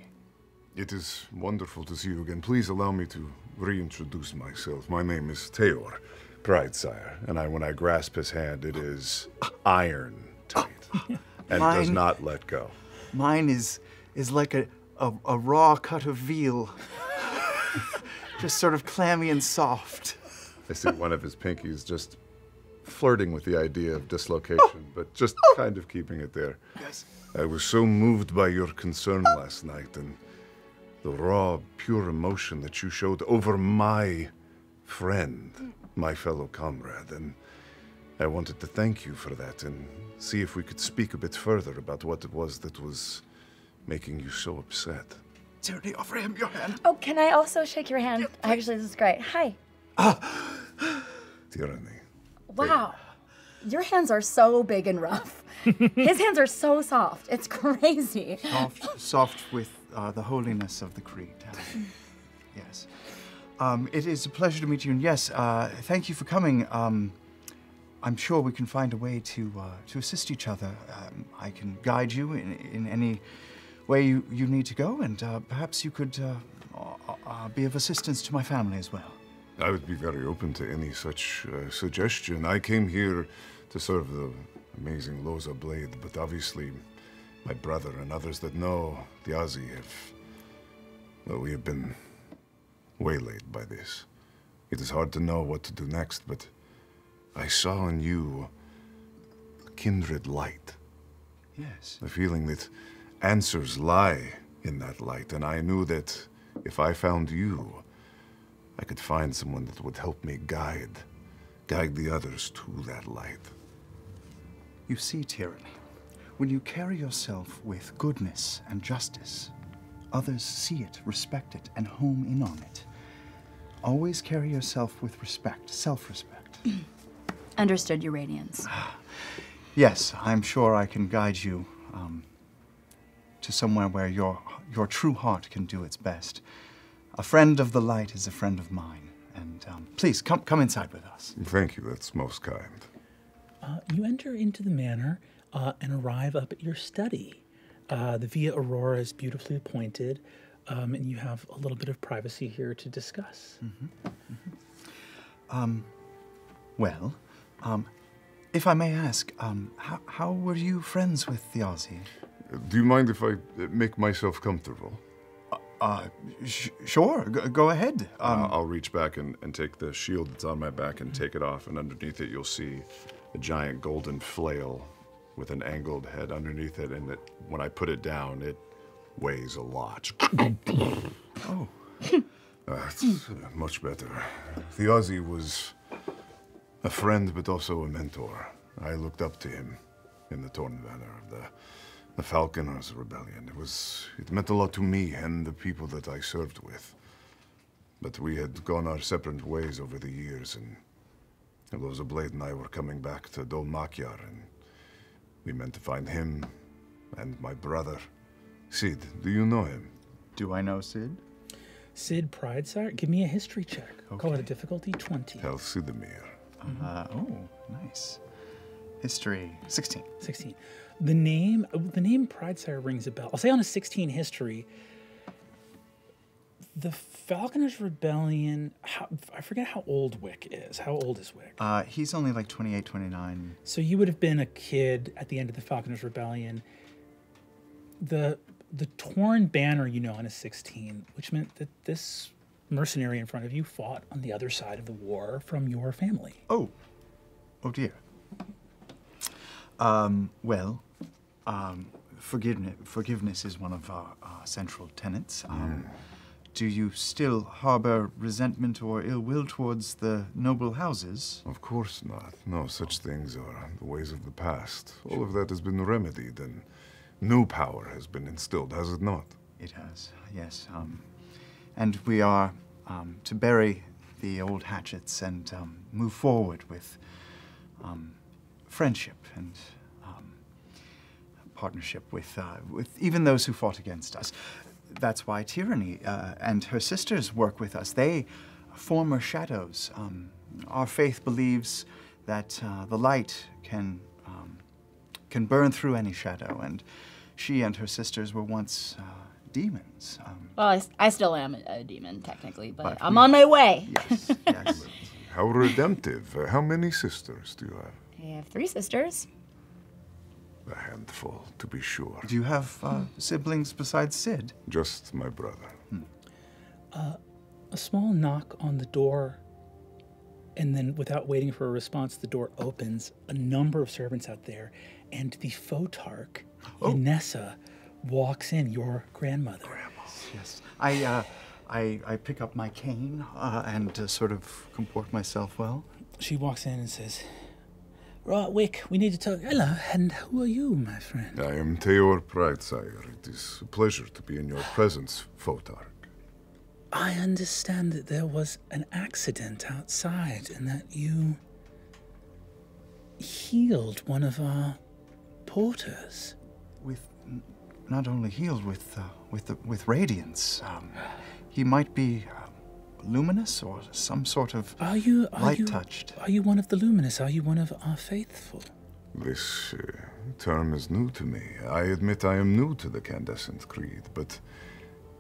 It is wonderful to see you again. Please allow me to reintroduce myself. My name is Teor Pridesire, and when I grasp his hand, it is iron tight and does not let go. Mine is like a raw cut of veal. Just sort of clammy and soft. I see one of his pinkies just flirting with the idea of dislocation, but just kind of keeping it there. Yes. I was so moved by your concern last night and the raw, pure emotion that you showed over my friend, my fellow comrade, and I wanted to thank you for that and see if we could speak a bit further about what it was that was making you so upset. Tyranny, offer him your hand. Oh, can I also shake your hand? Actually, this is great. Hi. Tyranny. Wow. Your hands are so big and rough. His hands are so soft. It's crazy. Soft with the holiness of the creed. Yes. It is a pleasure to meet you, and yes, thank you for coming. I'm sure we can find a way to assist each other. I can guide you in any way you need to go, and perhaps you could be of assistance to my family as well. I would be very open to any such suggestion. I came here to serve the amazing Loza Blade, but obviously my brother and others that know the Aussie we have been waylaid by this. It is hard to know what to do next, but I saw in you a kindred light. Yes. The feeling that answers lie in that light, and I knew that if I found you, I could find someone that would help me guide the others to that light. You see, Tyranny, when you carry yourself with goodness and justice, others see it, respect it, and home in on it. Always carry yourself with respect, self-respect. Understood, Uranians. Yes, I'm sure I can guide you to somewhere where your true heart can do its best. A friend of the light is a friend of mine. And please, come inside with us. Thank you, that's most kind. You enter into the manor and arrive up at your study. The Via Aurora is beautifully appointed, and you have a little bit of privacy here to discuss. Well, if I may ask, how were you friends with the Aussie? Do you mind if I make myself comfortable? Sure, go ahead. I'll reach back and take the shield that's on my back and take it off, and underneath it you'll see a giant golden flail with an angled head underneath it, and when I put it down, it weighs a lot. Oh. It's much better. The Aussie was a friend, but also a mentor. I looked up to him in the Torn Banner of the Falconers Rebellion. It meant a lot to me and the people that I served with. But we had gone our separate ways over the years, and Loza Blade and I were coming back to Dol Makyar, and we meant to find him and my brother, Sid. Do you know him? Do I know Sid? Sid Pridesire, give me a history check. Okay. Call it a difficulty 20. Tel Sidamir. Oh, nice. History 16. 16. The name Pridesire rings a bell. I'll say on a 16 history, the Falconers Rebellion, I forget how old Wick is. How old is Wick? He's only like 28, 29. So you would have been a kid at the end of the Falconers Rebellion. The the torn banner on a 16, which meant that this mercenary in front of you fought on the other side of the war from your family. Oh dear. Forgiveness is one of our central tenets. Do you still harbor resentment or ill will towards the noble houses? Of course not. No such things are the ways of the past. All of that has been remedied, and new power has been instilled, has it not? It has, yes. And we are to bury the old hatchets and move forward with friendship and partnership with even those who fought against us. That's why Tyranny and her sisters work with us. They former shadows. Our faith believes that the light can burn through any shadow, and she and her sisters were once demons. Well, I still am a demon, technically, but I'm on my way. Yes, yes. How redemptive. How many sisters do you have? I have 3 sisters. A handful, to be sure. Do you have siblings besides Sid? Just my brother. A small knock on the door, and then without waiting for a response, the door opens. A number of servants out there, and the Photarch, Inessa, walks in, your grandmother. Yes. I pick up my cane and sort of comport myself well. She walks in and says, "Right, Wick, we need to talk." "Hello, and who are you, my friend?" I am Teor Pridesire. It is a pleasure to be in your presence, Photarch. I understand that there was an accident outside and that you healed one of our porters. Not only healed with radiance. He might be luminous or some sort of light-touched. Are you one of the luminous? Are you one of our faithful? This term is new to me. I admit I am new to the Candescent Creed, but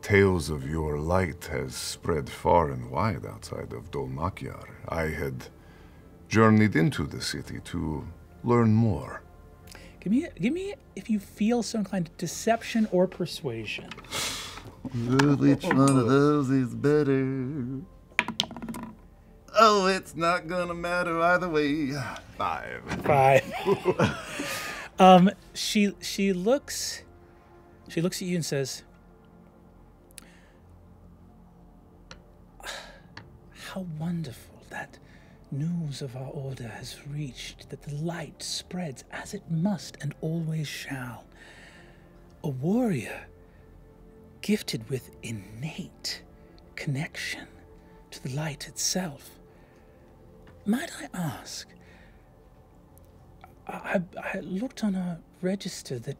tales of your light has spread far and wide outside of Dol Makyar. I had journeyed into the city to learn more. Give me, if you feel so inclined, deception or persuasion. Which one of those is better? Oh, it's not gonna matter either way. 5. 5. She looks at you and says, "How wonderful that news of our order has reached, that the light spreads as it must and always shall. A warrior gifted with innate connection to the light itself. Might I ask, I looked on our register that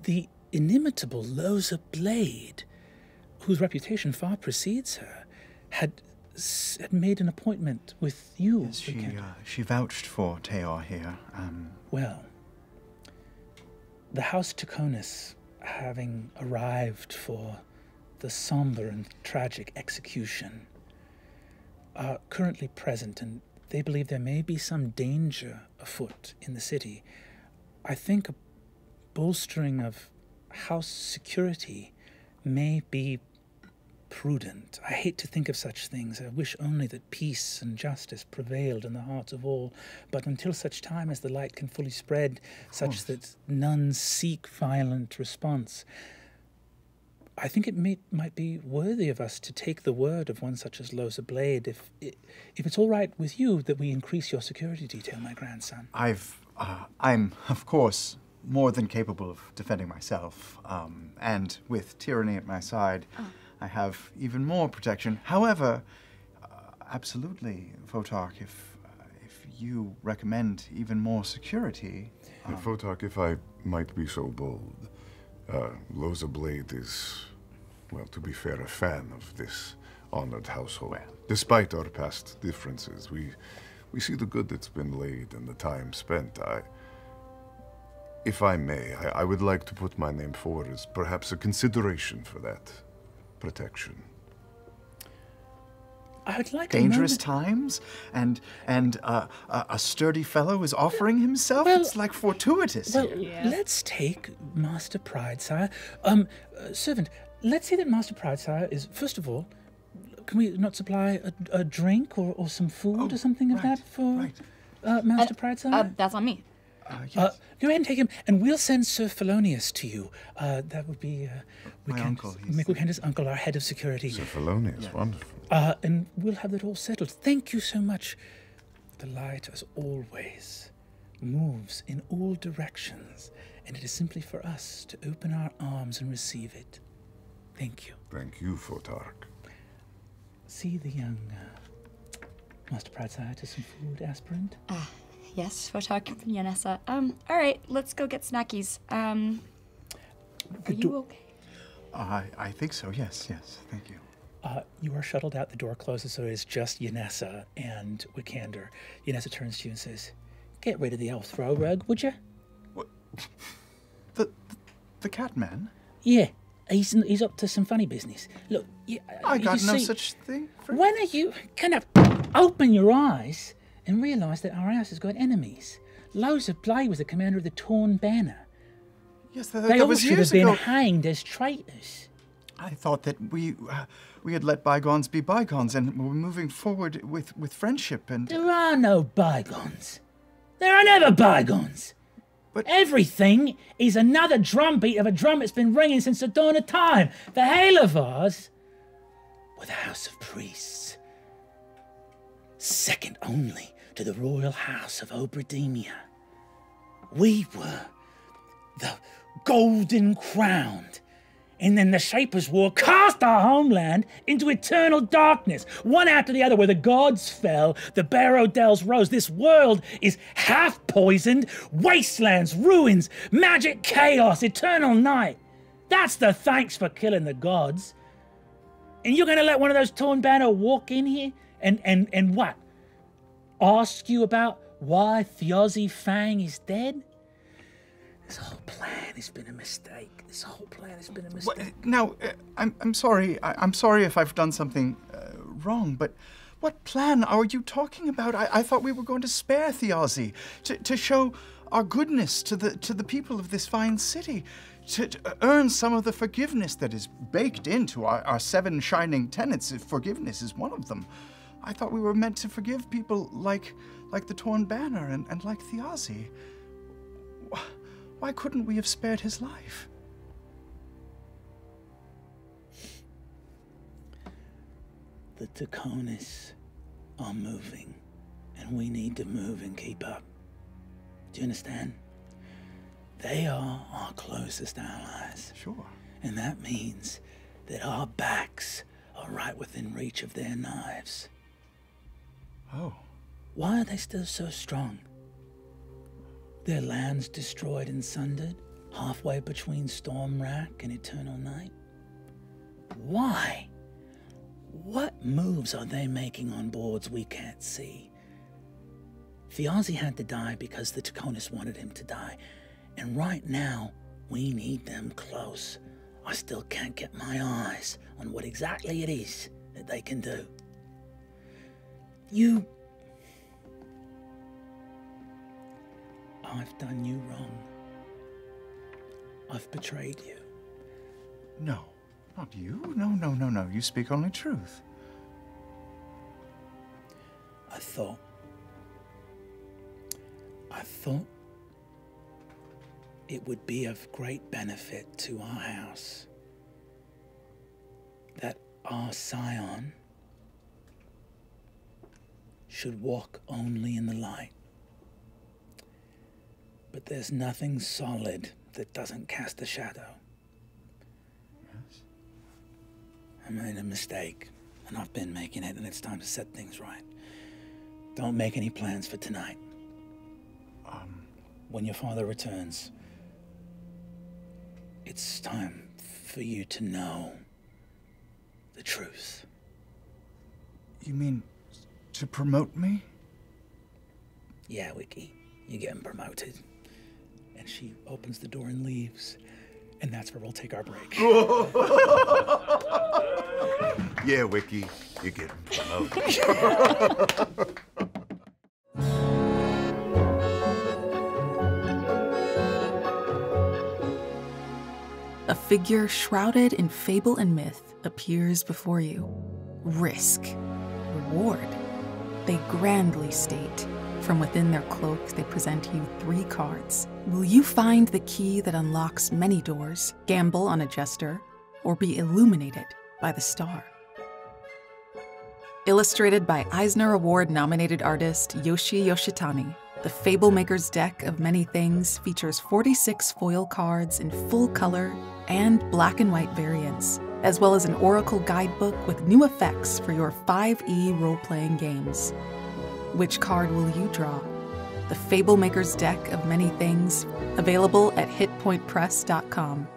the inimitable Loza Blade, whose reputation far precedes her, had made an appointment with you." Yes, she vouched for Teor here. Well, the House Taconis, having arrived for the somber and tragic execution, are currently present, and they believe there may be some danger afoot in the city. I think a bolstering of house security may be prudent. I hate to think of such things. I wish only that peace and justice prevailed in the hearts of all. But until such time as the light can fully spread, such that none seek violent response, I think it might be worthy of us to take the word of one such as Loza Blade, if it's all right with you that we increase your security detail, my grandson. I'm, of course, more than capable of defending myself, and with Tyranny at my side, I have even more protection. However, absolutely, Photarch, if you recommend even more security... Photarch, if I might be so bold, Loza Blade is, well, to be fair, a fan of this honored household. Well, despite our past differences, we see the good that's been laid and the time spent. If I may, I would like to put my name forward as perhaps a consideration for that protection. I'd like dangerous times, and a sturdy fellow is offering himself. It's like fortuitous. Well, here. let's take Master Pridesire. Servant, let's say that Master Pridesire is, first of all, can we not supply a drink or some food or something of that for Master Pridesire? That's on me. Go ahead and take him, and we'll send Sir Felonius to you. That would be My uncle. Wikanda's uncle, our head of security. Sir Felonius, wonderful. And we'll have that all settled. Thank you so much. The light, as always, moves in all directions, and it is simply for us to open our arms and receive it. Thank you. Thank you, Fotark. See the young Master Pridesire to some food, aspirant? Yes, Fotark and Yanessa. All right, let's go get snackies. Are you okay? I think so, yes, thank you. You are shuttled out, the door closes, so it is just Yanessa and Wikander. Yanessa turns to you and says, "Get rid of the elf throw rug, would you?" What? The cat man? Yeah, he's up to some funny business. Look, I got you no see, such thing. When are you gonna open your eyes and realise that our house has got enemies? Loza Blade was the commander of the Torn Banner. Yes, They that all was should have years been ago. hanged as traitors. I thought that we had let bygones be bygones and were moving forward with friendship and... There are no bygones. There are never bygones. But everything is another drumbeat of a drum that's been ringing since the dawn of time. The Halavars were the house of priests, second only to the royal house of Obrademia. We were the golden crowned. And then the Shapers' War cast our homeland into eternal darkness, one after the other, where the gods fell, the Barrow Dells rose. This world is half poisoned, wastelands, ruins, magic chaos, eternal night. That's the thanks for killing the gods. And you're gonna let one of those Torn Banner walk in here and what? Ask you about why Thiozi Fang is dead? This whole plan has been a mistake. This whole plan has been a mistake. Now, I'm sorry. I'm sorry if I've done something wrong, but what plan are you talking about? I thought we were going to spare Thiozi, to show our goodness to the people of this fine city, to earn some of the forgiveness that is baked into our 7 shining tenets. Forgiveness is one of them. I thought we were meant to forgive people like the Torn Banner and like Thiozi. Why couldn't we have spared his life? The Taconis are moving, and we need to move and keep up. Do you understand? They are our closest allies. Sure. And that means that our backs are right within reach of their knives. Oh. Why are they still so strong? Their lands destroyed and sundered, halfway between Stormwrack and Eternal Night. Why? What moves are they making on boards we can't see? Thiozi had to die because the Taconis wanted him to die, and right now, we need them close. I still can't get my eyes on what exactly it is that they can do. I've done you wrong. I've betrayed you. No, not you. No. You speak only truth. I thought it would be of great benefit to our house that our scion should walk only in the light. But there's nothing solid that doesn't cast a shadow. Yes. I made a mistake, and I've been making it, and it's time to set things right. Don't make any plans for tonight. When your father returns, it's time for you to know the truth. You mean to promote me? Yeah, Wiki, you're getting promoted. And she opens the door and leaves. And that's where we'll take our break. Yeah, Wiki. You're getting promoted. A figure shrouded in fable and myth appears before you. Risk. Reward. They grandly state. From within their cloak, they present you 3 cards. Will you find the key that unlocks many doors, gamble on a jester, or be illuminated by the star? Illustrated by Eisner Award-nominated artist Yoshi Yoshitani, the Fablemaker's deck of many things features 46 foil cards in full color and black and white variants, as well as an Oracle guidebook with new effects for your 5e role-playing games. Which card will you draw? The Fablemaker's deck of many things, available at hitpointpress.com.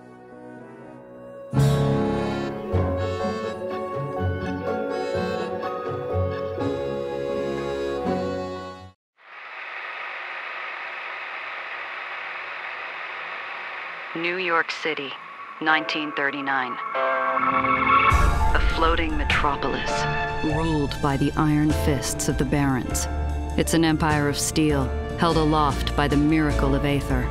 New York City, 1939. A floating metropolis, ruled by the iron fists of the barons. It's an empire of steel, held aloft by the miracle of Aether,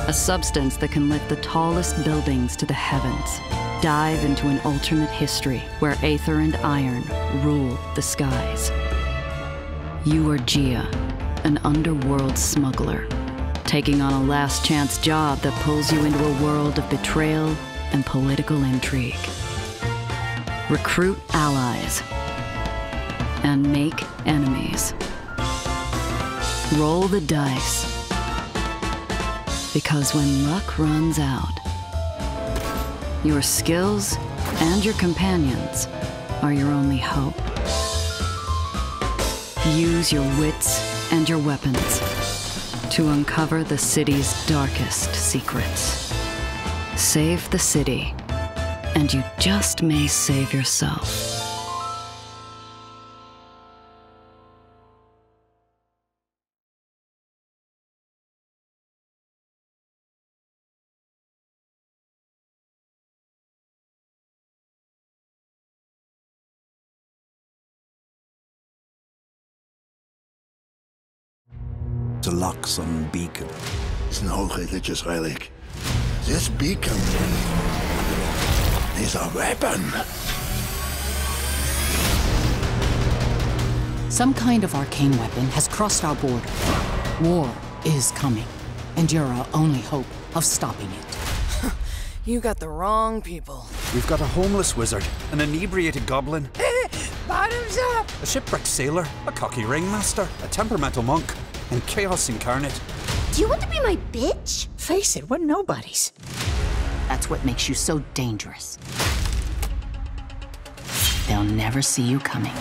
a substance that can lift the tallest buildings to the heavens. Dive into an alternate history where Aether and iron rule the skies. You are Gia, an underworld smuggler, taking on a last chance job that pulls you into a world of betrayal and political intrigue. Recruit allies and make enemies. Roll the dice, because when luck runs out, your skills and your companions are your only hope. Use your wits and your weapons to uncover the city's darkest secrets. Save the city, and you just may save yourself. The Luxon beacon. It's an old religious relic. This beacon is a weapon. Some kind of arcane weapon has crossed our border. War is coming, and you're our only hope of stopping it. You got the wrong people. We've got a homeless wizard, an inebriated goblin, Bottoms up! a shipwrecked sailor, a cocky ringmaster, a temperamental monk, and chaos incarnate. Do you want to be my bitch? Face it, we're nobodies. That's what makes you so dangerous. They'll never see you coming.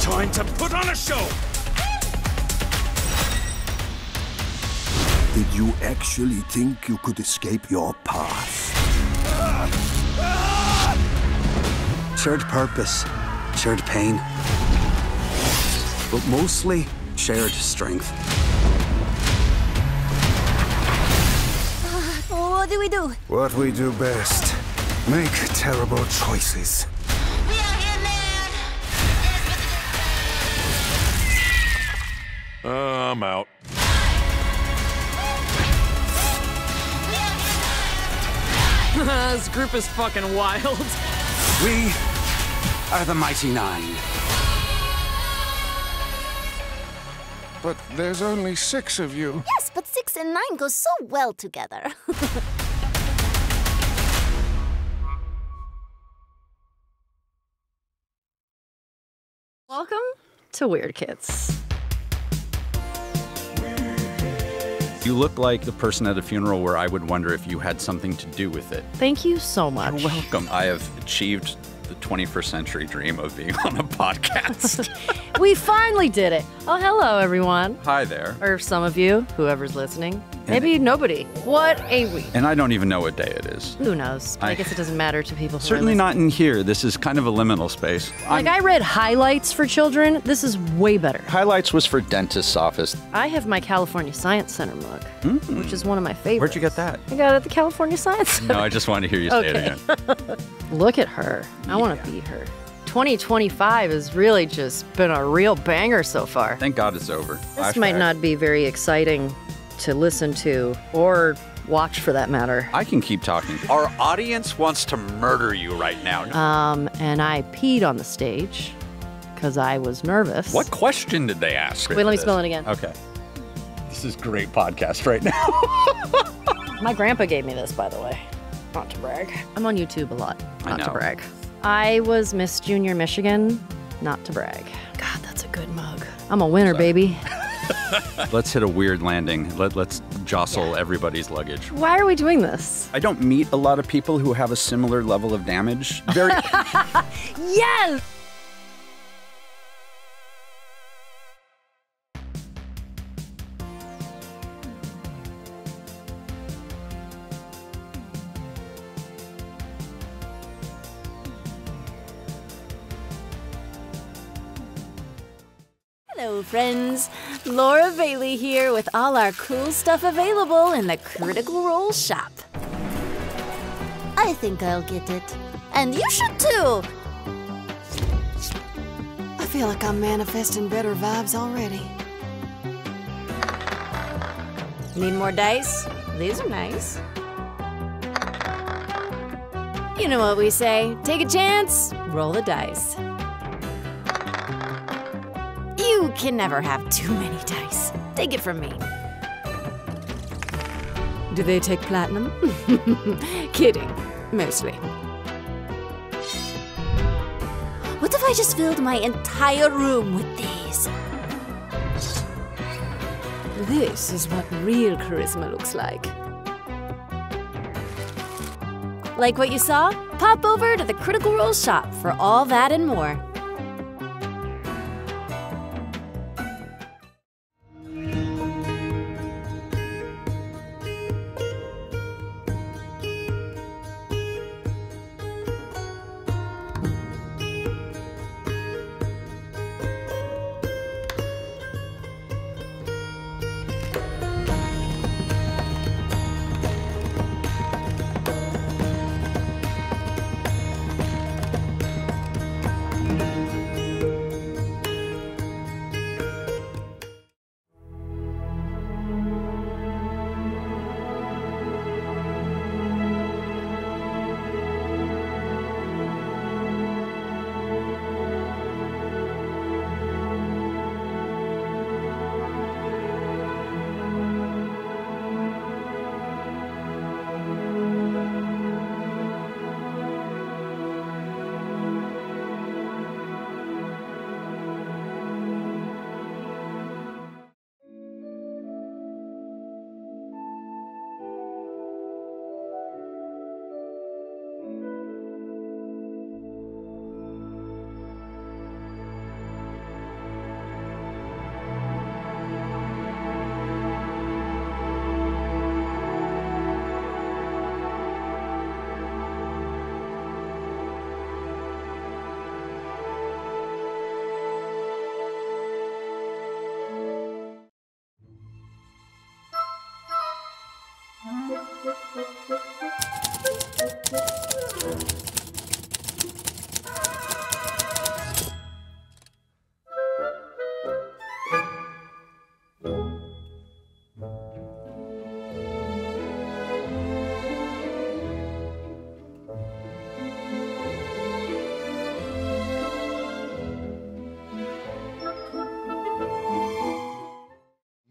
Time to put on a show! Did you actually think you could escape your past? Shared purpose, shared pain, but mostly shared strength. What do we do? What we do best. Make terrible choices. I'm out. This group is fucking wild. We are the Mighty Nine. But there's only 6 of you. Yes, but 6 and 9 go so well together. Welcome to Weird Kits. You look like the person at a funeral where I would wonder if you had something to do with it. Thank you so much. You're welcome. I have achieved the 21st century dream of being on a podcast. We finally did it. Oh, hello, everyone. Hi there. Or some of you, whoever's listening. Maybe nobody. What a week. And I don't even know what day it is. Who knows? I guess it doesn't matter to people who Certainly are not in here. This is kind of a liminal space. Like, I read highlights for children. This is way better. Highlights was for dentist's office. I have my California Science Center mug, which is one of my favorites. Where'd you get that? I got it at the California Science Center. No, I just wanted to hear you say it again. Look at her. I want to be her. 2025 has really just been a real banger so far. Thank God it's over. This might not be very exciting to listen to or watch for that matter. I can keep talking. Our audience wants to murder you right now. And I peed on the stage because I was nervous. What question did they ask? Wait, let me spell it again. Okay. This is great podcast right now. My grandpa gave me this, by the way. Not to brag. I'm on YouTube a lot. I Not to know. brag. I was Miss Junior Michigan. Not to brag. God, that's a good mug. I'm a winner, baby. Let's hit a weird landing. Let's jostle everybody's luggage. Why are we doing this? I don't meet a lot of people who have a similar level of damage. Very. Yes! Hello, friends. Laura Bailey here with all our cool stuff available in the Critical Role shop. I think I'll get it. And you should too! I feel like I'm manifesting better vibes already. Need more dice? These are nice. You know what we say. Take a chance, roll the dice. You can never have too many dice. Take it from me. Do they take platinum? Kidding. Mostly. What if I just filled my entire room with these? This is what real charisma looks like. Like what you saw? Pop over to the Critical Role shop for all that and more.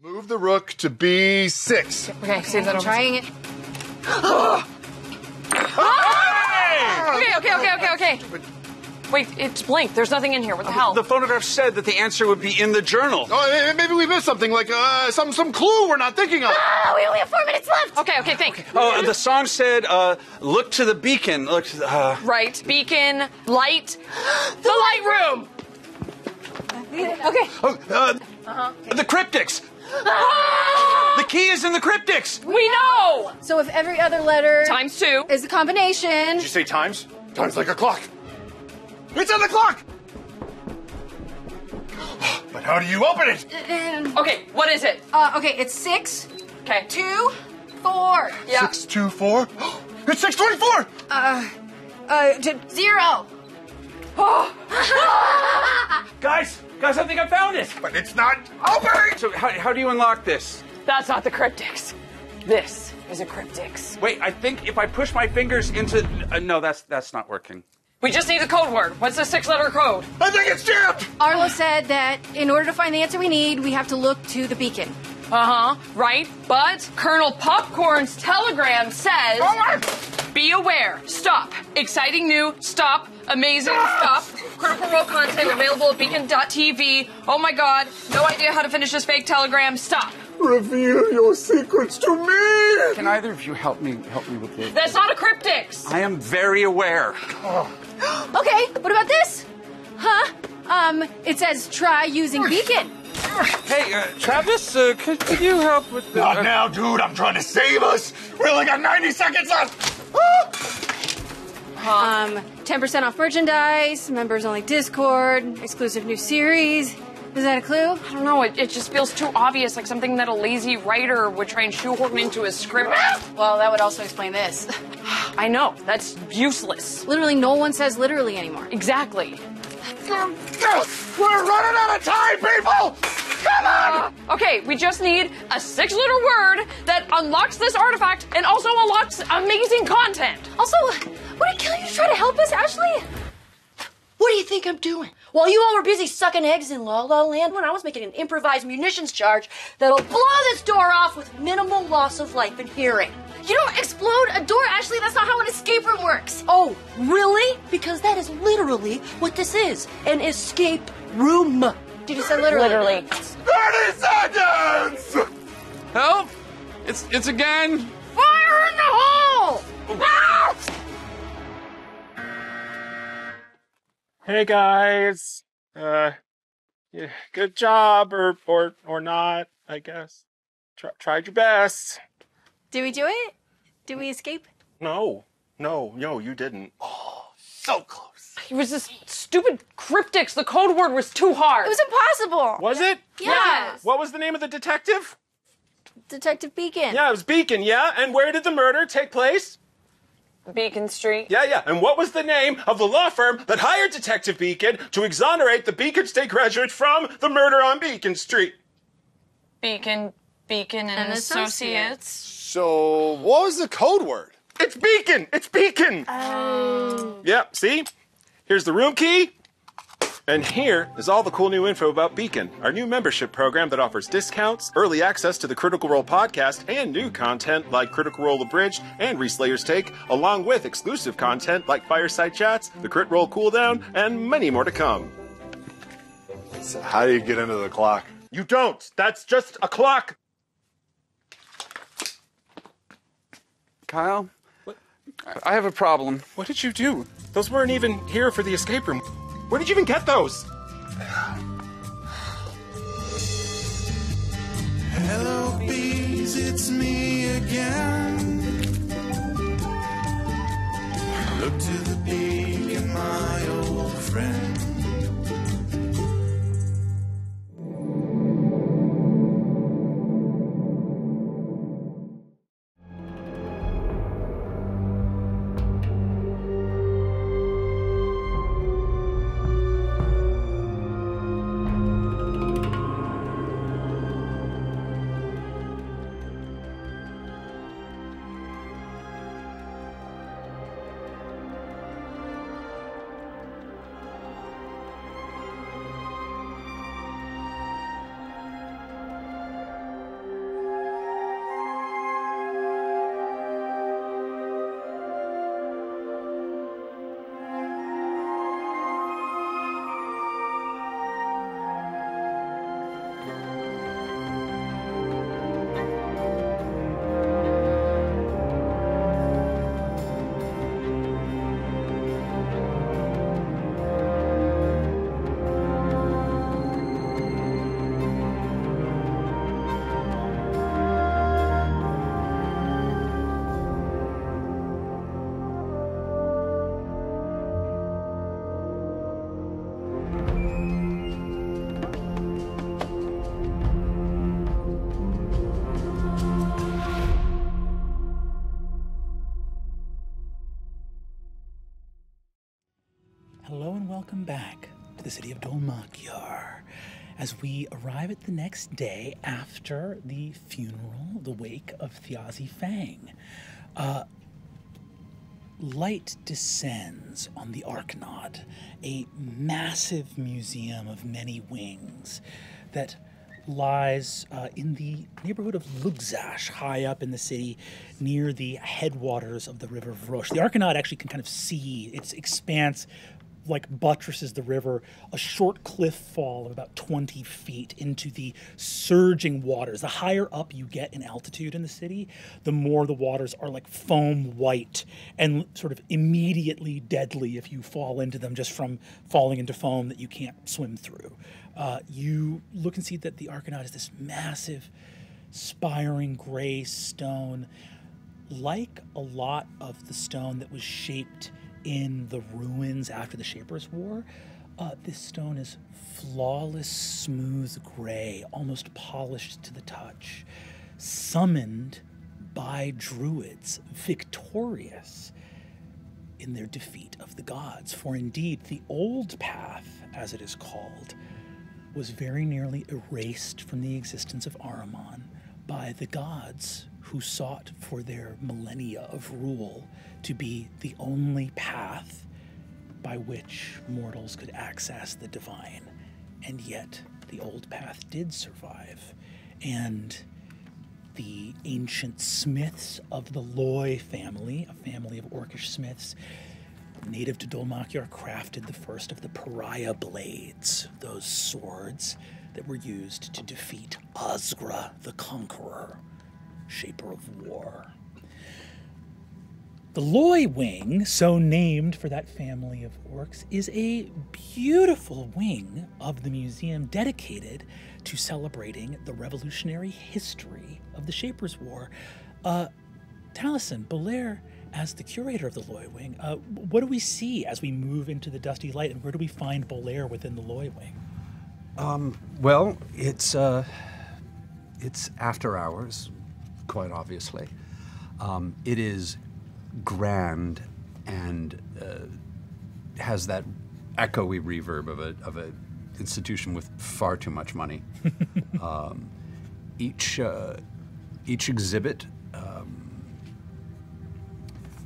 Move the rook to B6. Okay, save that. I'm trying it. Okay. Wait, it's blank. There's nothing in here. What the hell? The phonograph said that the answer would be in the journal. Oh, maybe we missed something, like some clue we're not thinking of. We only have 4 minutes left. Okay, think. Oh, the song said, look to the beacon. Look to the, Right, beacon, light, the light room. Okay. the cryptics. The key is in the cryptics! We know! So if every other letter times 2 is a combination. Did you say times? Times like a clock. It's on the clock! But how do you open it? Okay, what is it? Okay, it's 6, Okay. 2, 4. Yeah. 6, 2, 4. It's 624! 0. Guys, I think I found it! But it's not opening! So how do you unlock this? That's not the cryptics. This is a cryptics. Wait, I think if I push my fingers into... no, that's not working. We just need a code word. What's the 6-letter code? I think it's jammed! Arlo said that in order to find the answer we need, we have to look to the beacon. Right. But Colonel Popcorn's telegram says... Be aware. Stop. Exciting new. Stop. Amazing. Stop. Critical Role content available at beacon.tv. Oh my god. No idea how to finish this fake telegram. Stop. Reveal your secrets to me! Can either of you help me with this? That's not a cryptics. I am very aware. Okay, what about this? Huh? It says try using beacon. Hey, Travis, could you help with the... Not now, dude. I'm trying to save us. We only got 90 seconds left. 10% off merchandise, members only Discord, exclusive new series. Is that a clue? I don't know. It just feels too obvious, like something that a lazy writer would try and shoehorn into a script. Well, that would also explain this. I know. That's useless. Literally, no one says literally anymore. Exactly. We're running out of time, people! Come on! Okay, we just need a 6-letter word that unlocks this artifact and also unlocks amazing content. Also, would it kill you to try to help us, Ashley? What do you think I'm doing? While you all were busy sucking eggs in La La Land, when I was making an improvised munitions charge that'll blow this door off with minimal loss of life and hearing. You don't explode a door, Ashley. That's not how an escape room works. Oh, really? Because that is literally what this is. An escape room. Did you say literally? Literally. 30 seconds! Help! It's again. Fire in the hole! Ah! Hey guys, yeah, good job, or not, I guess. Tried your best. Did we do it? Did we escape? No, you didn't. Oh, so close. It was this stupid cryptics. The code word was too hard. It was impossible. Was it? Yes. What was the name of the detective? Detective Beacon. Yeah, it was Beacon, yeah? And where did the murder take place? Beacon Street. Yeah. And what was the name of the law firm that hired Detective Beacon to exonerate the Beacon State graduate from the murder on Beacon Street? Beacon and Associates. So, what was the code word? It's Beacon! It's Beacon! Oh. Yep, see? Here's the room key. And here is all the cool new info about Beacon, our new membership program that offers discounts, early access to the Critical Role podcast, and new content like Critical Role Abridged and Reslayer's Take, along with exclusive content like Fireside Chats, the Crit Roll Cooldown, and many more to come. So how do you get into the clock? You don't! That's just a clock! Kyle, I have a problem. What did you do? Those weren't even here for the escape room. Where did you even get those? Hello, bees, it's me again. Look to the beacon, my old friend. Hello and welcome back to the city of Dol Makyar as we arrive at the next day after the funeral, the wake of Thiazi Fang. Light descends on the Arkanad, a massive museum of many wings that lies in the neighborhood of Lugzash, high up in the city, near the headwaters of the river Vrosh. The Arkanad actually can kind of see its expanse, like buttresses the river, a short cliff fall of about 20 feet into the surging waters. The higher up you get in altitude in the city, the more the waters are like foam white and sort of immediately deadly if you fall into them just from falling into foam that you can't swim through. You look and see that the Arkanad is this massive, spiring gray stone, like a lot of the stone that was shaped in the ruins after the Shapers' War. This stone is flawless, smooth gray, almost polished to the touch, summoned by druids, victorious in their defeat of the gods. For indeed, the Old Path, as it is called, was very nearly erased from the existence of Ahriman by the gods who sought for their millennia of rule to be the only path by which mortals could access the divine. And yet, the Old Path did survive. And the ancient smiths of the Loy family, a family of Orcish smiths, native to Dol Makyar, crafted the first of the pariah blades, those swords that were used to defeat Azgra the Conqueror, Shaper of War. The Loy Wing, so named for that family of orcs, is a beautiful wing of the museum dedicated to celebrating the revolutionary history of the Shapers' War. Taliesin, Belair, as the curator of the Loy Wing, what do we see as we move into the dusty light, and where do we find Belair within the Loy Wing? Well, it's after hours, quite obviously. It is grand and has that echoey reverb of a institution with far too much money. Each exhibit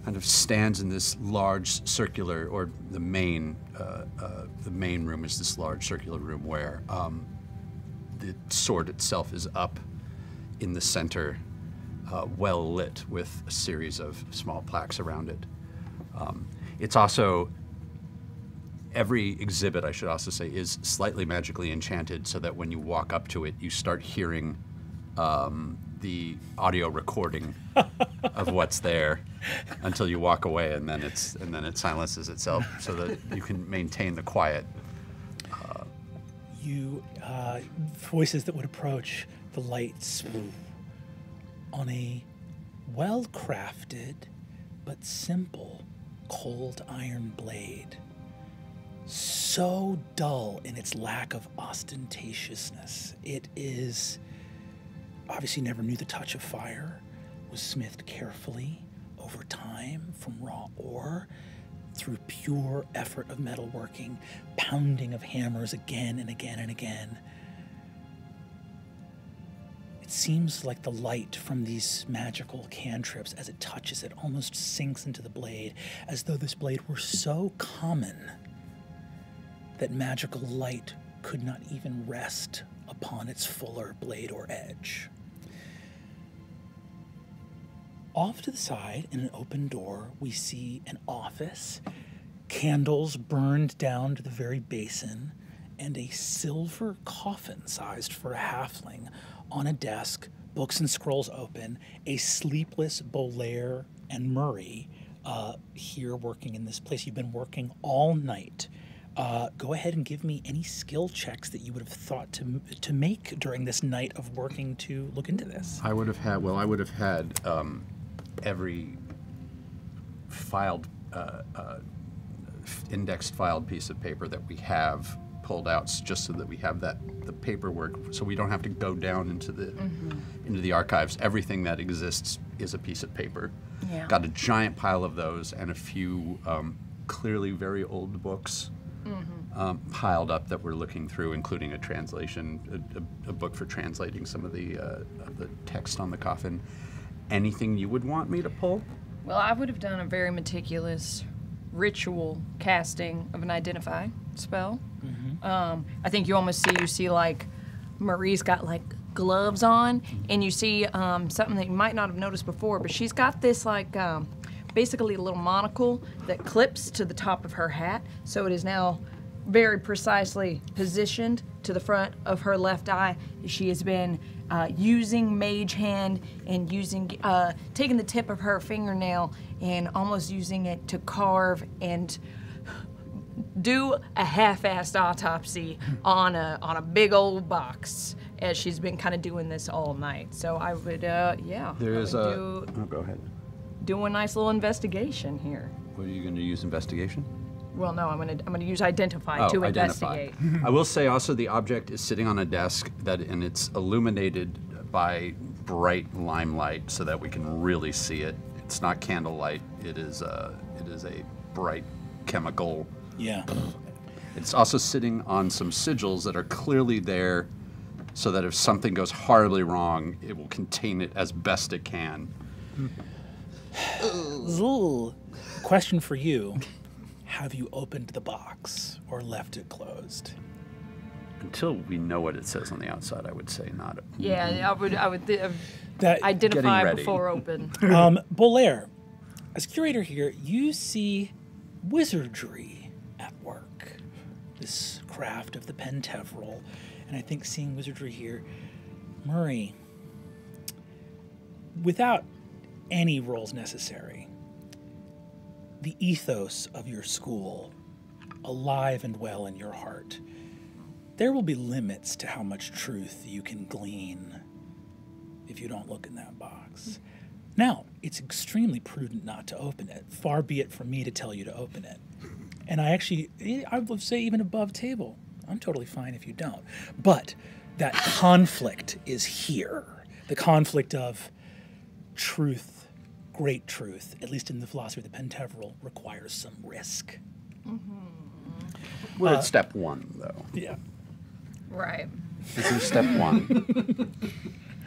kind of stands in this large circular, or the main room is this large circular room where the sword itself is up in the center, well lit with a series of small plaques around it. It's also, every exhibit, I should also say, is slightly magically enchanted so that when you walk up to it, you start hearing the audio recording of what's there until you walk away, and then it silences itself so that you can maintain the quiet. Voices that would approach the lights on a well-crafted but simple cold iron blade, so dull in its lack of ostentatiousness. It is obviously never knew the touch of fire, was smithed carefully over time from raw ore through pure effort of metalworking, pounding of hammers again and again and again. It seems like the light from these magical cantrips, as it touches it, almost sinks into the blade, as though this blade were so common that magical light could not even rest upon its fuller blade or edge. Off to the side, in an open door, we see an office, candles burned down to the very basin, and a silver coffin sized for a halfling on a desk, books and scrolls open, a sleepless Bolaire and Murray here working in this place. You've been working all night. Go ahead and give me any skill checks that you would have thought to make during this night of working to look into this. I would have had every filed, indexed filed piece of paper that we have pulled out, just so that we have the paperwork, so we don't have to go down into the archives. Everything that exists is a piece of paper. Yeah. Got a giant pile of those and a few clearly very old books piled up that we're looking through, including a translation, a book for translating some of the text on the coffin. Anything you would want me to pull? Well, I would have done a very meticulous ritual casting of an identify spell. I think you almost see like Marie's got like gloves on, and you see something that you might not have noticed before, but she's got this like basically a little monocle that clips to the top of her hat, so it is now very precisely positioned to the front of her left eye. She has been using Mage Hand and taking the tip of her fingernail and almost using it to carve and do a half-assed autopsy on a big old box, as she's been kind of doing this all night. So I would, yeah. There's oh, go ahead. Do a nice little investigation here. What are you going to use? Investigation? Well, no, I'm gonna use identify to investigate. I will say also the object is sitting on a desk and it's illuminated by bright limelight so that we can really see it. It's not candlelight. It is a bright chemical. Yeah. It's also sitting on some sigils that are clearly there so that if something goes horribly wrong, it will contain it as best it can. Zul, question for you. Have you opened the box or left it closed? Until we know what it says on the outside, I would say not. Yeah, I would That identify before open. Bolaire, as curator here, you see wizardry at work. This craft of the Pentevral. And I think seeing wizardry here, Murray, without any roles necessary, the ethos of your school, alive and well in your heart, there will be limits to how much truth you can glean if you don't look in that box. Now, it's extremely prudent not to open it. Far be it from me to tell you to open it. And I would say even above table, I'm totally fine if you don't. But that conflict is here. The conflict of truth, great truth, at least in the philosophy of the Pentevral, requires some risk. We're at step one, though. Yeah. Right. This is step one.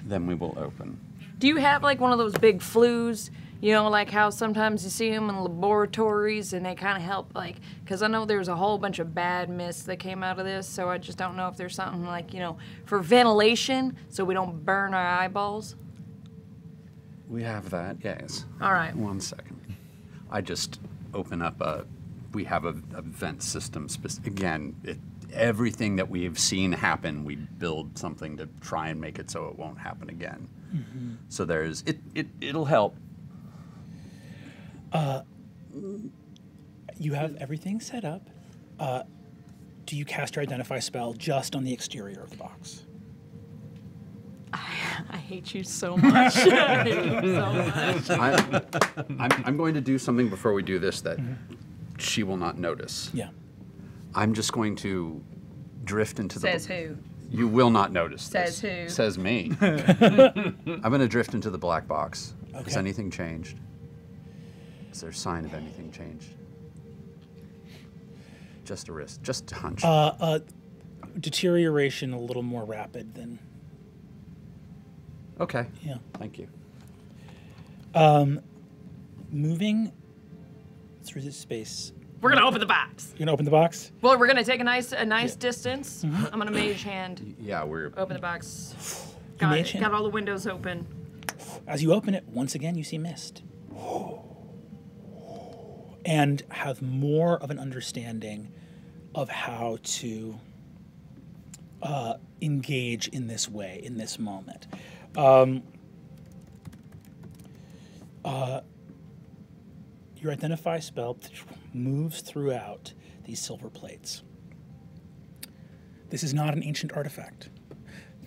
Then we will open. Do you have like one of those big flues? You know, like how sometimes you see them in laboratories and they kind of help, like, because I know there's a whole bunch of bad mist that came out of this, so I just don't know if there's something like, you know, for ventilation so we don't burn our eyeballs. We have that, yes. All right. 1 second. I just open up we have a vent system. Again, everything that we've seen happen, we build something to try and make it so it won't happen again. Mm-hmm. So it'll help. You have everything set up. Do you cast your Identify spell just on the exterior of the box? I hate you so much. I hate you so much. I'm going to do something before we do this that she will not notice. Yeah. I'm just going to drift into the... Says who? You will not notice Says this. who? Says me. I'm going to drift into the black box. Okay. Has anything changed? Is there a sign of anything changed? Just a risk. Just a hunch. Deterioration a little more rapid than... Okay. Yeah. Thank you. Moving through this space. We're gonna open the box. You're gonna open the box? Well, we're gonna take a nice distance. I'm gonna Mage Hand. Yeah, we're... Open the box. Mage Hand? Got all the windows open. As you open it, once again, you see mist. And have more of an understanding of how to engage in this way, in this moment. Your Identify spell moves throughout these silver plates. This is not an ancient artifact.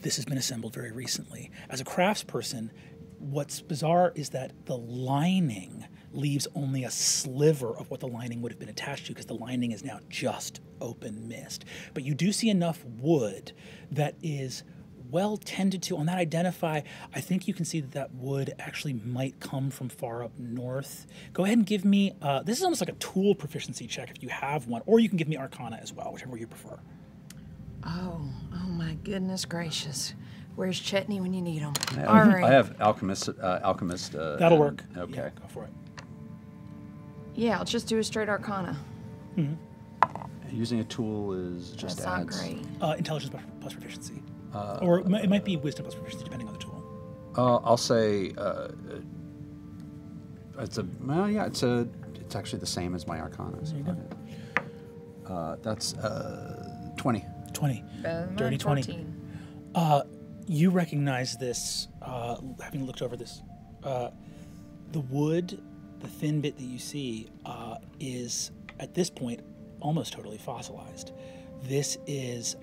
This has been assembled very recently. As a craftsperson, what's bizarre is that the lining leaves only a sliver of what the lining would have been attached to because the lining is now just open mist. But you do see enough wood that is well tended to. On that identify, I think you can see that that wood actually might come from far up north. Go ahead and give me, this is almost like a tool proficiency check if you have one, or you can give me Arcana as well, whichever you prefer. Oh my goodness gracious. Where's Chetney when you need him? All right. I have alchemist. That'll work. Okay. Yeah, go for it. Yeah, I'll just do a straight Arcana. Using a tool is just That's not adds. great. Intelligence plus proficiency. Or it might be wisdom plus proficiency, depending on the tool. I'll say it's actually the same as my Arcana. So that's 20. 20. Dirty 20. You recognize this, having looked over this. The wood, the thin bit that you see, is, at this point, almost totally fossilized. This is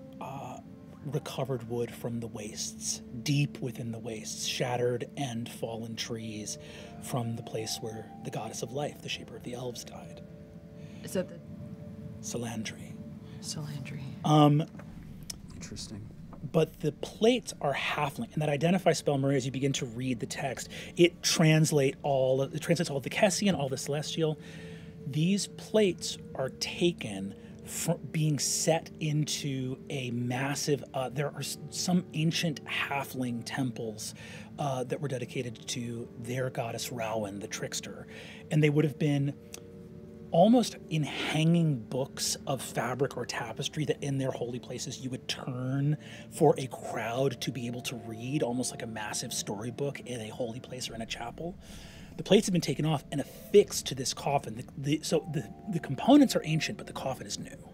recovered wood from the wastes, deep within the wastes, shattered and fallen trees from the place where the goddess of life, the shaper of the elves, died. Is that the... Salandri. Salandri. Interesting. But the plates are halfling, and that identify spell, Maria, as you begin to read the text, it translates all of the Kessian, all the celestial. These plates are taken from being set into a massive, there are some ancient halfling temples that were dedicated to their goddess Rowan, the trickster. And they would have been almost in hanging books of fabric or tapestry that in their holy places you would turn for a crowd to be able to read, almost like a massive storybook in a holy place or in a chapel. The plates have been taken off and affixed to this coffin. So the components are ancient, but the coffin is new.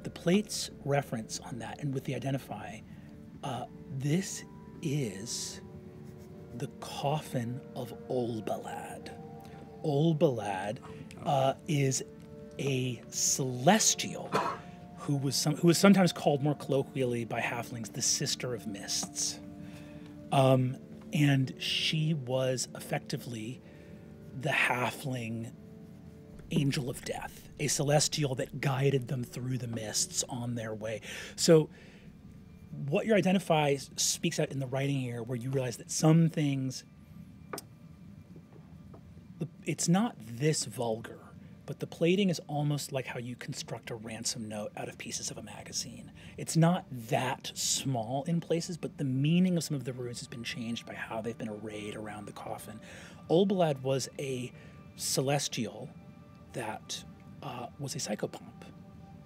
The plates reference on that, and with the identify, this is the coffin of Olbalad. Olbalad is a celestial who was sometimes called more colloquially by halflings the Sister of Mists. And she was effectively the halfling angel of death, a celestial that guided them through the mists on their way. So what your identify speaks out in the writing here, where you realize that some things, it's not this vulgar, but the plating is almost like how you construct a ransom note out of pieces of a magazine. It's not that small in places, but the meaning of some of the runes has been changed by how they've been arrayed around the coffin. Olbalad was a celestial that was a psychopomp,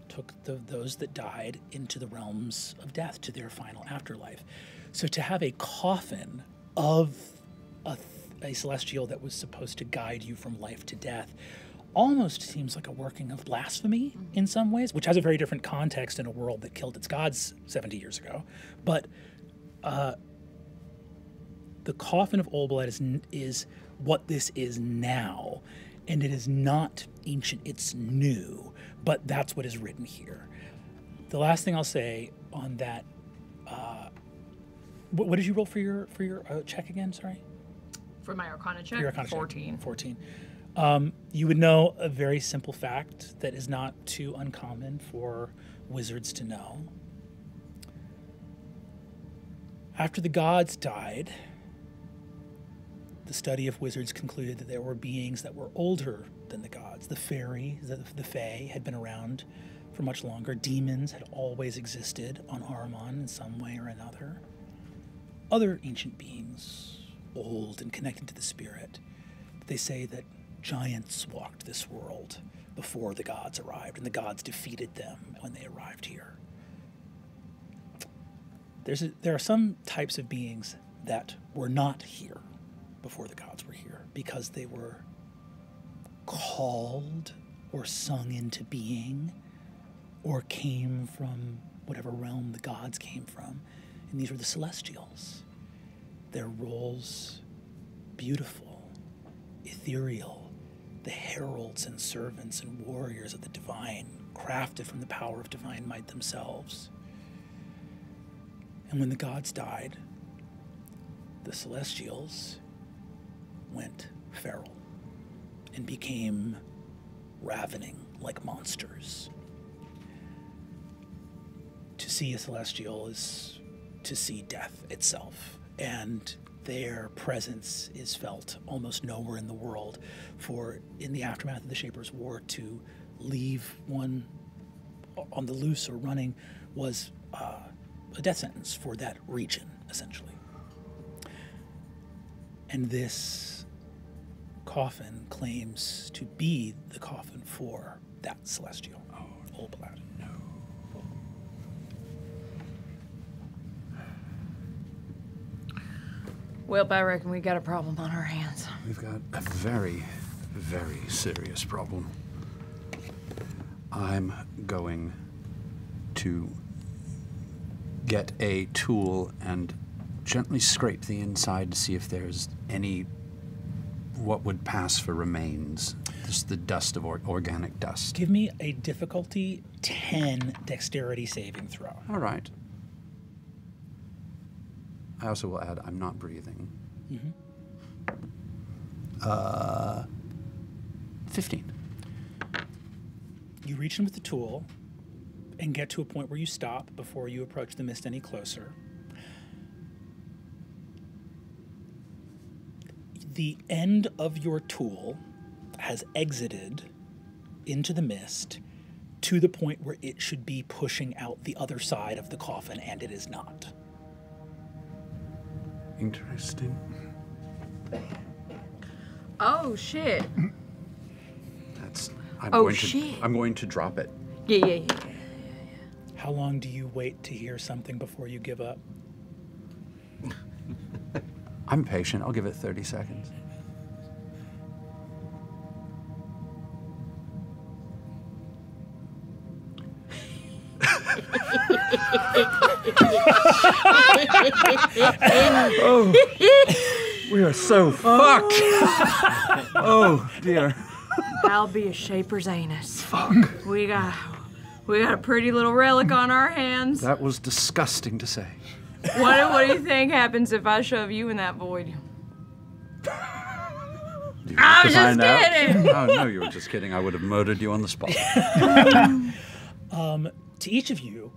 took those that died into the realms of death, to their final afterlife. So to have a coffin of a celestial that was supposed to guide you from life to death almost seems like a working of blasphemy in some ways, which has a very different context in a world that killed its gods 70 years ago. But the coffin of Olbalad is what this is now, and it is not ancient, it's new, but that's what is written here. The last thing I'll say on that, what did you roll for your check again, sorry? For my Arcana check, Your Arcana 14. Check. 14. You would know a very simple fact that is not too uncommon for wizards to know. After the gods died, the study of wizards concluded that there were beings that were older than the gods. The fairy, the fae, had been around for much longer. Demons had always existed on Ahriman in some way or another. Other ancient beings, old and connected to the spirit. They say that giants walked this world before the gods arrived, and the gods defeated them when they arrived here. There are some types of beings that were not here before the gods were here because they were called or sung into being or came from whatever realm the gods came from, and these were the celestials. Their roles beautiful, ethereal, the heralds and servants and warriors of the divine, crafted from the power of divine might themselves. And when the gods died, the celestials went feral and became ravening like monsters. To see a celestial is to see death itself, and their presence is felt almost nowhere in the world. For in the aftermath of the Shapers' War, to leave one on the loose or running was a death sentence for that region, essentially. And this coffin claims to be the coffin for that Celestial. Olblad. Well, I reckon we got a problem on our hands. We've got a very, very serious problem. I'm going to get a tool and gently scrape the inside to see if there's any what would pass for remains. Just the dust of organic dust. Give me a difficulty 10 dexterity saving throw. All right. I also will add, I'm not breathing. 15. You reach in with the tool and get to a point where you stop before you approach the mist any closer. The end of your tool has exited into the mist to the point where it should be pushing out the other side of the coffin, and it is not. Interesting. Oh, shit. I'm Oh, going shit. I'm going to drop it. Yeah. How long do you wait to hear something before you give up? I'm patient. I'll give it 30 seconds. Oh, we are so fucked. Oh, dear. That'll be a Shaper's anus. Fuck. We got a pretty little relic on our hands. That was disgusting to say. What do you think happens if I shove you in that void? I was just kidding. Oh, no, you were just kidding. I would have murdered you on the spot. To each of you,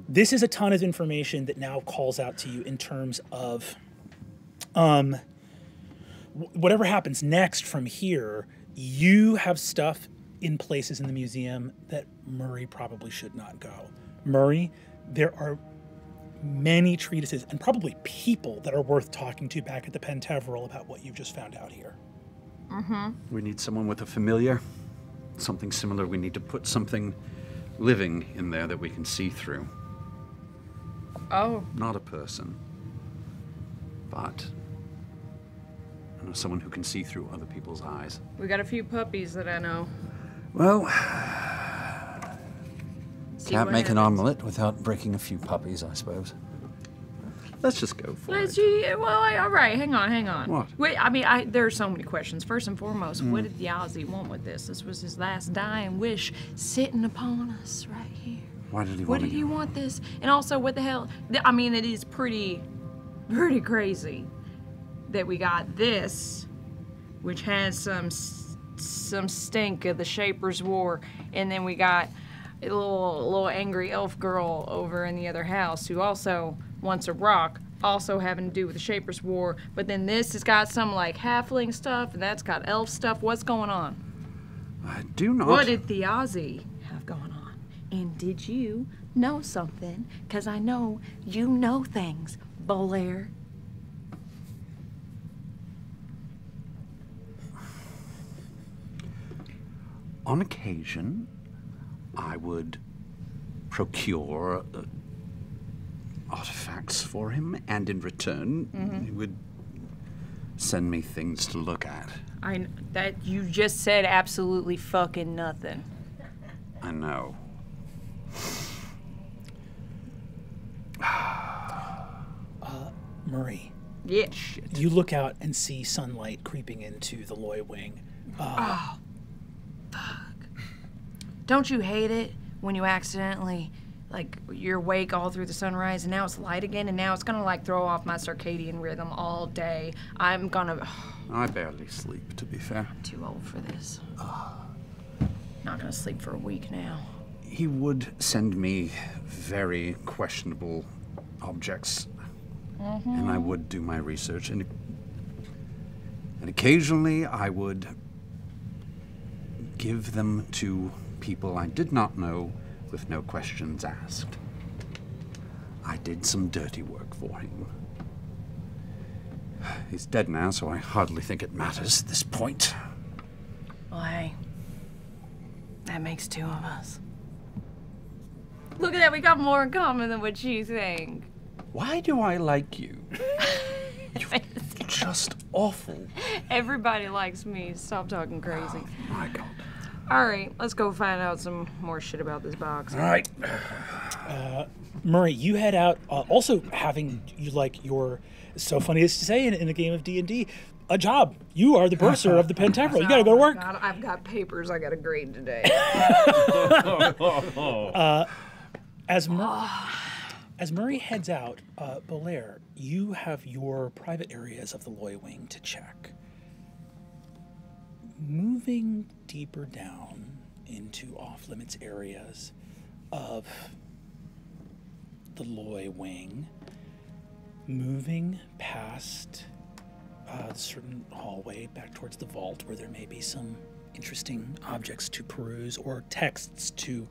this is a ton of information that now calls out to you in terms of whatever happens next from here. You have stuff in places in the museum that Murray probably should not go. Murray, there are many treatises and probably people that are worth talking to back at the Penteveral about what you've just found out here. We need someone with a familiar, something similar. We need to put something living in there that we can see through. Oh. Not a person, but I know someone who can see through other people's eyes. We got a few puppies that I know. Well, See can't what make an happens. omelet without breaking a few puppies, I suppose. Let's just go for Let's it. see. Well, all right. Hang on. What? Wait. I mean, there are so many questions. First and foremost, what did the Ozzy want with this? This was his last dying wish, sitting upon us right here. Why did he What want did to he want this? And also, what the hell? I mean, it is pretty crazy that we got this, which has some stink of the Shapers' War, and then we got a little angry elf girl over in the other house who also wants a rock, also having to do with the Shapers' War. But then this has got some like halfling stuff, and that's got elf stuff. What's going on? I do not. What did the Ozzy have going on? And did you know something? Because I know you know things, Bolaire. On occasion, I would procure artifacts for him, and in return, he would send me things to look at. That you just said absolutely fucking nothing. I know. Murray. Yeah. You look out and see sunlight creeping into the Loy Wing. Oh, fuck. Don't you hate it when you accidentally, like, you're awake all through the sunrise and now it's light again and now it's gonna, like, throw off my circadian rhythm all day? I'm gonna... I barely sleep, to be fair. I'm too old for this. Not gonna sleep for a week now. He would send me very questionable objects. and I would do my research, and occasionally I would give them to people I did not know with no questions asked. I did some dirty work for him. He's dead now, so I hardly think it matters at this point. Well, hey, that makes two of us. Look at that, we got more in common than what you think. Why do I like you? You're just awful. Everybody likes me. Stop talking crazy. Oh, my God. All right, let's go find out some more shit about this box. All right. Murray, you head out, also having your, so funny as to say in a game of D&D, a job. You are the bursar of the Pentacle. You gotta go to work. God, I've got papers I gotta grade today. As Murray heads out, Belair, you have your private areas of the Loy Wing to check. Moving deeper down into off-limits areas of the Loy Wing, moving past a certain hallway back towards the vault where there may be some interesting objects to peruse or texts to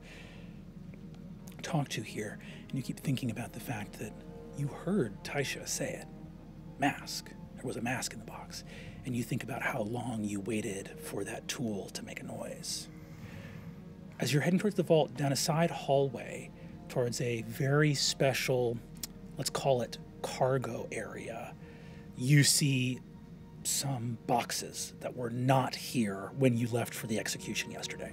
talk to here. And you keep thinking about the fact that you heard Taisha say it. Mask. There was a mask in the box. And you think about how long you waited for that tool to make a noise. As you're heading towards the vault, down a side hallway, towards a very special, let's call it cargo area, you see some boxes that were not here when you left for the execution yesterday.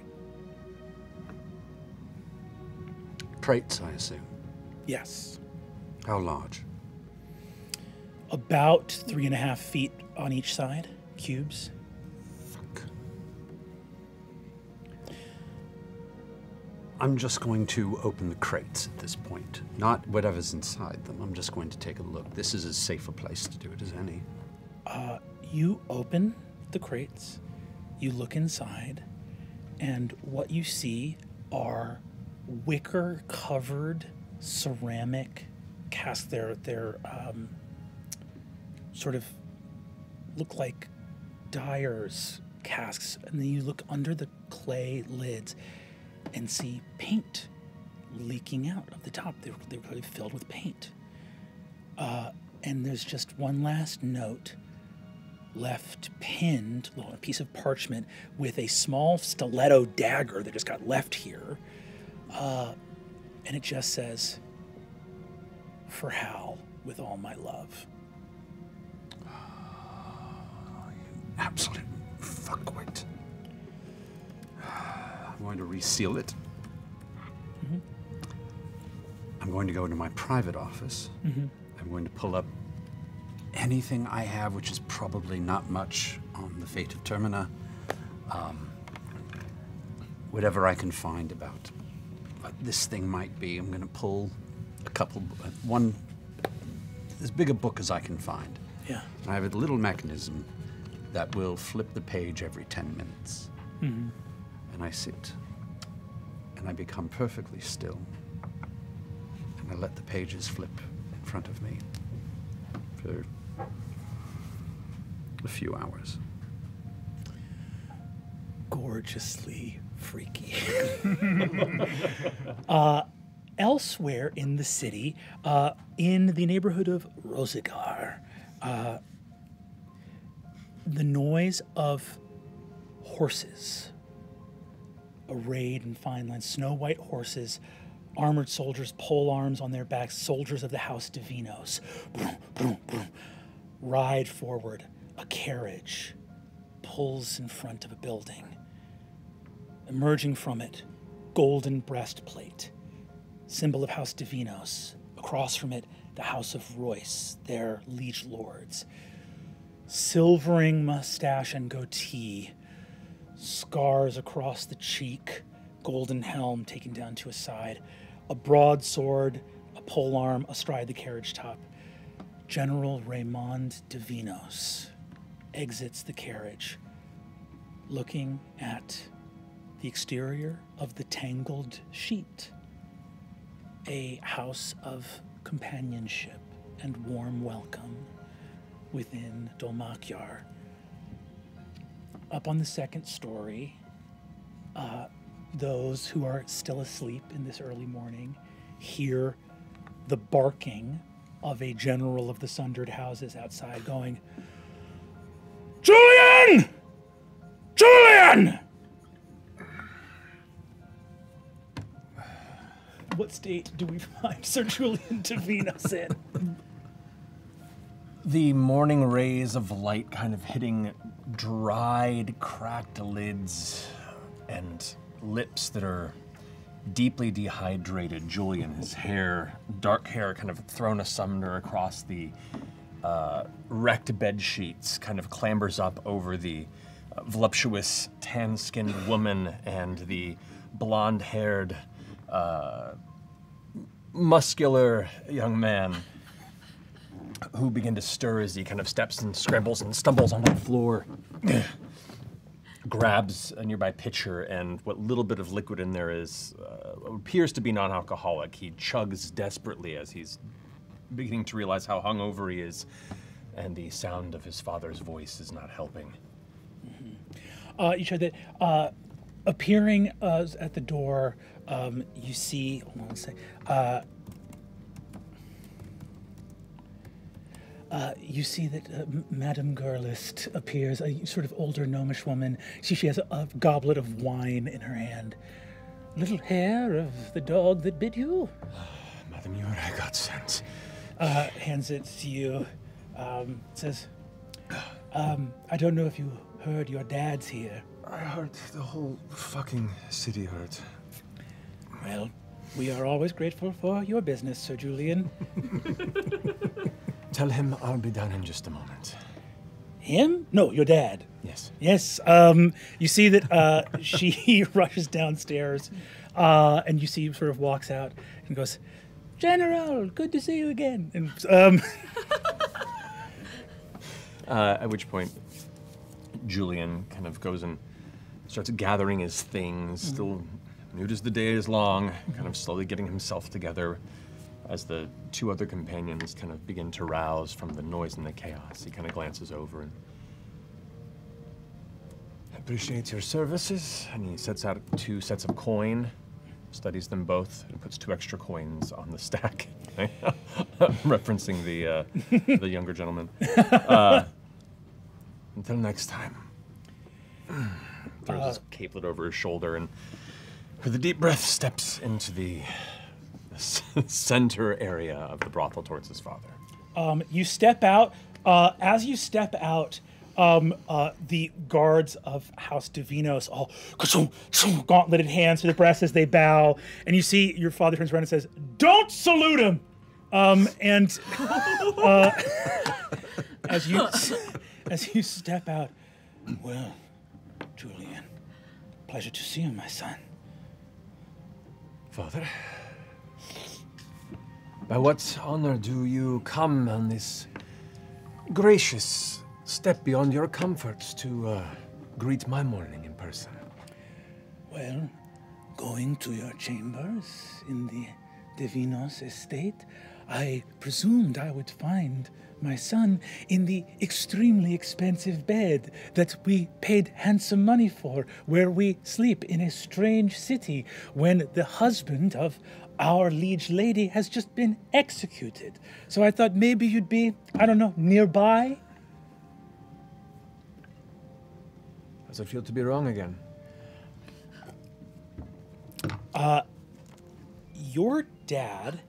Crates, I assume. Yes. How large? About 3.5 feet on each side, cubes. I'm just going to open the crates at this point. Not whatever's inside them. I'm just going to take a look. This is as safe a place to do it as any. You open the crates, you look inside, and what you see are wicker-covered ceramic casks. They're sort of look like dyer's casks, and then you look under the clay lids and see paint leaking out of the top. They're probably filled with paint. And there's just one last note left pinned, a piece of parchment with a small stiletto dagger that just got left here. And it just says, "For Hal, with all my love." Absolute fuckwit. I'm going to reseal it. Mm-hmm. I'm going to go into my private office. Mm-hmm. I'm going to pull up anything I have, which is probably not much, on the fate of Termina. Whatever I can find about what this thing might be. I'm going to pull a couple, as big a book as I can find. Yeah. I have a little mechanism that will flip the page every 10 minutes. Mm-hmm. And I sit, and I become perfectly still, and I let the pages flip in front of me for a few hours. Gorgeously freaky. Elsewhere in the city, in the neighborhood of Rosigar, the noise of horses arrayed in fine lines, snow-white horses, armored soldiers, pole arms on their backs, soldiers of the House Divinos, boom, boom, boom, ride forward. A carriage pulls in front of a building. Emerging from it, golden breastplate, symbol of House Divinos. Across from it, the House of Royce, their liege lords. Silvering mustache and goatee, scars across the cheek, golden helm taken down to a side, a broadsword, a polearm astride the carriage top. General Raymond Divinos exits the carriage, looking at the exterior of the Tangled Sheet, a house of companionship and warm welcome within Dolmakyar. Up on the second story, those who are still asleep in this early morning hear the barking of a general of the Sundered Houses outside going, "Julian! Julian!" What state do we find Sir Julian Devinos in? The morning rays of light kind of hitting dried, cracked lids and lips that are deeply dehydrated. Julian, his hair, dark hair, kind of thrown asunder across the wrecked bed sheets, kind of clambers up over the voluptuous, tan-skinned woman and the blonde-haired, muscular young man who begin to stir as he kind of steps and scrambles and stumbles onto the floor, grabs a nearby pitcher, and what little bit of liquid in there is appears to be non-alcoholic. He chugs desperately as he's beginning to realize how hungover he is, and the sound of his father's voice is not helping. You show that appearing at the door, you see, hold on one second. You see that Madame Gurlist appears, a sort of older gnomish woman. She has a goblet of wine in her hand. Little hair of the dog that bit you. Madame, you're a godsend. Hands it to you. Says, I don't know if you heard your dad's here. I heard the whole fucking city heard. Well, we are always grateful for your business, Sir Julian. Tell him I'll be down in just a moment. Him? No, your dad. Yes. Yes. You see that she rushes downstairs, and you see sort of walks out and goes, "General, good to see you again." And at which point, Julian kind of goes and starts gathering his things, still nude as the day is long, kind of slowly getting himself together as the two other companions kind of begin to rouse from the noise and the chaos. He kind of glances over and appreciates your services, and he sets out 2 sets of coin, studies them both, and puts 2 extra coins on the stack, referencing the younger gentleman. Until next time. Throws his capelet over his shoulder and, with a deep breath, steps into the center area of the brothel towards his father. You step out. As you step out, the guards of House Devinos all gauntleted hands to the breast as they bow, and you see your father turns around and says, "Don't salute him!" And as you step out, "Well, Julian, pleasure to see you, my son." Father, by what honor do you come on this gracious step beyond your comforts to greet my morning in person? Well, going to your chambers in the Devinos estate, I presumed I would find my son in the extremely expensive bed that we paid handsome money for, where we sleep in a strange city when the husband of our liege lady has just been executed. So I thought maybe you'd be, I don't know, nearby? How does it feel to be wrong again? Your dad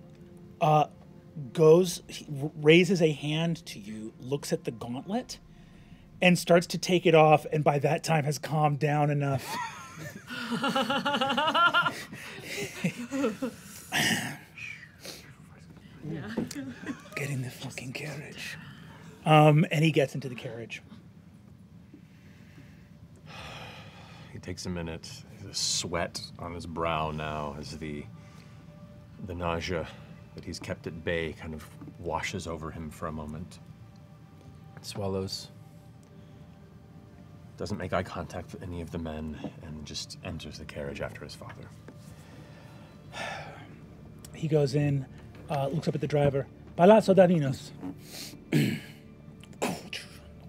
raises a hand to you, looks at the gauntlet, and starts to take it off, and by that time has calmed down enough. Get in the fucking carriage. And he gets into the carriage. He takes a minute. There's sweat on his brow now as the nausea that he's kept at bay kind of washes over him for a moment. Swallows. Doesn't make eye contact with any of the men and just enters the carriage after his father. He goes in, looks up at the driver. Palazzo Davinos.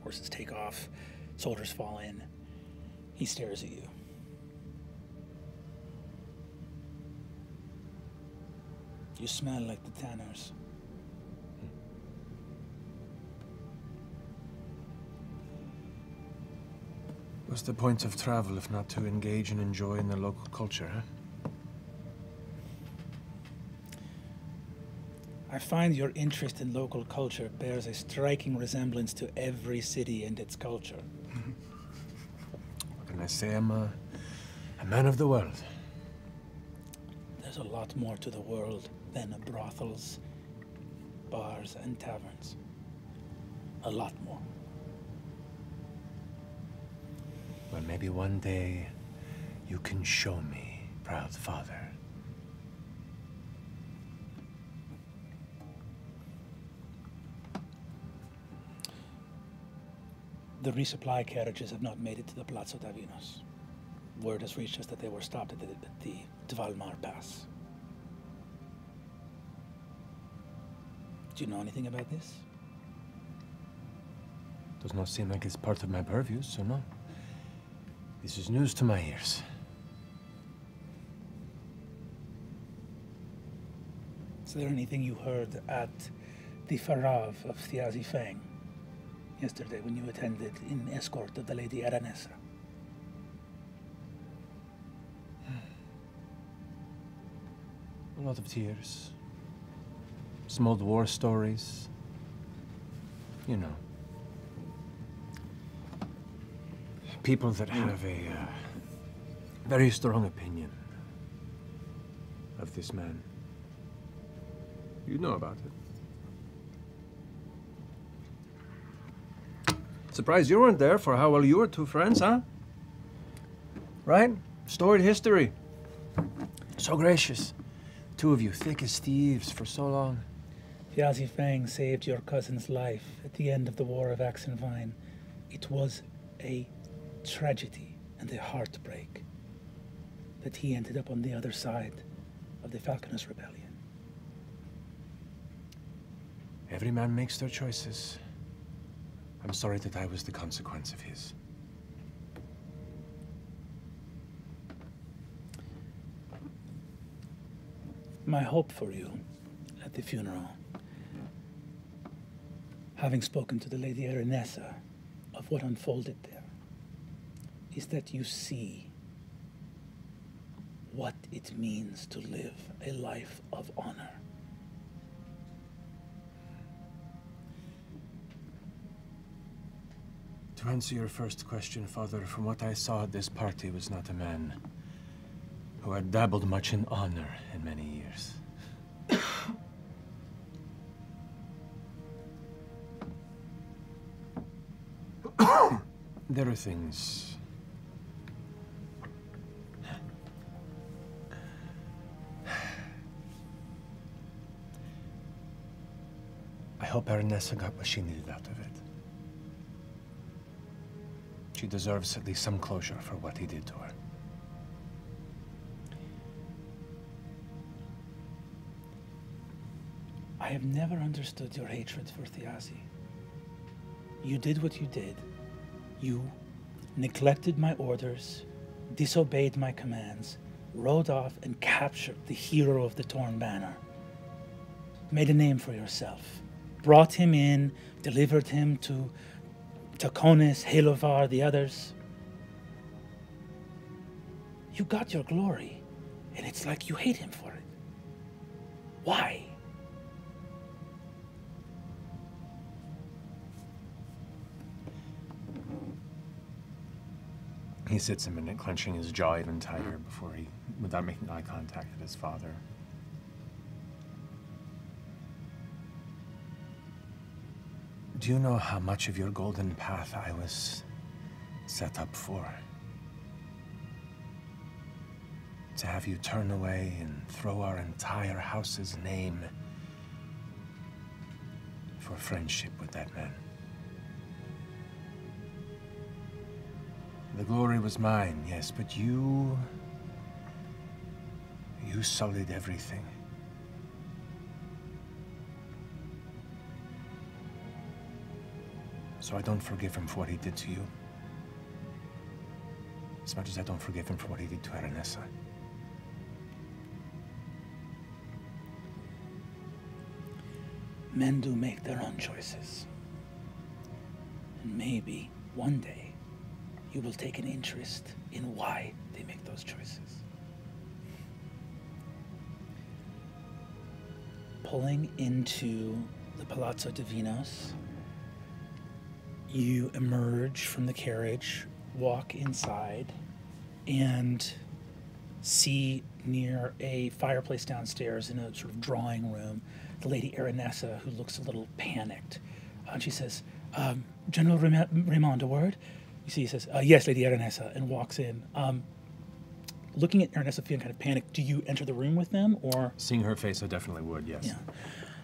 Horses take off. Soldiers fall in. He stares at you. You smell like the tanners. What's the point of travel if not to engage and enjoy in the local culture, huh? I find your interest in local culture bears a striking resemblance to every city and its culture. What can I say? I'm a man of the world. There's a lot more to the world than brothels, bars, and taverns. A lot more. Well, maybe one day you can show me, proud father. The resupply carriages have not made it to the Palazzo Davinos. Word has reached us that they were stopped at the Dvalmar Pass. Do you know anything about this? Does not seem like it's part of my purview, so no. This is news to my ears. Is there anything you heard at the Farav of Thiazi Fang yesterday when you attended in escort of the Lady Aranessa? A lot of tears. Some old war stories. You know. People that have a very strong opinion of this man. You know about it. Surprised you weren't there for how well you were two friends, huh? Right? Storied history. So gracious. Two of you, thick as thieves for so long. Thiazi Fang saved your cousin's life at the end of the War of Axe and Vine. It was a tragedy and a heartbreak that he ended up on the other side of the Falconers Rebellion. Every man makes their choices. I'm sorry that I was the consequence of his. My hope for you at the funeral, having spoken to the Lady Aranessa of what unfolded there, is that you see what it means to live a life of honor. To answer your first question, Father, from what I saw at this party was not a man who had dabbled much in honor in many years. There are things I hope Aranessa got what she needed out of it. She deserves at least some closure for what he did to her. I have never understood your hatred for Thiazi. You did what you did. You neglected my orders, disobeyed my commands, rode off and captured the hero of the Torn Banner. Made a name for yourself. Brought him in, delivered him to Taconis, Helovar, the others. You got your glory, and it's like you hate him for it. Why? He sits a minute, clenching his jaw even tighter before he, without making eye contact with his father. Do you know how much of your golden path I was set up for? To have you turn away and throw our entire house's name for friendship with that man. The glory was mine, yes, but you sullied everything. So I don't forgive him for what he did to you. As much as I don't forgive him for what he did to Aranessa. Men do make their own choices. And maybe one day you will take an interest in why they make those choices. Pulling into the Palazzo Divinos, you emerge from the carriage, walk inside, and see near a fireplace downstairs in a sort of drawing room the Lady Aranessa, who looks a little panicked. And she says, General Raymond, a word? You see, he says, yes, Lady Aranessa, and walks in. Looking at Aranessa feeling kind of panicked, do you enter the room with them, or? Seeing her face, I definitely would, yes. Yeah.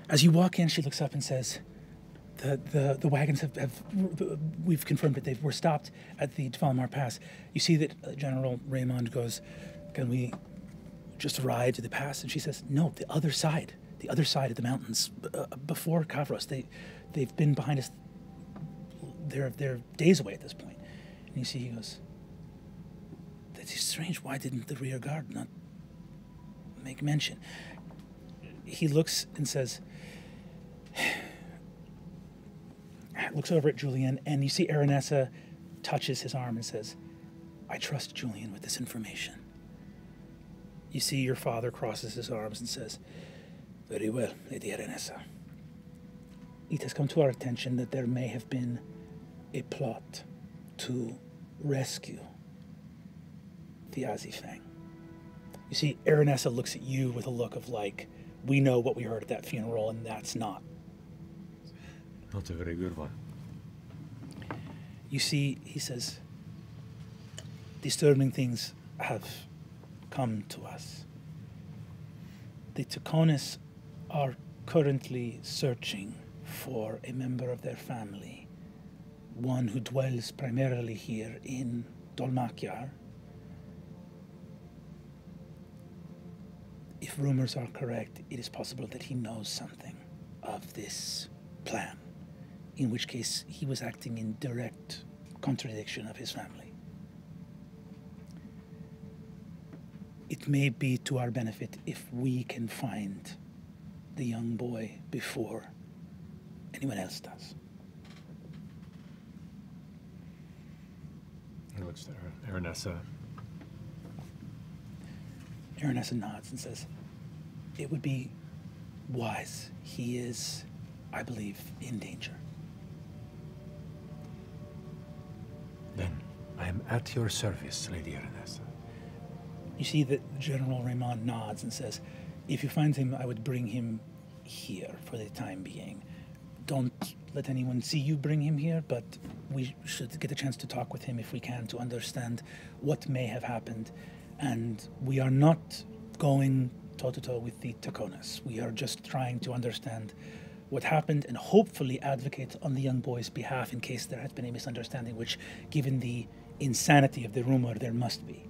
As you walk in, she looks up and says, the wagons we've confirmed that they were stopped at the Dvalmar Pass. You see that General Raymond goes, can we just ride to the pass? And she says, no, the other side of the mountains, before Kavros. They've been behind us. They're days away at this point. And you see he goes, that's strange. Why didn't the rear guard not make mention? He looks and says, looks over at Julian, and you see Aranessa touches his arm and says, I trust Julian with this information. You see your father crosses his arms and says, very well, Lady Aranessa. It has come to our attention that there may have been a plot to rescue the Azifang. You see, Aranessa looks at you with a look of like, we know what we heard at that funeral, and that's not. Not a very good one. You see, he says, disturbing things have come to us. The Taconis are currently searching for a member of their family, one who dwells primarily here in Dolmakyar. If rumors are correct, it is possible that he knows something of this plan, in which case he was acting in direct contradiction of his family. It may be to our benefit if we can find the young boy before anyone else does. He looks at her. Aranessa. Aranessa nods and says, it would be wise. He is, I believe, in danger. Then I am at your service, Lady Aranessa. You see that General Raymond nods and says, if you find him, I would bring him here for the time being. Don't let anyone see you bring him here, but we should get a chance to talk with him if we can to understand what may have happened. And we are not going toe-to-toe with the Taconis. We are just trying to understand what happened and hopefully advocate on the young boy's behalf in case there has been a misunderstanding, which, given the insanity of the rumor, there must be.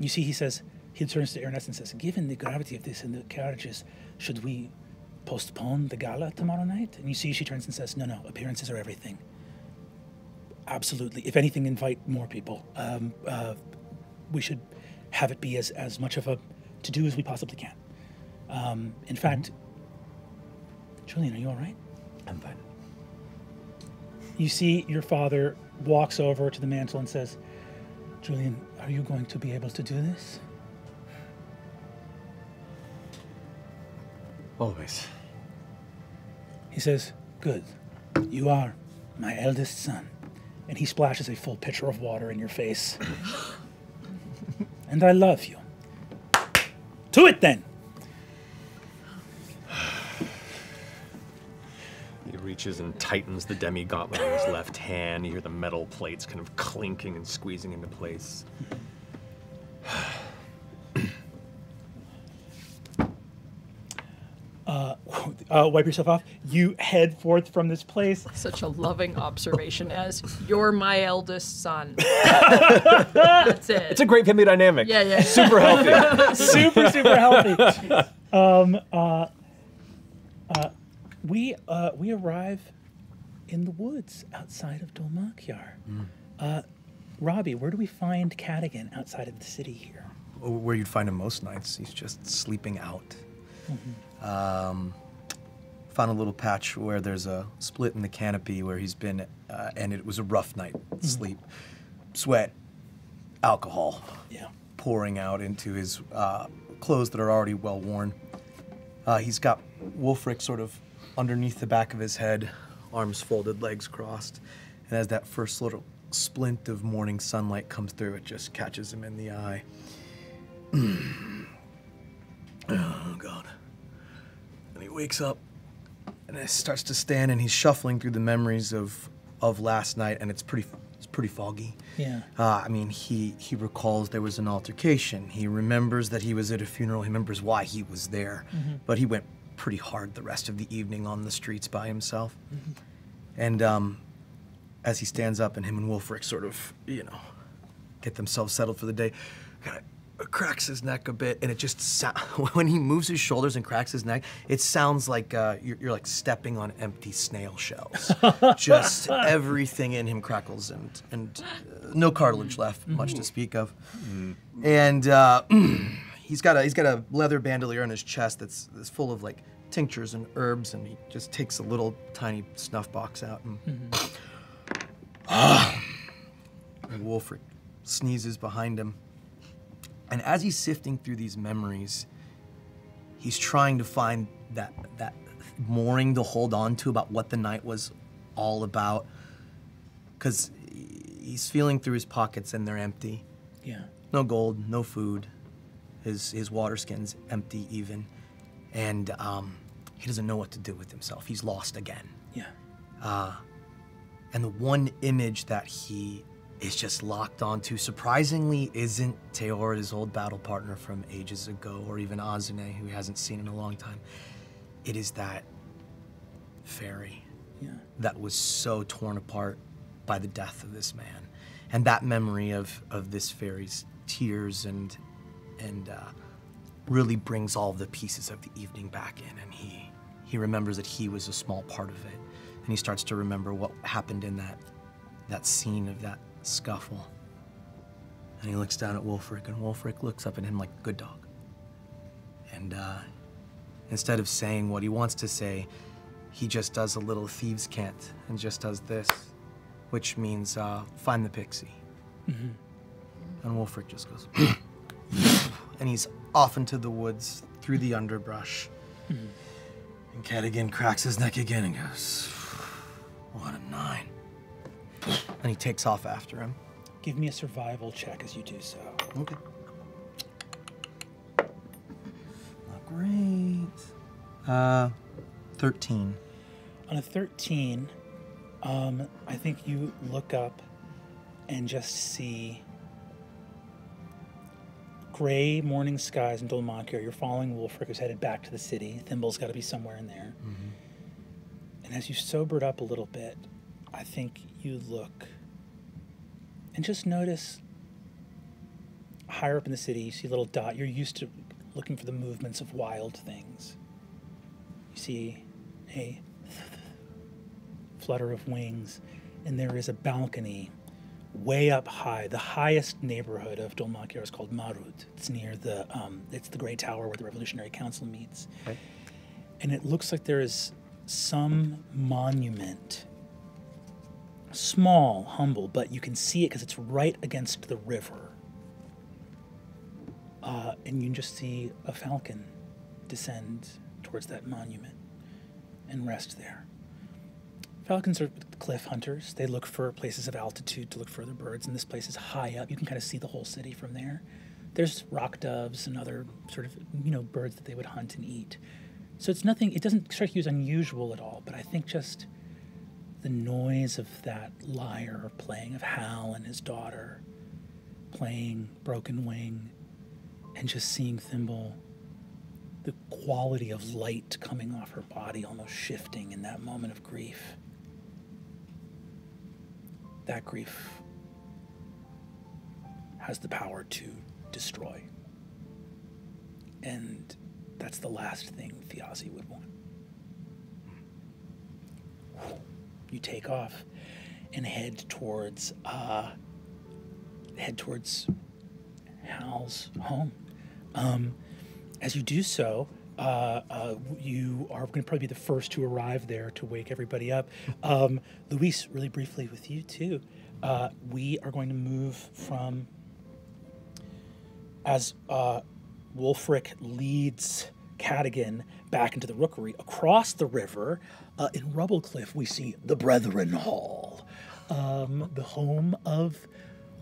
You see, he says, he turns to Ernest and says, given the gravity of this in the carriages, should we postpone the gala tomorrow night? And you see she turns and says, no, appearances are everything. Absolutely. If anything, invite more people. We should have it be as much of a to-do as we possibly can. In fact, Julian, are you all right? I'm fine. You see your father walks over to the mantle and says, Julian, are you going to be able to do this? Always. He says, good. You are my eldest son. And he splashes a full pitcher of water in your face. And I love you. To it, then! He reaches and tightens the demi-gauntlet in his left hand. You hear the metal plates kind of clinking and squeezing into place. Wipe yourself off. You head forth from this place. Such a loving observation as, you're my eldest son. That's it. It's a great family dynamic. Yeah. Super healthy. super healthy. We arrive in the woods outside of Dol Makyar. Robbie, where do we find Cadigan outside of the city here? Where you'd find him most nights. He's just sleeping out. Found a little patch where there's a split in the canopy where he's been, and it was a rough night. Sleep, sweat, alcohol, pouring out into his clothes that are already well worn. He's got Wulfric sort of underneath the back of his head, arms folded, legs crossed, and as that first little splint of morning sunlight comes through, it just catches him in the eye. Oh, God. And he wakes up, and he starts to stand, and he's shuffling through the memories of last night, and it's pretty foggy. Yeah. I mean, he recalls there was an altercation. He remembers that he was at a funeral. He remembers why he was there. But he went pretty hard the rest of the evening on the streets by himself. And as he stands up and him and Wulfric sort of, get themselves settled for the day, kind of cracks his neck a bit, and it just when he moves his shoulders and cracks his neck, it sounds like you're like stepping on empty snail shells. Just everything in him crackles, and no cartilage left, much to speak of. And he's got a leather bandolier on his chest that's full of like tinctures and herbs, and he just takes a little tiny snuff box out and and Wulfric sneezes behind him. And as he's sifting through these memories, he's trying to find that mooring to hold on to about what the night was all about. Because he's feeling through his pockets and they're empty. Yeah. No gold, no food. His water skin's empty even. And he doesn't know what to do with himself. He's lost again. Yeah. And the one image that he is just locked onto, surprisingly, isn't Teor, his old battle partner from ages ago, or even Azune, who he hasn't seen in a long time. It is that fairy that was so torn apart by the death of this man. And that memory of this fairy's tears and really brings all of the pieces of the evening back in. And he remembers that he was a small part of it. And he starts to remember what happened in that scene of that scuffle. And he looks down at Wulfric, and Wulfric looks up at him like a good dog. And instead of saying what he wants to say, he just does a little thieves' cant and just does this, which means find the pixie. And Wulfric just goes, and he's off into the woods through the underbrush. And Cadigan cracks his neck again and goes, what a 9. And he takes off after him. Give me a survival check as you do so. Okay. Not great. 13. On a 13, I think you look up and just see gray morning skies in Dol Makyar. You're following Wulfric, who's headed back to the city. Thimble's got to be somewhere in there. And as you sobered up a little bit, I think you look and just notice higher up in the city, you see a little dot. You're used to looking for the movements of wild things. You see a flutter of wings, and there is a balcony way up high. The highest neighborhood of Dol Makyar is called Marut. It's near it's the Great Tower where the Revolutionary Council meets. Okay. And it looks like there is some monument. Small, humble, but you can see it because it's right against the river. And you can just see a falcon descend towards that monument and rest there. Falcons are cliff hunters. They look for places of altitude to look for other birds, and this place is high up. You can kind of see the whole city from there. There's rock doves and other sort of, birds that they would hunt and eat. So it's nothing, it doesn't strike you as unusual at all, but I think just the noise of that lyre playing, of Hal and his daughter playing Broken Wing, and just seeing Thimble, the quality of light coming off her body, almost shifting in that moment of grief. That grief has the power to destroy. And that's the last thing Thiazi would want. you take off and head towards Hal's home. As you do so, you are going to probably be the first to arrive there to wake everybody up. Luis, really briefly with you too. We are going to move from, as Wulfric leads Cadigan back into the rookery, across the river, in Rubblecliff, we see the Brethren Hall, the home of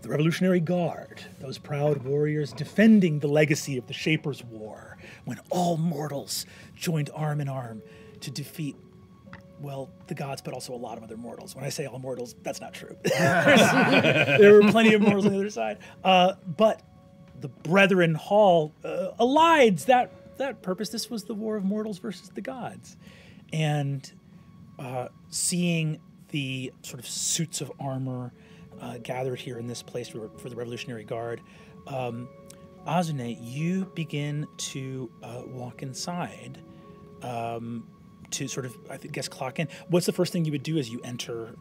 the Revolutionary Guard, those proud warriors defending the legacy of the Shapers' War, when all mortals joined arm in arm to defeat, well, the gods, but also a lot of other mortals. When I say all mortals, that's not true. There were plenty of mortals on the other side. But the Brethren Hall elides that purpose. This was the war of mortals versus the gods. And seeing the sort of suits of armor gathered here in this place for the Revolutionary Guard, Azune, you begin to walk inside to sort of, I guess, clock in. What's the first thing you would do as you enter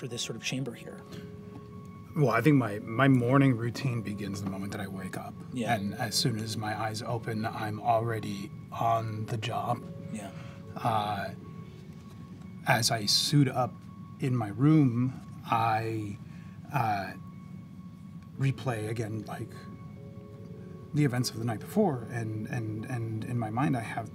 this sort of chamber here? Well, I think my morning routine begins the moment that I wake up. Yeah. And as soon as my eyes open, I'm already on the job. Yeah. As I suit up in my room, I replay again, like, the events of the night before, and in my mind I have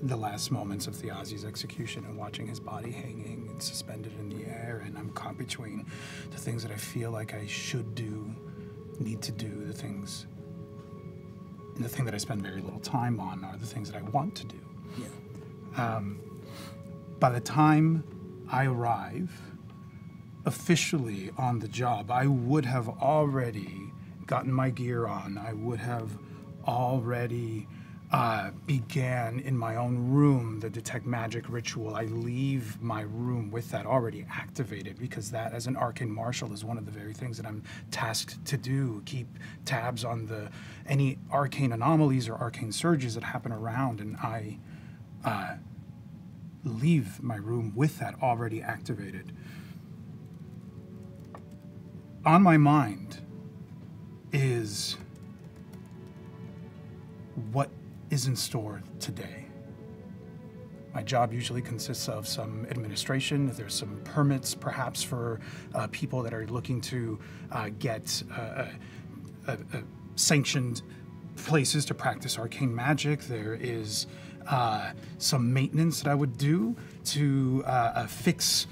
the last moments of Thiazi's execution and watching his body hanging and suspended in the air, and I'm caught between the things that I feel like I should do, need to do, the things, and the thing that I spend very little time on are the things that I want to do. Yeah. By the time I arrive officially on the job, I would have already gotten my gear on. I would have already began in my own room the detect magic ritual. I leave my room with that already activated, because that, as an arcane marshal, is one of the very things that I'm tasked to do. Keep tabs on any arcane anomalies or arcane surges that happen around, and I leave my room with that already activated. On my mind is what is in store today. My job usually consists of some administration. There's some permits, perhaps, for people that are looking to get sanctioned places to practice arcane magic. There is some maintenance that I would do to fix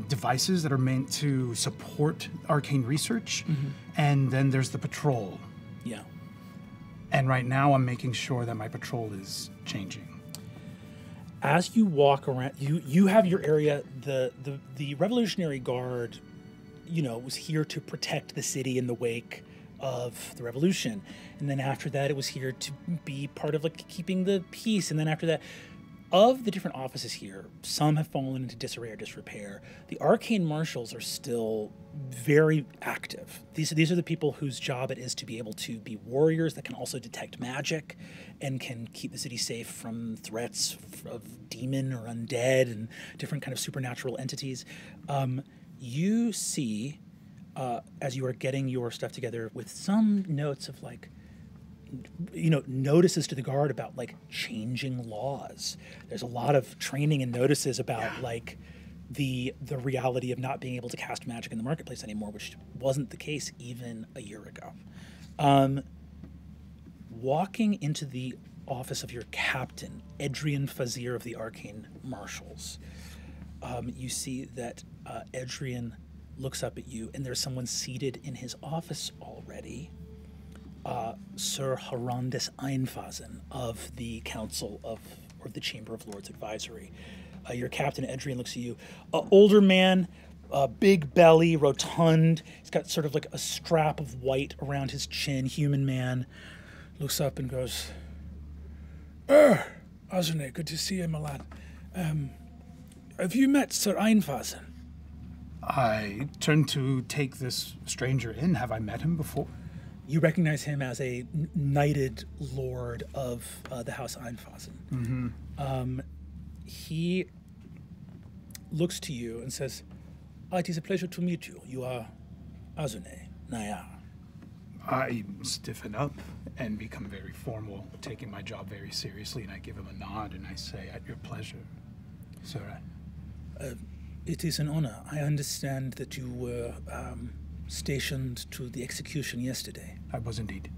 devices that are meant to support arcane research. Mm-hmm. And then there's the patrol. Yeah. And right now I'm making sure that my patrol is changing. As you walk around, you have your area. The Revolutionary Guard, was here to protect the city in the wake of the revolution. And then after that, it was here to be part of keeping the peace. And then after that, of the different offices here, some have fallen into disarray or disrepair. The arcane marshals are still very active. These are the people whose job it is to be able to be warriors that can also detect magic and can keep the city safe from threats of demon or undead and different kind of supernatural entities. You see, as you are getting your stuff together, with some notes of notices to the guard about changing laws. There's a lot of training and notices about the reality of not being able to cast magic in the marketplace anymore, which wasn't the case even a year ago. Walking into the office of your captain, Edrian Fazir of the Arcane Marshals, you see that Edrian looks up at you, and there's someone seated in his office already. Sir Harondis Einfasen of the Council or the Chamber of Lords Advisory. Your captain, Edrian, looks at you. Older man, big belly, rotund. He's got sort of a strap of white around his chin, human man. Looks up and goes, Azune, good to see you, my lad. Have you met Sir Einfasen? I turn to take this stranger in. Have I met him before? You recognize him as a knighted lord of the House Einfasen. Mm-hmm. He looks to you and says, it is a pleasure to meet you. You are Azune Nayar. I stiffen up and become very formal, taking my job very seriously, and I give him a nod and I say, at your pleasure, sir. It is an honor. I understand that you were stationed to the execution yesterday. I was indeed.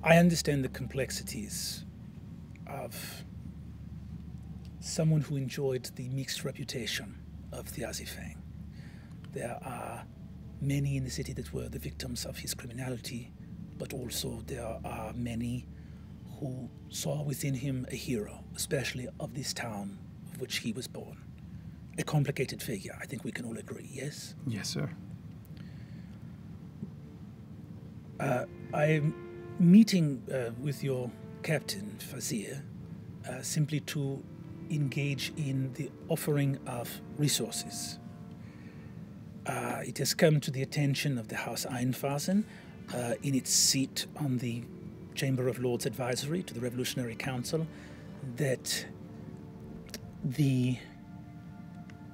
I understand the complexities of someone who enjoyed the mixed reputation of the Azifeng. There are many in the city that were the victims of his criminality, but also there are many who saw within him a hero, especially of this town of which he was born. A complicated figure, I think we can all agree, yes? Yes, sir. I'm meeting with your captain, Fazir, simply to engage in the offering of resources. It has come to the attention of the House Einfasen in its seat on the Chamber of Lords Advisory to the Revolutionary Council that the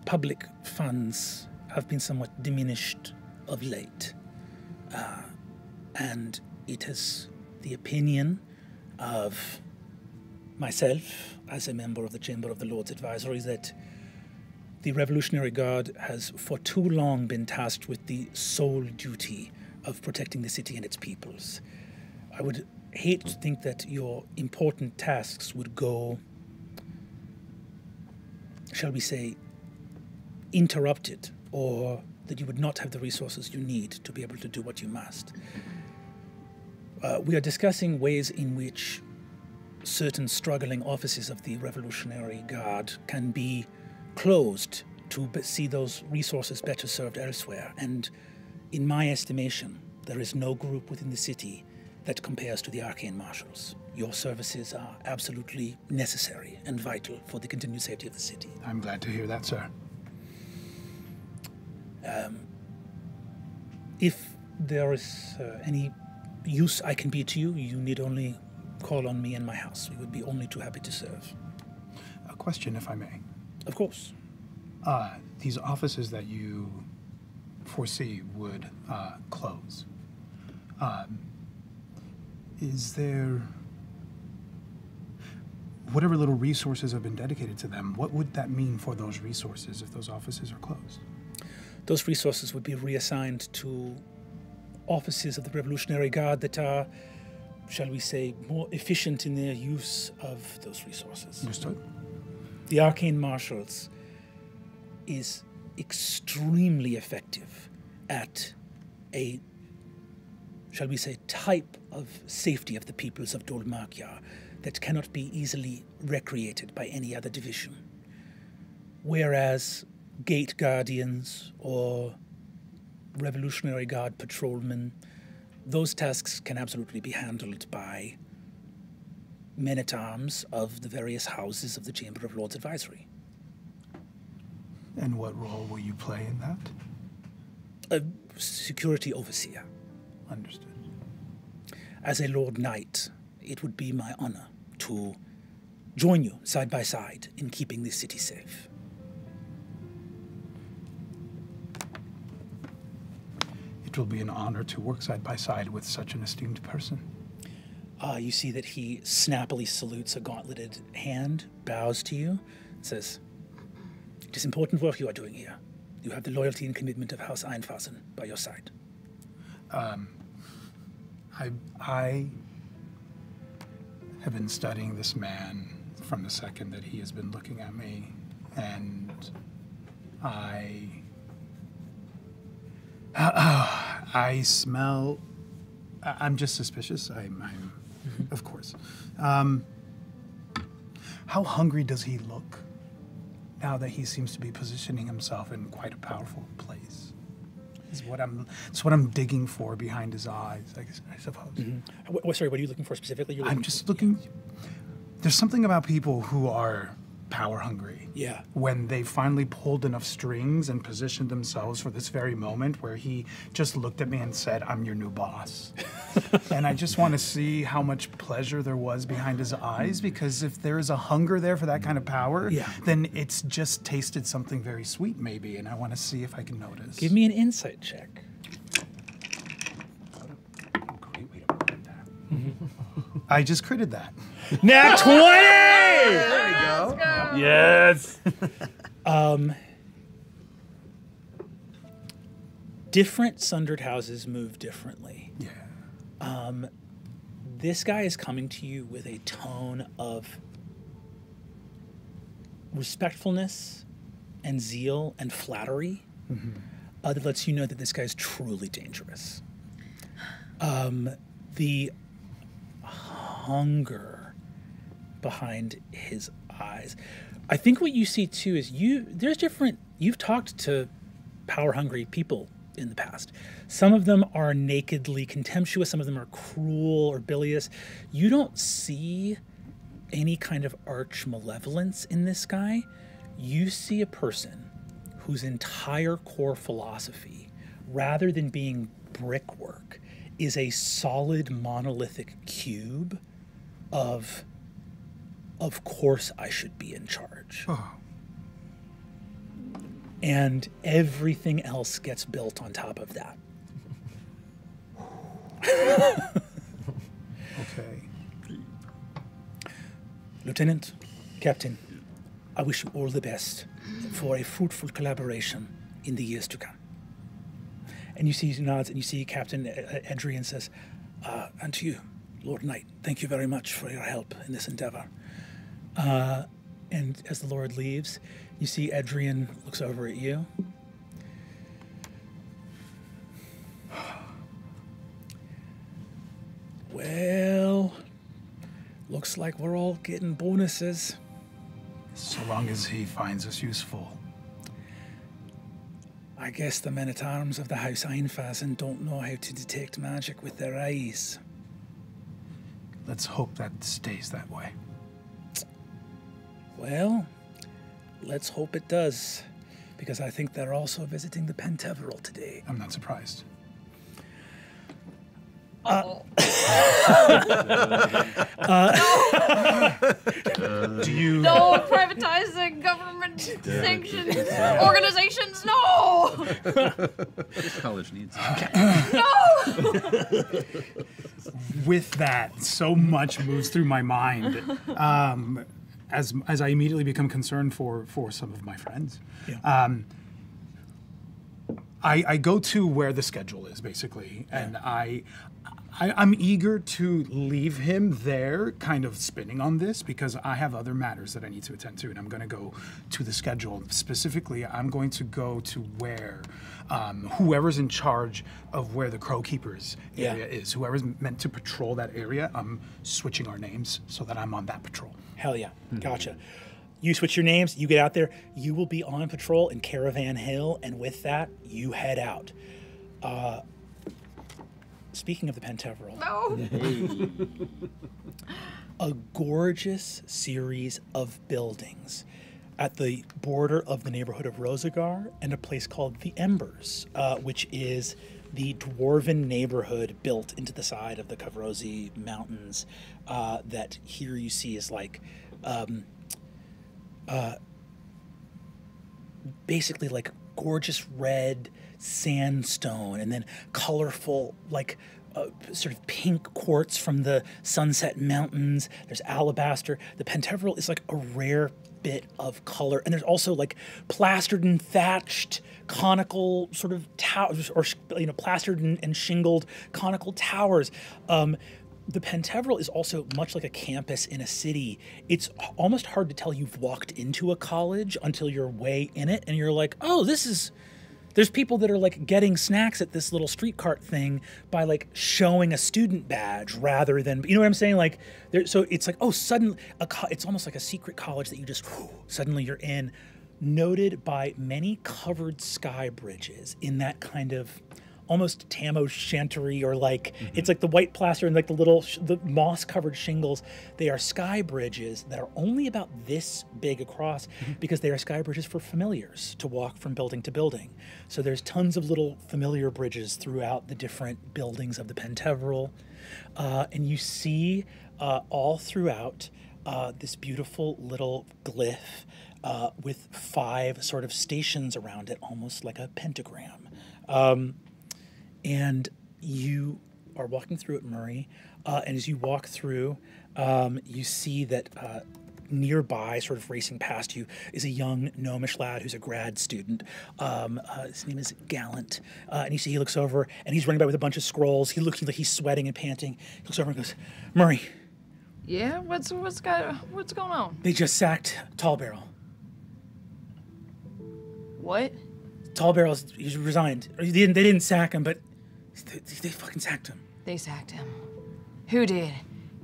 public funds have been somewhat diminished of late. And it is the opinion of myself, as a member of the Chamber of the Lords Advisory, that the Revolutionary Guard has for too long been tasked with the sole duty of protecting the city and its peoples. I would hate to think that your important tasks would go, shall we say, interrupted, or that you would not have the resources you need to be able to do what you must. We are discussing ways in which certain struggling offices of the Revolutionary Guard can be closed to see those resources better served elsewhere. And in my estimation, there is no group within the city that compares to the Arcane Marshals. Your services are absolutely necessary and vital for the continued safety of the city. I'm glad to hear that, sir. If there is any use I can be to you, you need only call on me and my house. We would be only too happy to serve. A question, if I may. Of course. These offices that you foresee would close. Is there... whatever little resources have been dedicated to them, what would that mean for those resources if those offices are closed? Those resources would be reassigned to offices of the Revolutionary Guard that are, shall we say, more efficient in their use of those resources. Understood. The Arcane Marshals is extremely effective at a, shall we say, type of safety of the peoples of Dol Makyar that cannot be easily recreated by any other division. Whereas Gate Guardians or Revolutionary Guard patrolmen, those tasks can absolutely be handled by men-at-arms of the various houses of the Chamber of Lords Advisory. And what role will you play in that? A security overseer. Understood. As a Lord Knight, it would be my honor to join you side by side in keeping this city safe. It will be an honor to work side by side with such an esteemed person. You see that he snappily salutes a gauntleted hand, bows to you, and says, "It is important work you are doing here. You have the loyalty and commitment of House Einfasen by your side." I have been studying this man from the second that he has been looking at me, and I smell. I'm just suspicious. Of course. How hungry does he look now that he seems to be positioning himself in quite a powerful place? It's what I'm digging for behind his eyes, I suppose. Sorry, what are you looking for specifically? I'm just looking. There's something about people who are power hungry. Yeah. When they finally pulled enough strings and positioned themselves for this very moment where he just looked at me and said, "I'm your new boss." And I just want to see how much pleasure there was behind his eyes, because if there is a hunger there for that kind of power, then it's just tasted something very sweet maybe, and I want to see if I can notice. Give me an insight check. I just critted that. Nat 20! There you go. Yes. Different sundered houses move differently. Yeah. This guy is coming to you with a tone of respectfulness and zeal and flattery that lets you know that this guy is truly dangerous. The hunger behind his eyes. I think what you see too is you've talked to power hungry people in the past. Some of them are nakedly contemptuous, some of them are cruel or bilious. You don't see any kind of arch malevolence in this guy. You see a person whose entire core philosophy, rather than being brickwork, is a solid monolithic cube of course I should be in charge. Oh. And everything else gets built on top of that. Okay. Lieutenant, Captain, I wish you all the best for a fruitful collaboration in the years to come. And you see he nods, and you see Captain Adrian says, and to you, Lord Knight, thank you very much for your help in this endeavor. And as the Lord leaves, you see Adrian looks over at you. Well, looks like we're all getting bonuses. So long as he finds us useful. I guess the men-at-arms of the House Einfasen don't know how to detect magic with their eyes. Let's hope that stays that way. Well, let's hope it does, because I think they're also visiting the Penteveral today. I'm not surprised. Do you... No privatizing government sanctioned organizations, no! This college needs No! With that, so much moves through my mind. As I immediately become concerned for some of my friends. Yeah. I go to where the schedule is, basically, and I'm eager to leave him there kind of spinning on this, because I have other matters that I need to attend to, and I'm going to go to the schedule. Specifically, I'm going to go to where whoever's in charge of where the Crow Keepers area is, whoever's meant to patrol that area, I'm switching our names so that I'm on that patrol. Hell yeah. Gotcha. You switch your names, you get out there, you will be on patrol in Caravan Hill, and with that, you head out. Speaking of the Penteveral, a gorgeous series of buildings at the border of the neighborhood of Rosagar and a place called the Embers, which is the dwarven neighborhood built into the side of the Kavrozi Mountains that here you see is like basically like gorgeous red sandstone and then colorful like sort of pink quartz from the Sunset Mountains. There's alabaster. The Penteveral is like a rare bit of color, and there's also like plastered and thatched conical sort of towers, or plastered and shingled conical towers. The Penteveral is also much like a campus in a city. It's almost hard to tell you've walked into a college until you're way in it, and you're like, oh, there's people that are like getting snacks at this little street cart thing by like showing a student badge rather than, you know what I'm saying? Like, so it's like, oh, suddenly, it's almost like a secret college that you just, suddenly you're in. Noted by many covered sky bridges in that kind of almost tam o' shantery, or like it's like the white plaster and like the moss-covered shingles. They are sky bridges that are only about this big across because they are sky bridges for familiars to walk from building to building. So there's tons of little familiar bridges throughout the different buildings of the Penteveral, and you see all throughout this beautiful little glyph with 5 sort of stations around it, almost like a pentagram. And you are walking through it, Murray, and as you walk through, you see that nearby, sort of racing past you, is a young gnomish lad who's a grad student. His name is Gallant, and you see he looks over, and he's running by with a bunch of scrolls. He looks like he's sweating and panting. He looks over and goes, "Murray." Yeah, what's going on? They just sacked Tall Barrel. What? Tall Barrel's he's resigned. They didn't sack him, but they fucking sacked him. They sacked him. Who did?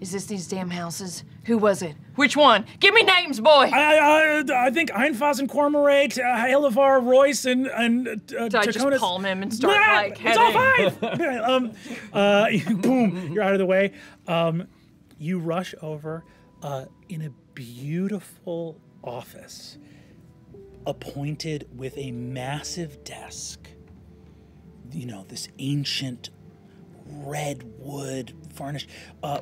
Is this these damn houses? Who was it? Which one? Give me names, boy! I think Einfaz and Cormorant, Halevar, Royce, and Did I just palm him and start like it's all heading? 5! Boom, you're out of the way. You rush over in a beautiful office appointed with a massive desk. You know, this ancient red wood varnish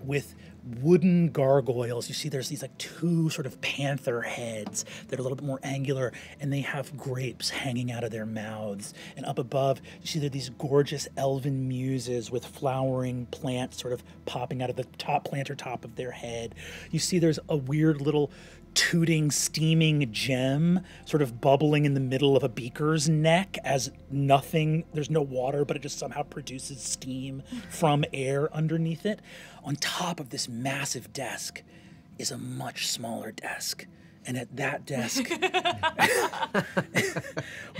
with wooden gargoyles. You see there's these like 2 sort of panther heads that are a little bit more angular, and they have grapes hanging out of their mouths. And up above, you see there are these gorgeous elven muses with flowering plants sort of popping out of the planter top of their head. You see there's a weird little tooting, steaming gem sort of bubbling in the middle of a beaker's neck as nothing, there's no water, but it just somehow produces steam from air underneath it. On top of this massive desk is a much smaller desk. And at that desk,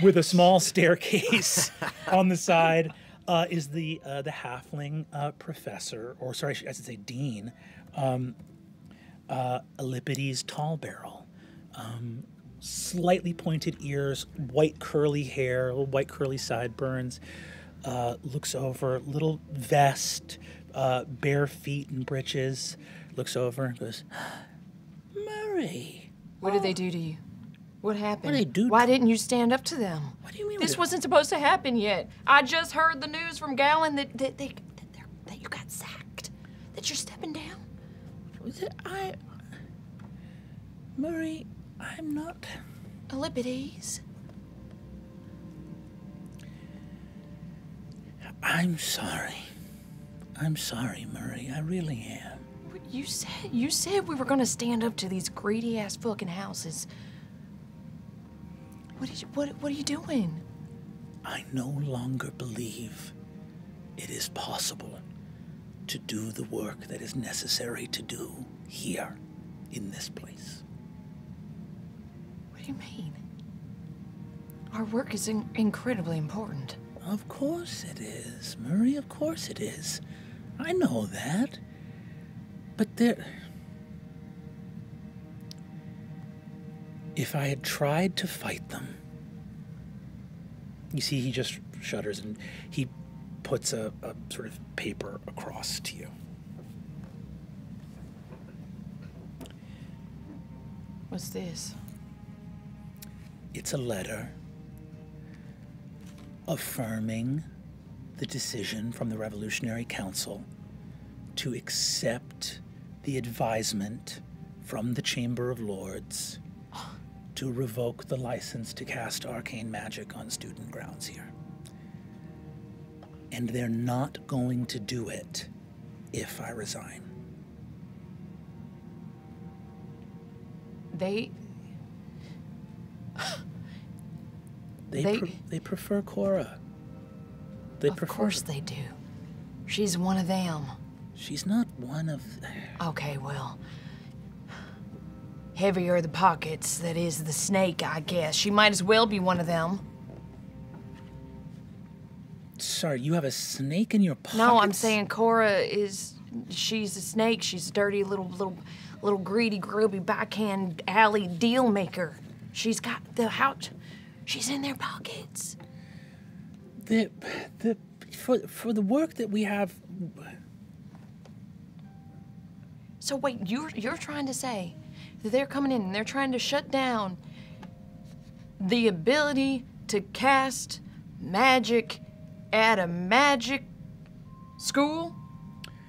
with a small staircase on the side, is the halfling professor, or sorry, I should say dean, Euripides Tall Barrel. Slightly pointed ears, white curly hair, little white curly sideburns, looks over, little vest, bare feet and breeches, looks over and goes, "Murray." What did they do to you? What happened? What did they do? Why didn't you stand up to them? What do you mean? This wasn't supposed to happen yet. I just heard the news from Gallon that you got sacked. That you're stepping down. Murray, I'm not. Euripides. I'm sorry. I'm sorry, Murray. I really am. You said we were gonna stand up to these greedy ass fucking houses. What are you doing? I no longer believe it is possible to do the work that is necessary to do here in this place. What do you mean? Our work is incredibly important. Of course it is, Murray, of course it is. I know that. But if I had tried to fight them... You see, he just shudders and he puts a sort of paper across to you. What's this? It's a letter affirming the decision from the Revolutionary Council to accept the advisement from the Chamber of Lords to revoke the license to cast arcane magic on student grounds here. And they're not going to do it if I resign. They prefer Cora. Of course they do. She's one of them. She's not one of... Okay, well... Heavier the pockets, that is the snake, I guess. She might as well be one of them. Sorry, you have a snake in your pocket? No, I'm saying Cora is... She's a snake. She's a dirty little greedy, grubby, backhand alley deal maker. She's got the house... She's in their pockets. for the work that we have. So wait, you're trying to say that they're coming in and they're trying to shut down the ability to cast magic at a magic school?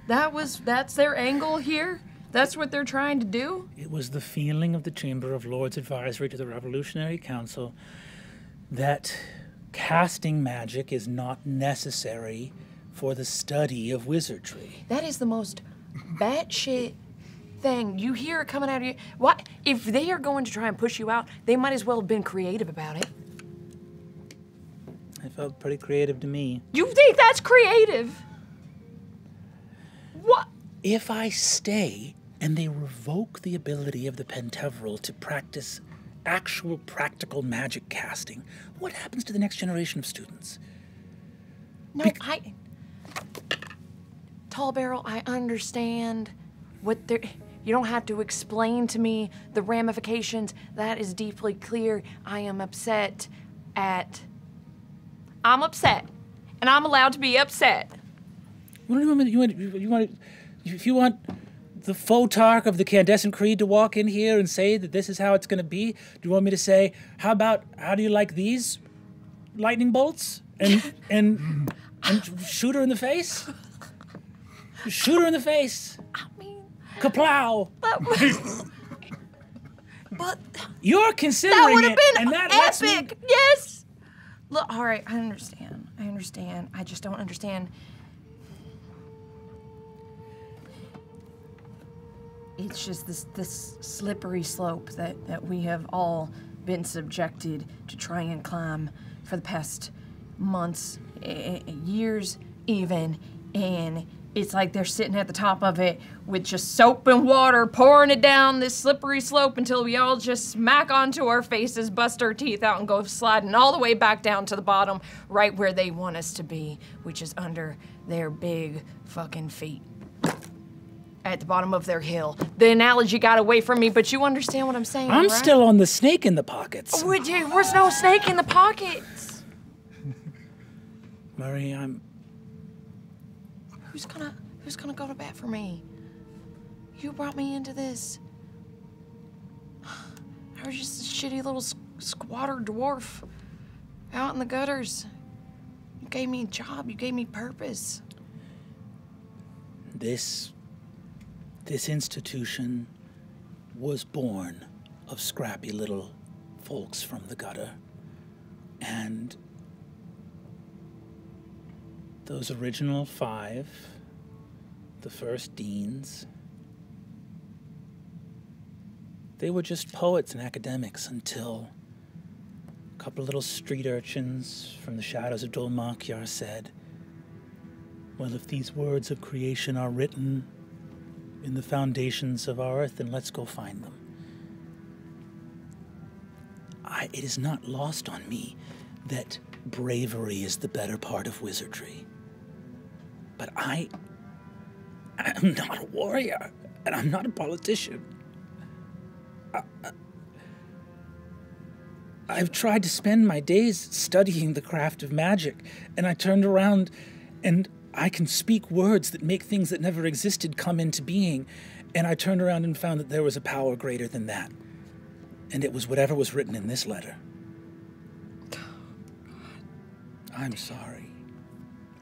That's their angle here? That's what they're trying to do? It was the feeling of the Chamber of Lords Advisory to the Revolutionary Council that casting magic is not necessary for the study of wizardry. That is the most batshit thing. You hear it coming out of you. What? If they are going to try and push you out, they might as well have been creative about it. It felt pretty creative to me. You think that's creative? What? If I stay and they revoke the ability of the Pentevral to practice actual practical magic casting, what happens to the next generation of students? No, Tall Barrel, I understand what they're... You don't have to explain to me the ramifications. That is deeply clear. I am upset at... I'm upset, and I'm allowed to be upset. What do you want? If you want the Photarch of the Candescent Creed to walk in here and say that this is how it's going to be, do you want me to say, how do you like these lightning bolts? And shoot her in the face? Shoot her in the face. I mean... Kaplow! But... You're considering that would have been and that epic! Yes! Look, all right, I understand. I just don't understand. It's just this slippery slope that we have all been subjected to try and climb for the past months, years even, and it's like they're sitting at the top of it with just soap and water, pouring it down this slippery slope until we all just smack onto our faces, bust our teeth out, and go sliding all the way back down to the bottom, right where they want us to be, which is under their big fucking feet. At the bottom of their hill. The analogy got away from me, but you understand what I'm saying, I'm right? still on the snake in the pockets. There's no snake in the pockets. Murray, I'm... Who's gonna go to bat for me? You brought me into this. I was just a shitty little squatter dwarf out in the gutters. You gave me a job. You gave me purpose. This institution was born of scrappy little folks from the gutter. And those original 5, the first deans, they were just poets and academics until a couple of little street urchins from the shadows of Dol Makyar said, well, if these words of creation are written in the foundations of our earth, then let's go find them. It is not lost on me that bravery is the better part of wizardry. But I am not a warrior, and I'm not a politician. I've tried to spend my days studying the craft of magic, and I turned around and I can speak words that make things that never existed come into being. And I turned around and found that there was a power greater than that. And it was whatever was written in this letter. I'm sorry.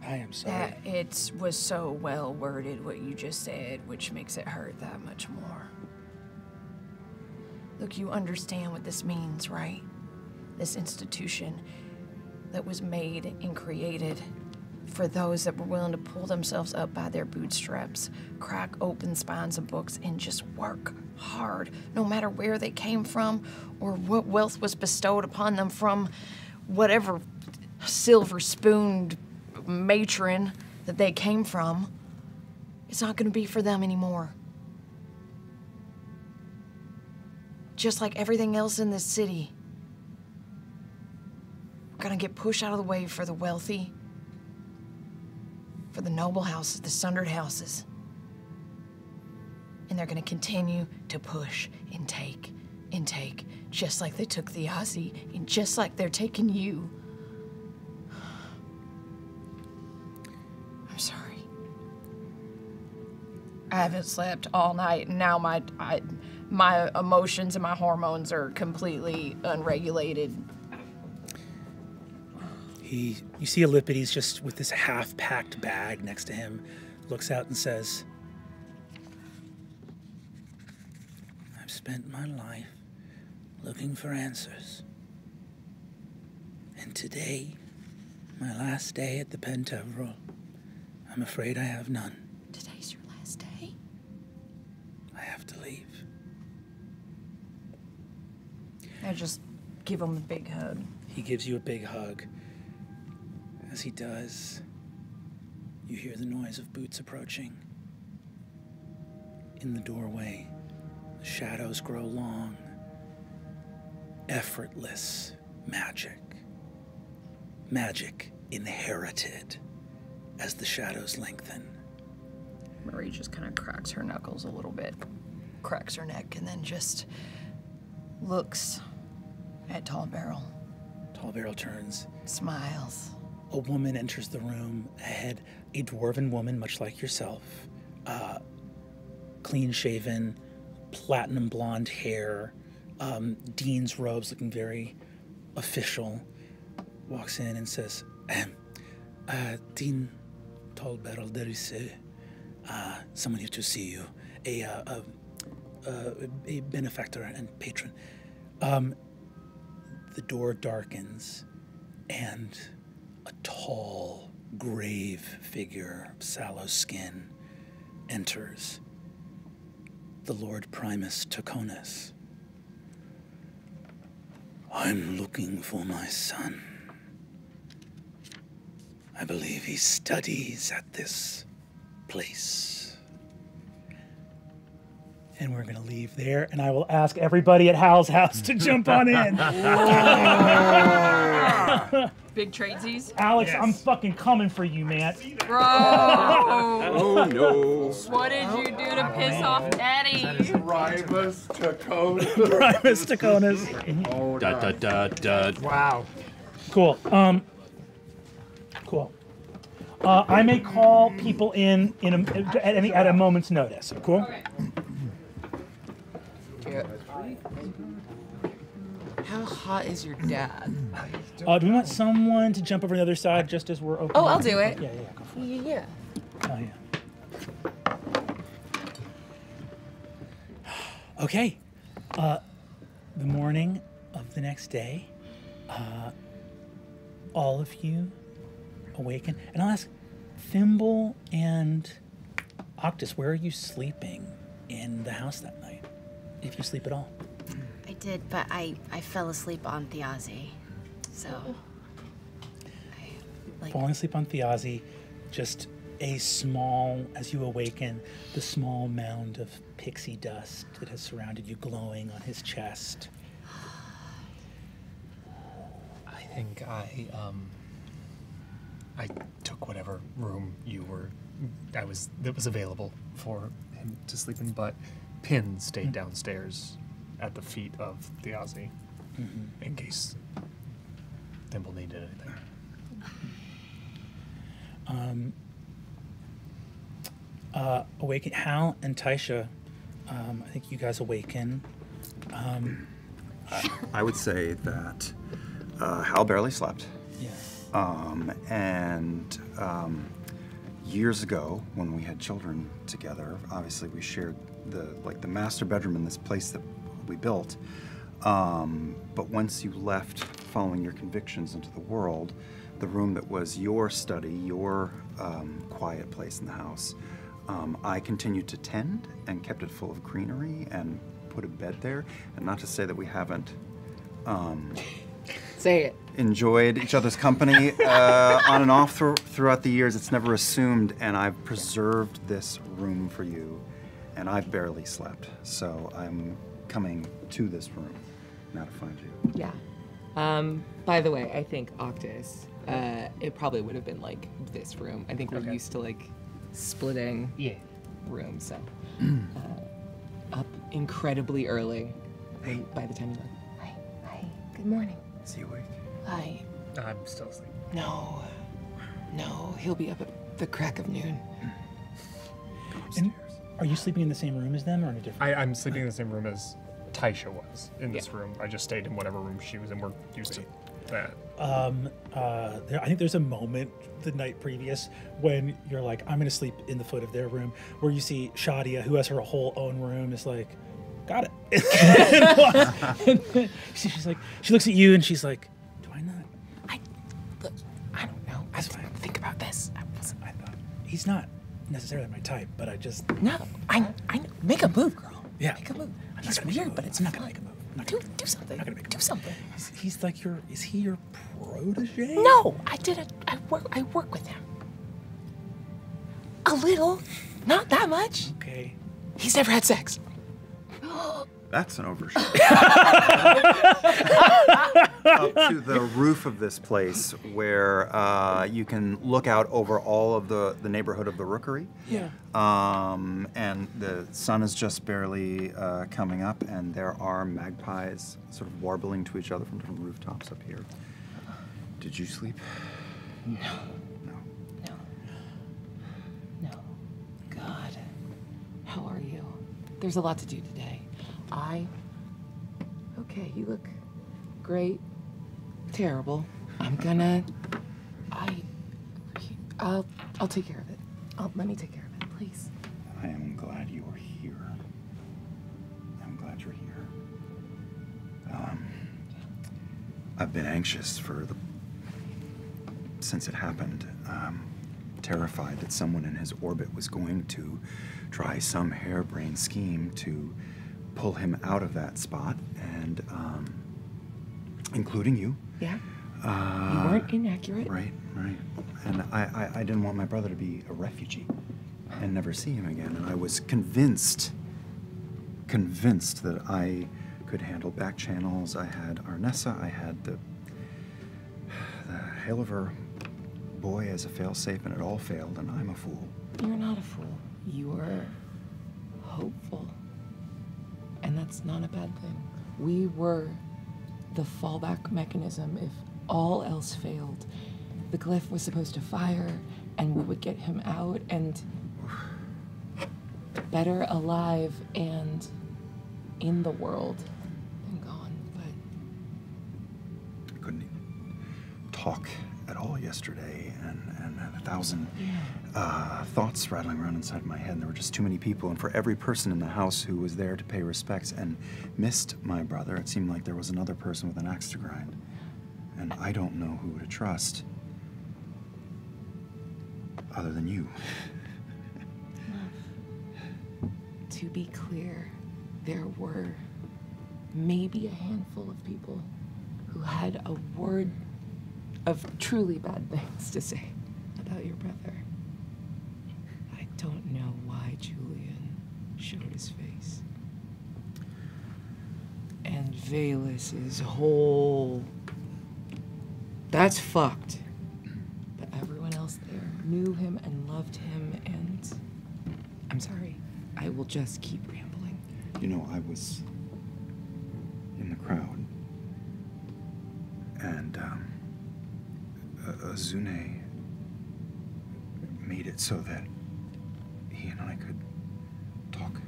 I am sorry. It was so well worded what you just said, which makes it hurt that much more. Look, you understand what this means, right? This institution that was made and created for those that were willing to pull themselves up by their bootstraps, crack open spines of books, and just work hard, no matter where they came from or what wealth was bestowed upon them from whatever silver-spooned matron that they came from. It's not going to be for them anymore. Just like everything else in this city, we're going to get pushed out of the way for the wealthy, for the noble houses, the sundered houses. And they're gonna continue to push and take, just like they took the Aussie, and just like they're taking you. I haven't slept all night, and now my emotions and my hormones are completely unregulated. You see Euripides just with this half-packed bag next to him, looks out and says, I've spent my life looking for answers. And today, my last day at the Pentevral, I'm afraid I have none. Today's your last day? I have to leave. I just give him a big hug. He gives you a big hug. As he does, you hear the noise of boots approaching. In the doorway, the shadows grow long. Effortless magic. Magic inherited as the shadows lengthen. Marie just kind of cracks her knuckles a little bit, cracks her neck, and then just looks at Tall Barrel. Tall Barrel turns. Smiles. A woman enters the room ahead, a dwarven woman, much like yourself. Clean-shaven, platinum blonde hair, Dean's robes looking very official. Walks in and says, Dean Tall Barrel, there is someone here to see you. A benefactor and patron. The door darkens, and a tall, grave figure of sallow skin enters. The Lord Primus Taconis. I'm looking for my son. I believe he studies at this place. And we're going to leave there, and I will ask everybody at Hal's house to jump on in. Big tradesies? Alex, yes. I'm fucking coming for you, man. Bro! Oh, no. What did you do to piss off Daddy? Primus Taconis. Primus Taconis. Oh, Wow. Cool. Cool. I may call people in at a moment's notice. Cool. Okay. Yeah. How hot is your dad? Do we want someone to jump over the other side just as we're opening? Oh, I'll do it. Yeah, go for it. Yeah. Oh, yeah. Okay. The morning of the next day, all of you awaken. And I'll ask, Thimble and Octus, where are you sleeping in the house that night? If you sleep at all. I did, but I fell asleep on Thiazi, so... Falling asleep on Thiazi, just a small, as you awaken, the small mound of pixie dust that has surrounded you glowing on his chest. I think I took whatever room that was available for him to sleep in, but Pin stayed downstairs at the feet of Thiazi in case Thimble needed anything. Awaken Hal and Taisha. I think you guys awaken. I would say that Hal barely slept. Yeah. Years ago, when we had children together, obviously we shared the master bedroom in this place that we built. But once you left, following your convictions into the world, the room that was your study, your quiet place in the house, I continued to tend and kept it full of greenery and put a bed there. And not to say that we haven't say it. Enjoyed each other's company on and off throughout the years. It's never assumed, and I've preserved this room for you, and I've barely slept. So I'm coming to this room now to find you. Yeah. By the way, I think Octus, it probably would have been like this room. I think we're used to like splitting rooms, so up incredibly early. And by the time you Hi. Good morning. Is he awake? Hi. I'm still asleep. No, he'll be up at the crack of noon. And Are you sleeping in the same room as them or in a different? I'm sleeping in the same room as Taisha was in this room. I just stayed in whatever room she was in. We're used to that. I think there's a moment the night previous when you're like, I'm gonna sleep in the foot of their room, where you see Shadia, who has her whole own room, is like, got it. And then she's like, she looks at you and she's like, do I not? Look, I don't know. I think about this. I thought he's not necessarily my type, but I just No, I know. Make a move, girl. Yeah. Make a move. He's weird, but it's I'm not gonna make a move. Do something. Do something. He's like is he your protege? No, I work with him. A little, not that much. Okay. He's never had sex. That's an overshot. Up to the roof of this place where you can look out over all of the neighborhood of the Rookery. Yeah. And the sun is just barely coming up, and there are magpies sort of warbling to each other from different rooftops up here. Did you sleep? No. God, how are you? There's a lot to do today. Okay, you look great. Terrible. I'll take care of it. Let me take care of it, please. I am glad you are here. I'm glad you're here. I've been anxious since it happened. Terrified that someone in his orbit was going to try some harebrained scheme to pull him out of that spot, and including you. Yeah. You weren't inaccurate. Right. And I didn't want my brother to be a refugee and never see him again. And I was convinced that I could handle back channels. I had Arnessa. I had the hell of her boy as a failsafe, and it all failed. And I'm a fool. You're not a fool. You are hopeful. And that's not a bad thing. We were the fallback mechanism if all else failed. The glyph was supposed to fire, and we would get him out, and better alive and in the world than gone. But I couldn't even talk at all yesterday, and 1,000 thoughts rattling around inside my head. And there were just too many people, and for every person in the house who was there to pay respects and missed my brother, it seemed like there was another person with an axe to grind. And I don't know who to trust other than you. to be clear, there were maybe a handful of people who had a word of truly bad things to say about your brother. I don't know why Julian showed his face. And Valus' whole... That's fucked. But everyone else there knew him and loved him, and I'm sorry. I will just keep rambling. You know, I was in the crowd, and Azune made it so that he and I could talk,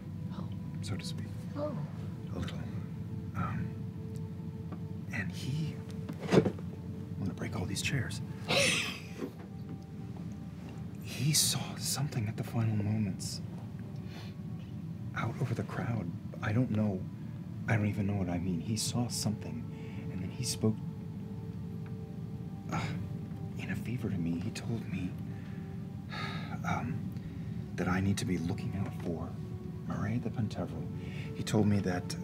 so to speak. Oh. A little. And he... I'm gonna break all these chairs. He saw something at the final moments out over the crowd. I don't know. I don't even know what I mean. He saw something, and then he spoke in a favor to me. He told me that I need to be looking out for Murray the Pentevral. He told me that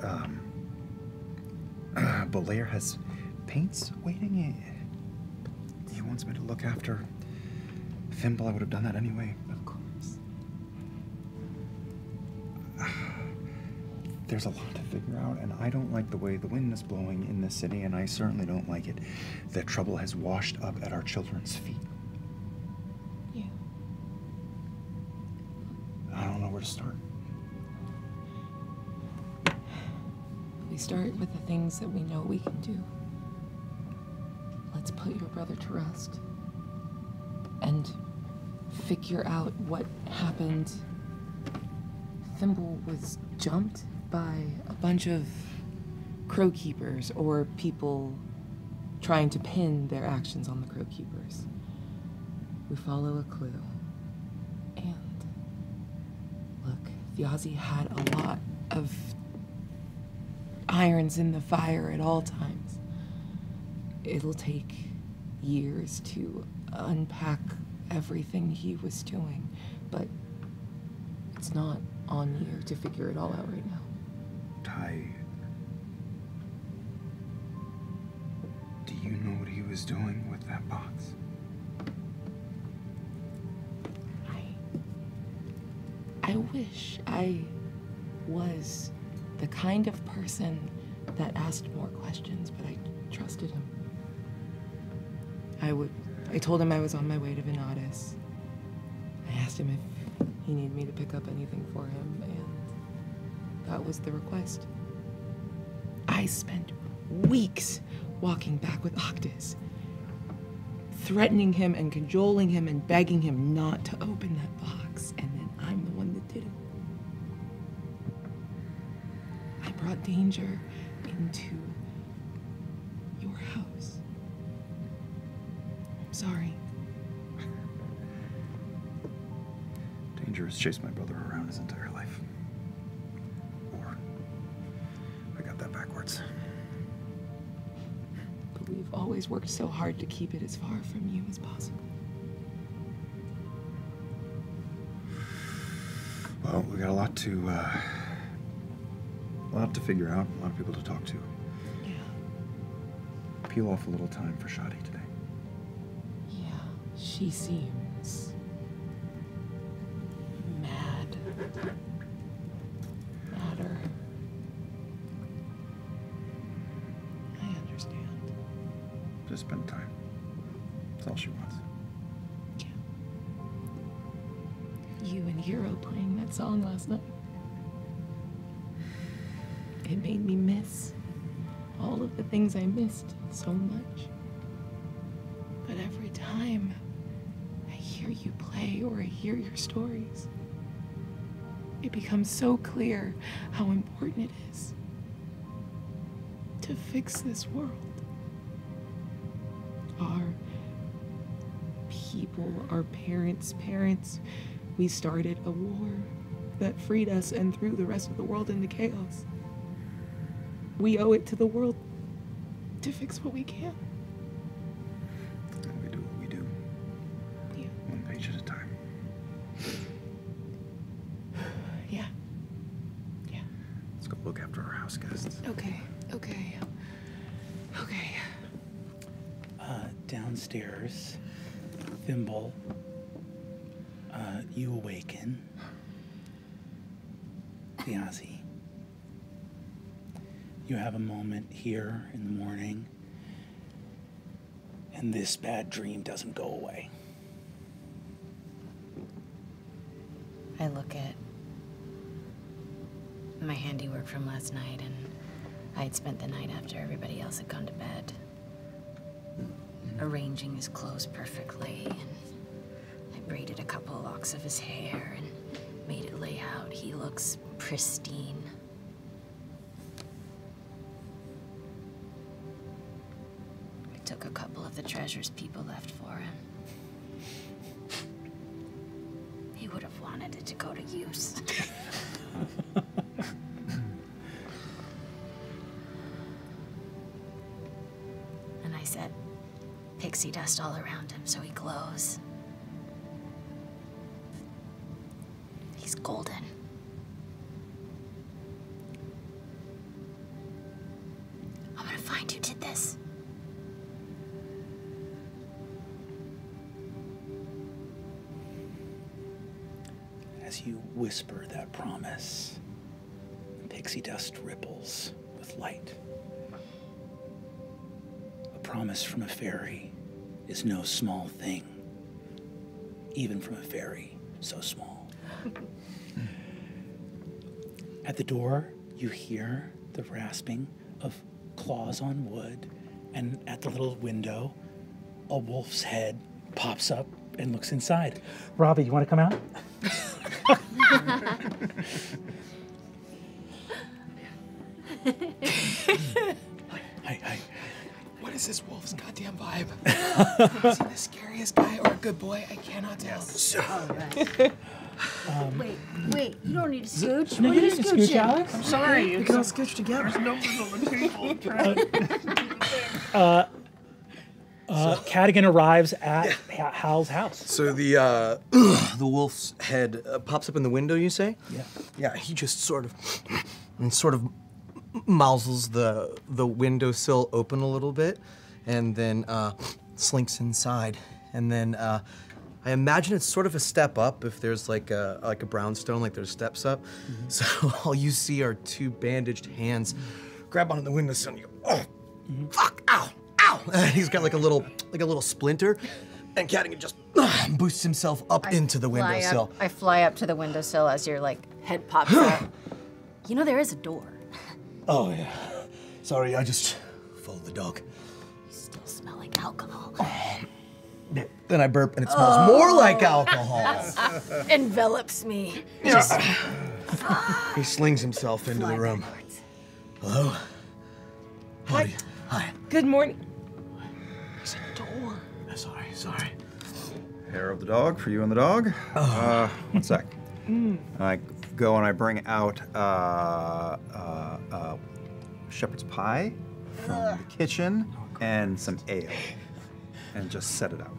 Belair has paints waiting. He wants me to look after Thimble. I would have done that anyway. Of course. There's a lot to figure out, and I don't like the way the wind is blowing in this city, and I certainly don't like it that trouble has washed up at our children's feet. Yeah. I don't know where to start. We start with the things that we know we can do. Let's put your brother to rest and figure out what happened Thimble was jumped by a bunch of crow keepers or people trying to pin their actions on the crow keepers. We follow a clue. And look, Thjazi had a lot of irons in the fire at all times. It'll take years to unpack everything he was doing, but it's not on you to figure it all out right now. Ty, do you know what he was doing with that box? I wish I was the kind of person that asked more questions, but I trusted him. I told him I was on my way to Venatus. I asked him if he needed me to pick up anything for him, and that was the request. I spent weeks walking back with Octus, threatening him and cajoling him and begging him not to open that box, and then I'm the one that did it. I brought danger into your house. I'm sorry. Danger has chased my brother around his entire life. Or I got that backwards. But we've always worked so hard to keep it as far from you as possible. Well, we got a lot to figure out, a lot of people to talk to. Yeah. Peel off a little time for Shadi today. Yeah, she seems mad. Madder. I understand. Just spend time. That's all she wants. You and Hero playing that song last night. It made me miss all of the things I missed so much. But every time I hear you play or I hear your stories, it becomes so clear how important it is to fix this world. Our people, our parents' parents, we started a war that freed us and threw the rest of the world into chaos. We owe it to the world to fix what we can. And we do what we do. Yeah. One page at a time. Yeah. Yeah. Let's go look after our house guests. Okay. Okay. Okay. Downstairs, Thimble, you awaken. Thjazi. You have a moment here in the morning, and this bad dream doesn't go away. I look at my handiwork from last night, and I had spent the night after everybody else had gone to bed, arranging his clothes perfectly, and I braided a couple of locks of his hair and made it lay out. He looks pristine. I took a couple of the treasures people left for him. He would have wanted it to go to use. And I set pixie dust all around him so he glows. He's golden. I'm gonna find who did this. As you whisper that promise, pixie dust ripples with light. A promise from a fairy is no small thing, even from a fairy so small. At the door, you hear the rasping of claws on wood, and at the little window, a wolf's head pops up and looks inside. Robbie, you want to come out? Hey. What is this wolf's goddamn vibe? Is he the scariest guy or a good boy? I cannot tell. Wait, you don't need to scooch. No, What you are you didn't scooch, scooching? Alex. I'm sorry. We can all scooch together. There's numbers on the table. Cadigan arrives at Hal's house. So the wolf's head pops up in the window, you say? Yeah. Yeah, he just sort of mousels the windowsill open a little bit, and then slinks inside. And then I imagine it's sort of a step up if there's like a brownstone, like there's steps up. So all you see are two bandaged hands grab onto the windowsill and you go, oh, fuck, ow, ow. And he's got like a little splinter, and Cadigan just boosts himself up into the windowsill. I fly up to the windowsill as your head pops up. You know there is a door. Oh, yeah. Sorry, I just followed the dog. You still smell like alcohol. Then I burp, and it smells more like alcohol. Envelops me. He slings himself into the room. Hello? Hi. Hi. Good morning. There's a door. Sorry. Hair of the dog for you and the dog. 1 sec. I go and I bring out shepherd's pie from the kitchen and some ale, and just set it out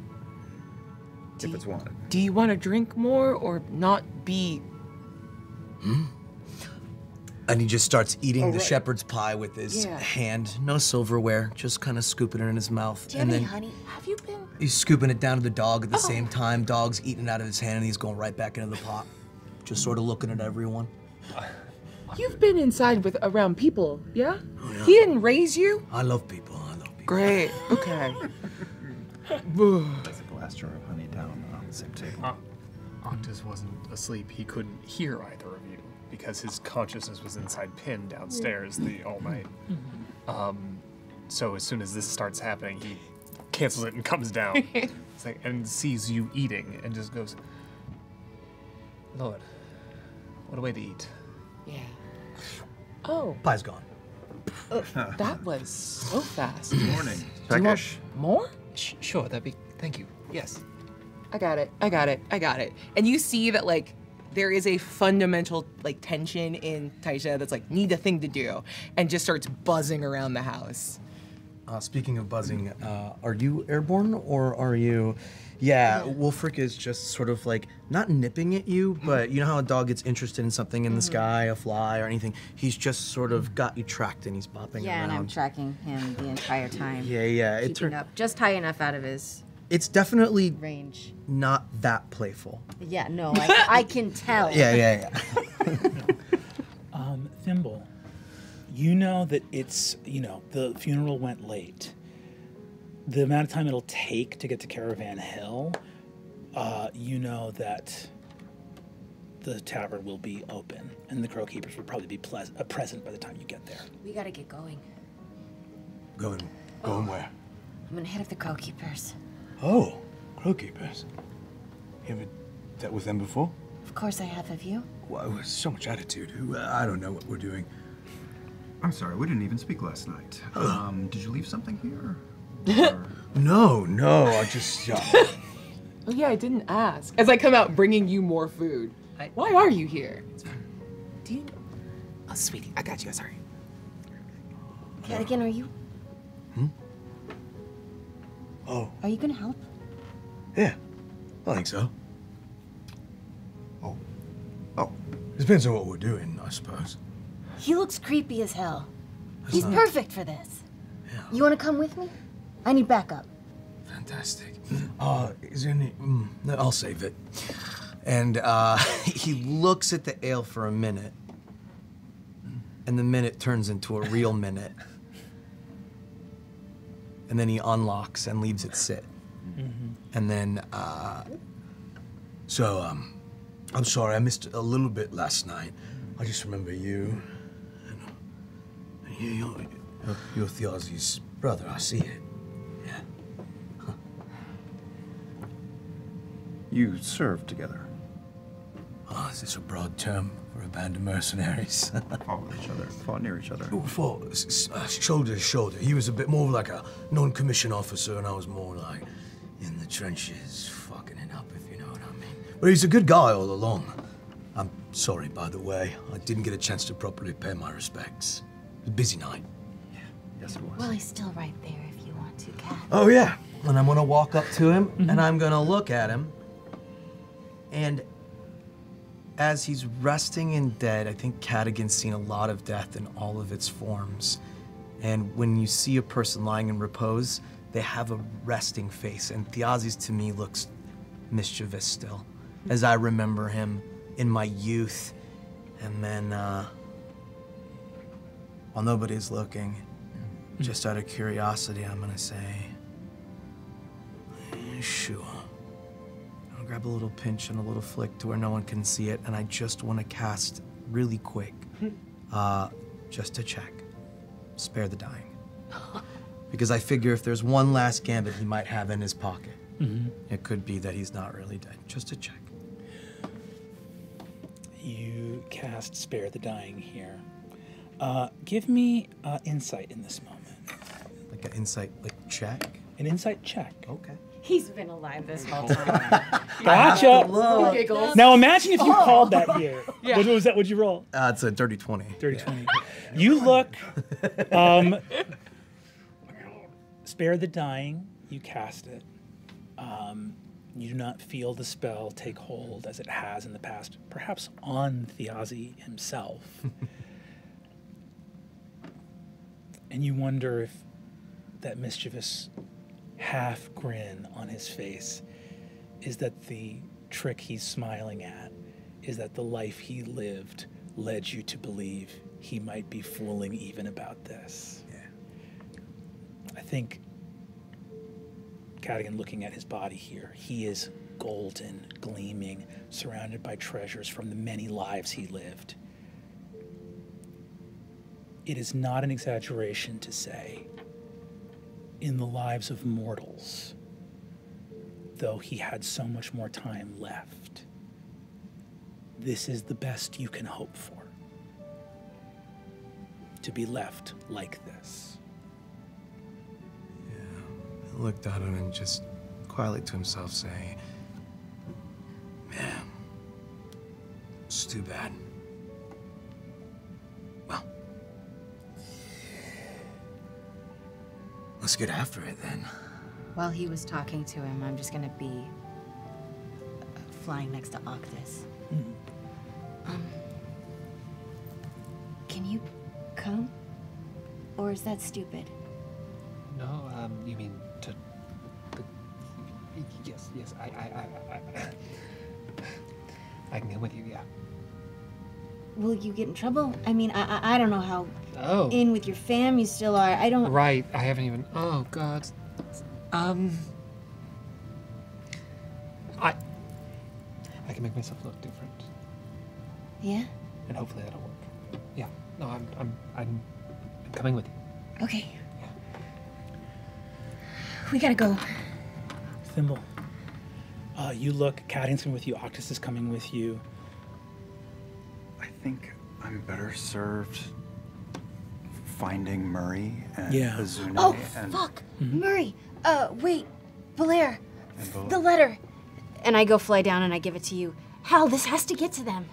if it's wanted. Do you want to drink more or not be? And he just starts eating the right. shepherd's pie with his hand. No silverware, just kind of scooping it in his mouth. Do you have and any then honey? Have you been? he's scooping it down to the dog at the same time. Dog's eating it out of his hand, and he's going right back into the pot. Just sort of looking at everyone. You've been inside around people, yeah? He didn't raise you? I love people. Great. Okay. There's a glass jar of honey down on the same table. Octus wasn't asleep. He couldn't hear either of you because his consciousness was inside Pin downstairs the all night. So as soon as this starts happening, he cancels it and comes down. It's like, and sees you eating and just goes, Lord, what a way to eat. Yeah. Oh. Pie's gone. That was so fast. Morning. Do you want Peckish. more? Sure, that'd be. Thank you. Yes. I got it. And you see that there is a fundamental tension in Taisha that's need a thing to do, and just starts buzzing around the house. Speaking of buzzing, are you airborne or are you? Yeah, Wolfric is just sort of not nipping at you, but you know how a dog gets interested in something in the sky, a fly or anything? He's just sort of got you tracked and he's bopping around. Yeah, and I'm tracking him the entire time. Yeah. Keeping up just high enough out of his It's definitely range. not that playful. Yeah, no, I can tell. Yeah. Thimble, you know that it's, the funeral went late. The amount of time it'll take to get to Caravan Hill, you know that the tavern will be open, and the Crow Keepers will probably be present by the time you get there. We gotta get going. Going where? I'm gonna head up the Crow Keepers. Oh, Crow Keepers. You ever dealt with them before? Of course I have. Have you? Wow, so much attitude. I don't know what we're doing. I'm sorry, we didn't even speak last night. Did you leave something here? No, I just. Oh yeah, I didn't ask. As I come out bringing you more food. Why are you here? Do you? Oh, sweetie, I got you. Sorry. Cadigan, are you? Oh. Are you gonna help? Yeah, I think so. Oh. Depends on what we're doing, I suppose. He looks creepy as hell. He's not- perfect for this. You wanna come with me? I need backup. Fantastic. Is there any? No, I'll save it. And he looks at the ale for a minute, and the minute turns into a real minute. And then he unlocks and leaves it sit. And then, I'm sorry, I missed a little bit last night. I just remember you. You're Thiazi's brother, I see it. You served together. is this a broad term for a band of mercenaries? Fought near each other. We fought shoulder to shoulder. He was a bit more like a non-commissioned officer, and I was more like in the trenches, fucking it up, if you know what I mean. But he's a good guy all along. I'm sorry, by the way. I didn't get a chance to properly pay my respects. It was a busy night. Yes, it was. Well, he's still right there if you want to, Cat. Oh, yeah. And I'm gonna walk up to him, and I'm gonna look at him. And as he's resting in dead, I think Cadigan's seen a lot of death in all of its forms. And when you see a person lying in repose, they have a resting face. And Thiazi's, to me, looks mischievous still, as I remember him in my youth. And then, while nobody's looking, just out of curiosity, I'm gonna say, sure. I'll grab a little pinch and a little flick to where no one can see it, and I just want to cast really quick, just to check. Spare the dying. Because I figure if there's one last gambit he might have in his pocket, it could be that he's not really dead. Just to check. You cast Spare the Dying here. Give me insight in this moment. Like an insight, check? An insight check. Okay. He's been alive this whole time. Gotcha. Giggles. Now imagine if you called that here. Yeah. What was that? What'd you roll? It's a dirty 20. Dirty 20. You look. Spare the Dying. You cast it. You do not feel the spell take hold as it has in the past, perhaps on Thiazi himself. And you wonder if that mischievous half grin on his face is that the trick he's smiling at, is that the life he lived led you to believe he might be fooling even about this. Yeah. I think Cadigan, looking at his body here, he is golden, gleaming, surrounded by treasures from the many lives he lived. It is not an exaggeration to say, in the lives of mortals, though he had so much more time left, this is the best you can hope for. To be left like this. He looked at him and just quietly to himself saying, man, it's too bad. Well, let's get after it then. While he was talking to him, I'm just gonna be flying next to Octus. Can you come? Or is that stupid? No, you mean to... Yes, I can come with you, yeah. Will you get in trouble? I mean, I don't know how Oh. in with your fam you still are. I don't... Right, I haven't even... Oh, God. I can make myself look different. Yeah? And hopefully that'll work. Yeah, no, I'm coming with you. Okay. We gotta go. Thimble. You look, Cadigan's coming with you, Octus is coming with you. I think I'm better served finding Murray and Yeah. Azune Oh, and fuck! Murray! Wait, Belair! The letter! And I go fly down and I give it to you. Hal, this has to get to them.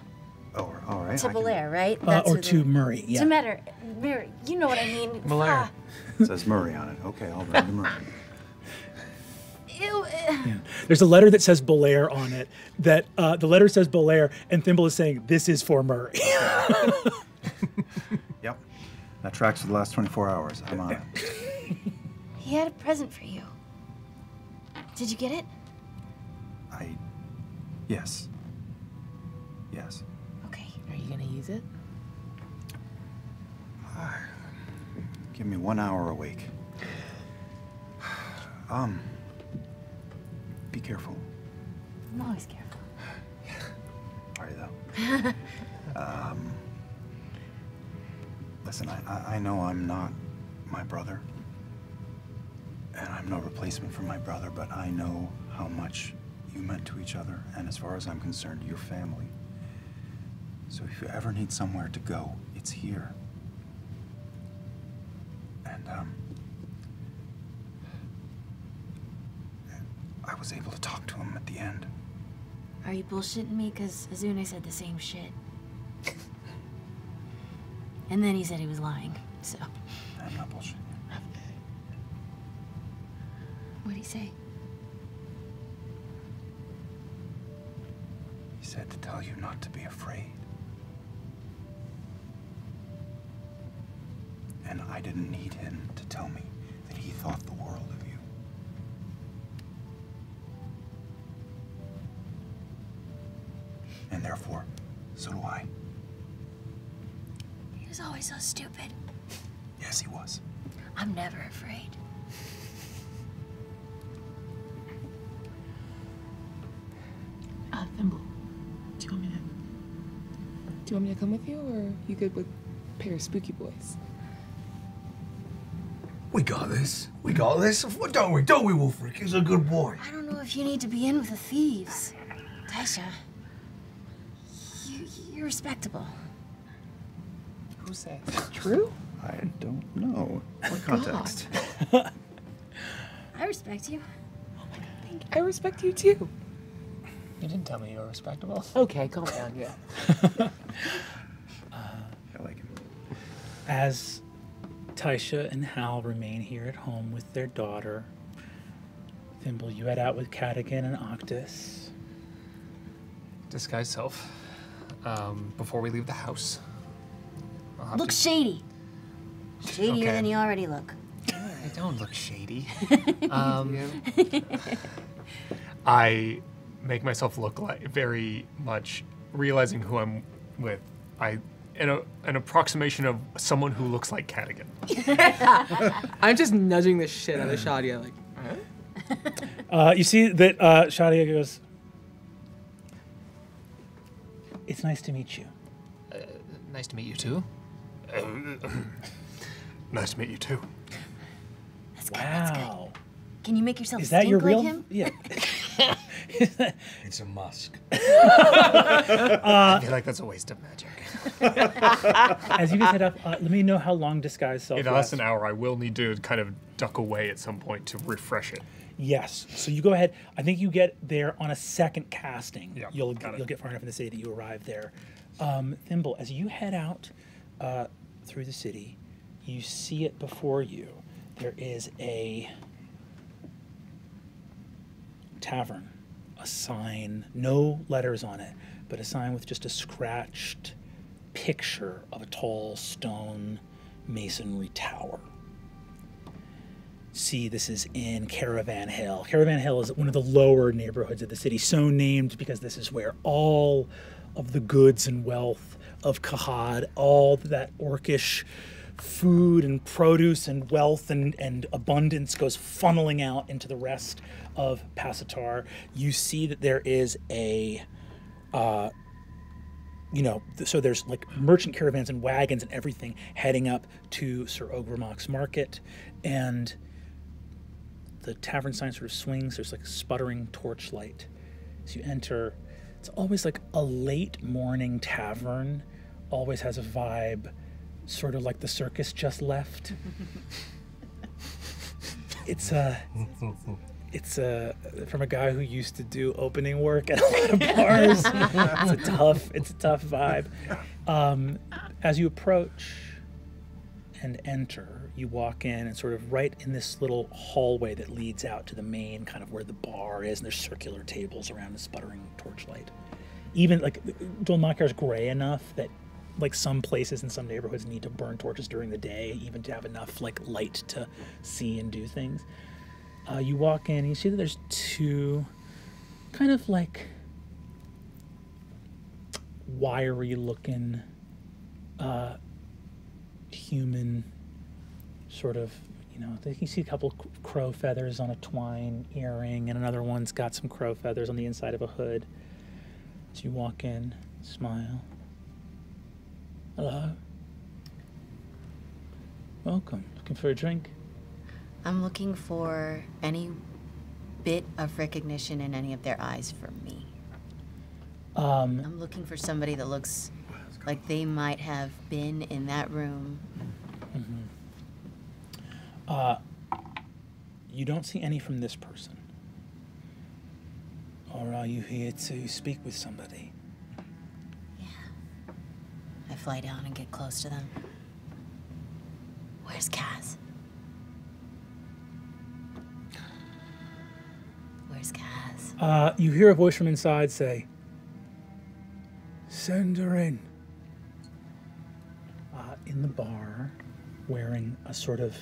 Oh, all right. To Belair, right? Or who to the- Murray, yeah. To Murray, you know what I mean. Belair. It says Murray on it. Okay, I'll bring the Murray. Ew. There's a letter that says Belair on it. That the letter says Belair, and Thimble is saying, this is for Murray. Yep. That tracks for the last 24 hours. I'm on it. He had a present for you. Did you get it? Yes. Yes. Okay. Are you gonna use it? Give me 1 hour awake. Be careful. I'm always careful. Are you though? Listen, I know I'm not my brother. And I'm no replacement for my brother, but I know how much you meant to each other. And as far as I'm concerned, your family. So if you ever need somewhere to go, it's here. And, I was able to talk to him at the end. Are you bullshitting me? Because Azune said the same shit. And then he said he was lying, so. I'm not bullshitting. What'd he say? He said to tell you not to be afraid. And I didn't need him to tell me that he thought the world of you. And therefore, so do I. He was always so stupid. Yes, he was. I'm never afraid. Thimble, do you want me to come with you, or are you good with a pair of spooky boys? We got this. We got this. Don't we, Wolfric? He's a good boy. I don't know if you need to be in with the thieves. Taisha, you're respectable. Who said? True? I don't know. What context? I respect you. I respect you too. You didn't tell me you were respectable. Okay, calm down, yeah. I like him. As Taisha and Hal remain here at home with their daughter, Thimble, you head out with Cadigan and Octus. Disguise self. Before we leave the house. Look shady. Shadier Okay. than you already look. I don't look shady. I make myself look like very much realizing who I'm with. An approximation of someone who looks like Cadigan. I'm just nudging the shit out of Shadia, like, huh? You see that Shadia goes, "It's nice to meet you." Nice to meet you too. Nice to meet you too. That's good, that's good. Can you make yourself Is that stink your like real? him? Yeah. It's a musk. I feel like that's a waste of magic. As you guys head up, let me know how long disguise self In lasts. less than an hour, I will need to kind of duck away at some point to refresh it. Yes. So you go ahead. I think you get there on a second casting. Yeah, You'll get far enough in the city that you arrive there. Thimble, as you head out through the city, you see it before you. There is a tavern, a sign, no letters on it, but a sign with just a scratched picture of a tall stone masonry tower. See, this is in Caravan Hill. Caravan Hill is one of the lower neighborhoods of the city, so named because this is where all of the goods and wealth of Kahad, all that orcish food and produce and wealth and abundance goes funneling out into the rest of Passatar. You see that there is a so there's like merchant caravans and wagons and everything heading up to Sir Ogremok's market, and the tavern sign sort of swings. There's like a sputtering torchlight as you enter. It's always like a late morning tavern, always has a vibe sort of like the circus just left. It's from a guy who used to do opening work at a lot of bars. It's a tough vibe. As you approach and enter, you walk in and sort of right in this little hallway that leads out to the main kind of where the bar is, and there's circular tables around a sputtering torchlight. Even like Dol Makar's gray enough that like some places in some neighborhoods need to burn torches during the day, even to have enough like light to see and do things. You walk in and you see that there's two kind of like wiry looking human sort of, you see a couple crow feathers on a twine earring, and another one's got some crow feathers on the inside of a hood. So you walk in, smile. Hello. Welcome. Looking for a drink? I'm looking for any bit of recognition in any of their eyes from me. I'm looking for somebody that looks Like they might have been in that room. You don't see any from this person. Or are you here to speak with somebody? I fly down and get close to them. Where's Kaz? Where's Kaz? You hear a voice from inside say, "Send her in." In the bar, wearing a sort of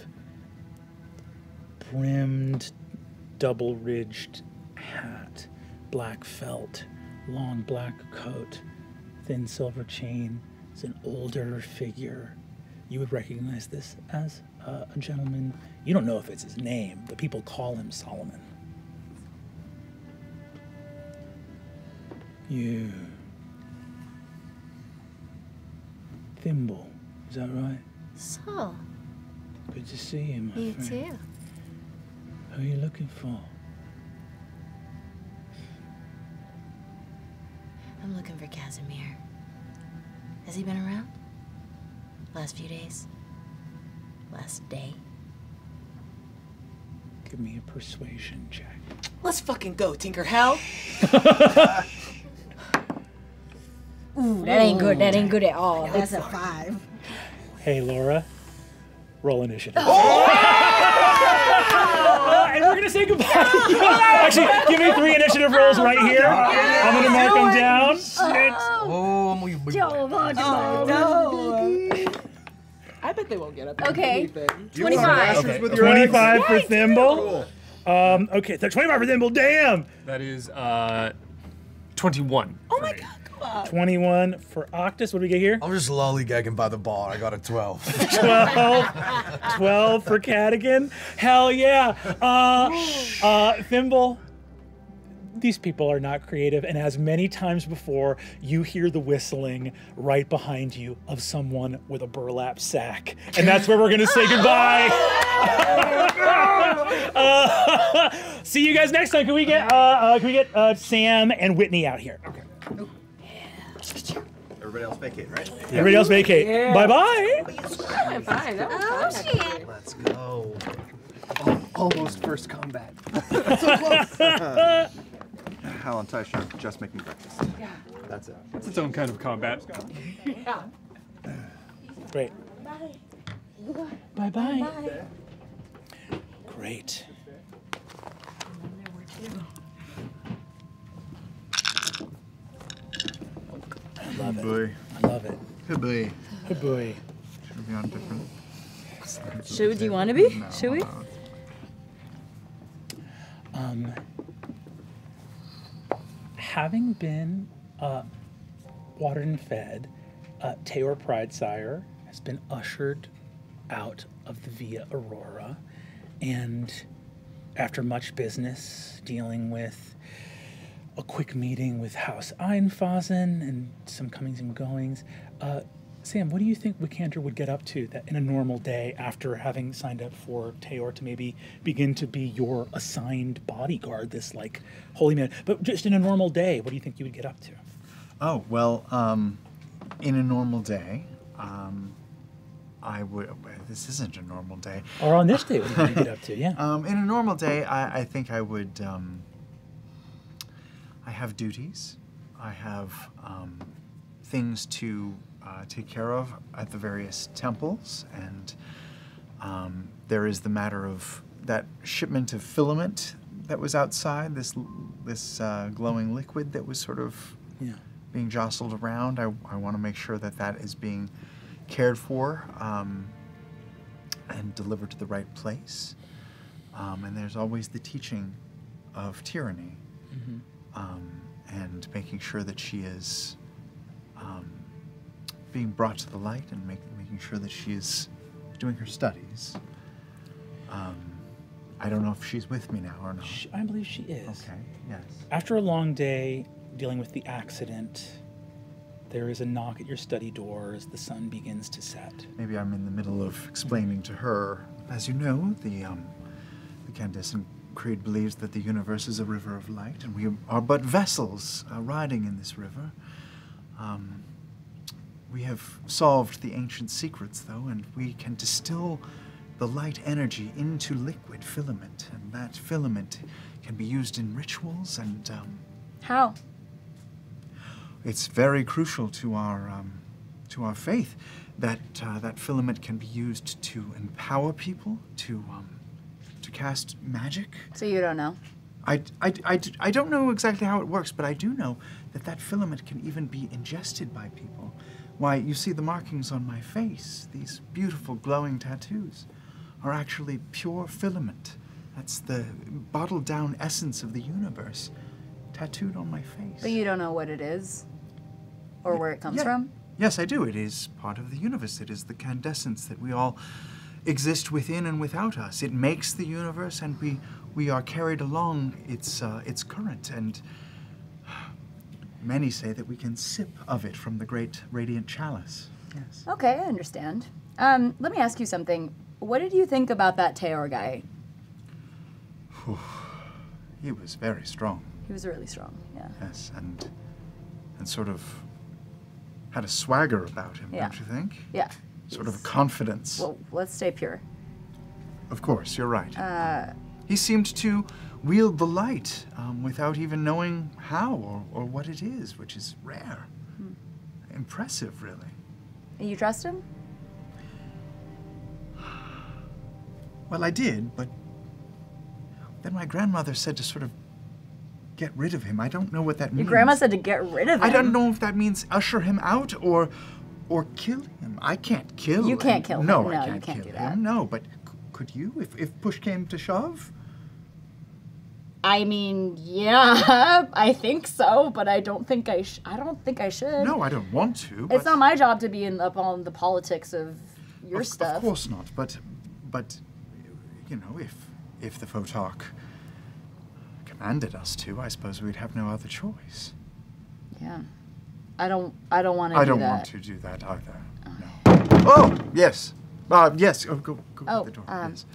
brimmed, double-ridged hat, black felt, long black coat, thin silver chain, is an older figure. You would recognize this as a gentleman. You don't know if it's his name, but people call him Solomon. You. Thimble, is that right? So, Good to see you, my you friend. too. Who are you looking for? I'm looking for Casimir. Has he been around? Last few days? Last day? Give me a persuasion check. Let's fucking go, Tinkerhell. Ooh, that ain't good. That ain't good at all. That's a 5. Hey, Laura, roll initiative. Oh! And we're gonna say goodbye. Actually, give me 3 initiative rolls right here. I'm gonna mark them down. Oh, I'm with you. I bet they won't get up. Okay. 25. Okay. 25 for Thimble. Okay, 25 for Thimble. Damn. That is 21. Oh my god. 21 for Octus. What do we get here? I'm just lollygagging by the bar. I got a 12. 12 for Cadigan. Hell yeah. Thimble, these people are not creative, and as many times before, you hear the whistling right behind you of someone with a burlap sack. And that's where we're gonna say goodbye. See you guys next time. Can we get Sam and Whitney out here? Okay. Everybody else vacate, right? Everybody else vacate. Yeah. Bye-bye. Bye. That was fun, actually. Let's go. Almost first combat. So close. Hal and Tyson are just making breakfast. Yeah. That's it. It's its own kind of combat. Yeah. Great. Bye. Bye-bye. Great. I love it. Boy. I love it. Hey boy. Hey boy. Should we be on different? Do you want to be? No, Should we? Having been watered and fed, Taor Pridesire has been ushered out of the Via Aurora, and after much business dealing with a quick meeting with House Einfasen and some comings and goings, Sam, what do you think Wickander would get up to that in a normal day after having signed up for Taor to maybe begin to be your assigned bodyguard, this like holy man? But just in a normal day, what do you think you would get up to? Oh, well, in a normal day, I would. This isn't a normal day. Or on this day, what do you get up to? Yeah. In a normal day, I think I would. I have duties. I have things to take care of at the various temples, and there is the matter of that shipment of filament that was outside. This glowing liquid that was sort of being jostled around. I want to make sure that that is being cared for and delivered to the right place. And there's always the teaching of tyranny, and making sure that she is being brought to the light, and making sure that she is doing her studies. I don't know if she's with me now or not. I believe she is. Okay, yes. After a long day dealing with the accident, there is a knock at your study door as the sun begins to set. Maybe I'm in the middle of explaining to her. As you know, the Candacean Creed believes that the universe is a river of light, and we are but vessels riding in this river. We have solved the ancient secrets, though, and we can distill the light energy into liquid filament, and that filament can be used in rituals, and How? it's very crucial to our faith that that filament can be used to empower people, to cast magic. So you don't know? I don't know exactly how it works, but I do know that that filament can even be ingested by people. Why, you see the markings on my face, these beautiful glowing tattoos, are actually pure filament. That's the bottled down essence of the universe, tattooed on my face. But you don't know what it is? Or where it comes from? Yes, I do. It is part of the universe. It is the candescence that we all exist within and without us. It makes the universe, and we are carried along its current. And many say that we can sip of it from the great radiant chalice. Yes. Okay, I understand. Let me ask you something. What did you think about that Teor guy? He was very strong. He was really strong, yeah. Yes, and sort of had a swagger about him, Yeah. don't you think? Yeah. Sort of a confidence. Well, let's stay pure. Of course, you're right. He seemed to wield the light without even knowing how or what it is, which is rare. Impressive, really. You trust him? Well, I did, but then my grandmother said to sort of get rid of him. I don't know what that means. Your grandma said to get rid of him? I don't know if that means usher him out or kill him. I can't kill You can't kill him. No, No, I you can't can't kill do that. him. No, but could you if push came to shove? I mean, yeah, I think so, but I don't think I should. No, I don't want to. It's But not my job to be up on the politics of your stuff. Of course not. But you know, if the Photarch commanded us to, I suppose we'd have no other choice. Yeah. I don't want to do that. I don't want to do that either. No. Oh, yes. Yes. Oh, go Oh, to the door. Yes.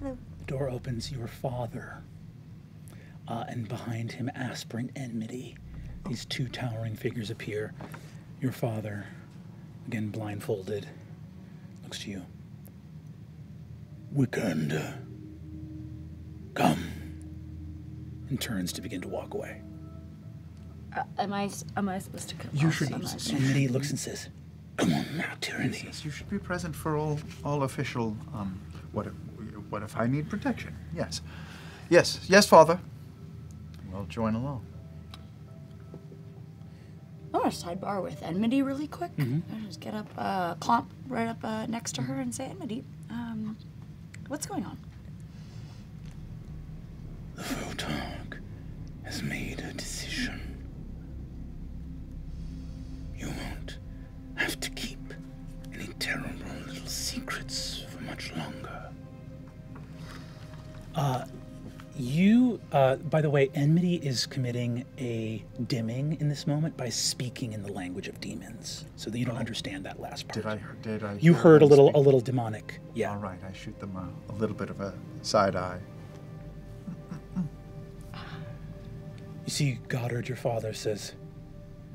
The door opens. Your father, and behind him, Asper and Enmity. These two towering figures appear. Your father, again blindfolded, looks to you. Wickander, come, and turns to begin to walk away. Am I supposed to come? You should. Enmity looks and says, "Come on now, Tyranny." Yes, you should be present for all official. What if I need protection? Yes, yes, Father. We'll join along. I want to sidebar with Enmity really quick. Mhm. I'll just get up, clomp right up next to her and say, Enmity, what's going on? The Photarch has made a decision. You won't have to keep any terrible little secrets for much longer. By the way, Enmity is committing a dimming in this moment by speaking in the language of demons, so that you don't understand that last part. Did I? You hear heard a them little speak? demonic. Yeah. All right, I shoot them a little bit of a side eye. You see, Goddard, your father, says,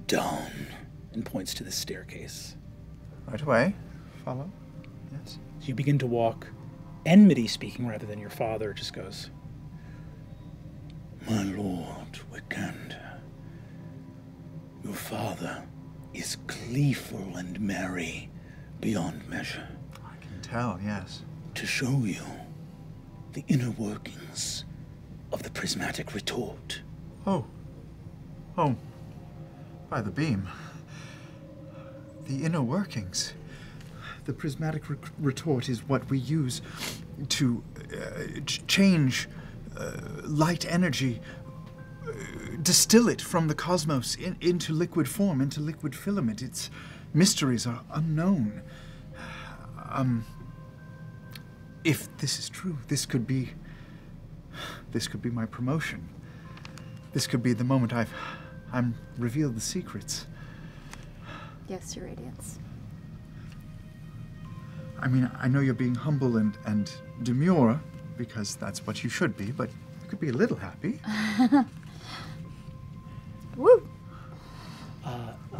"Down," and points to the staircase. Right away. Follow. Yes. So you begin to walk. Enmity speaking rather than your father just goes, "My lord, Wickander, your father is gleeful and merry beyond measure. I can tell, yes. To show you the inner workings of the prismatic retort." Oh, by the beam. The inner workings. The prismatic retort is what we use to change light energy, distill it from the cosmos into liquid form, into liquid filament. Its mysteries are unknown. If this is true, this could be my promotion. This could be the moment I'm revealed the secrets. Yes, Your Radiance. I mean, I know you're being humble and demure, because that's what you should be, but you could be a little happy. Woo!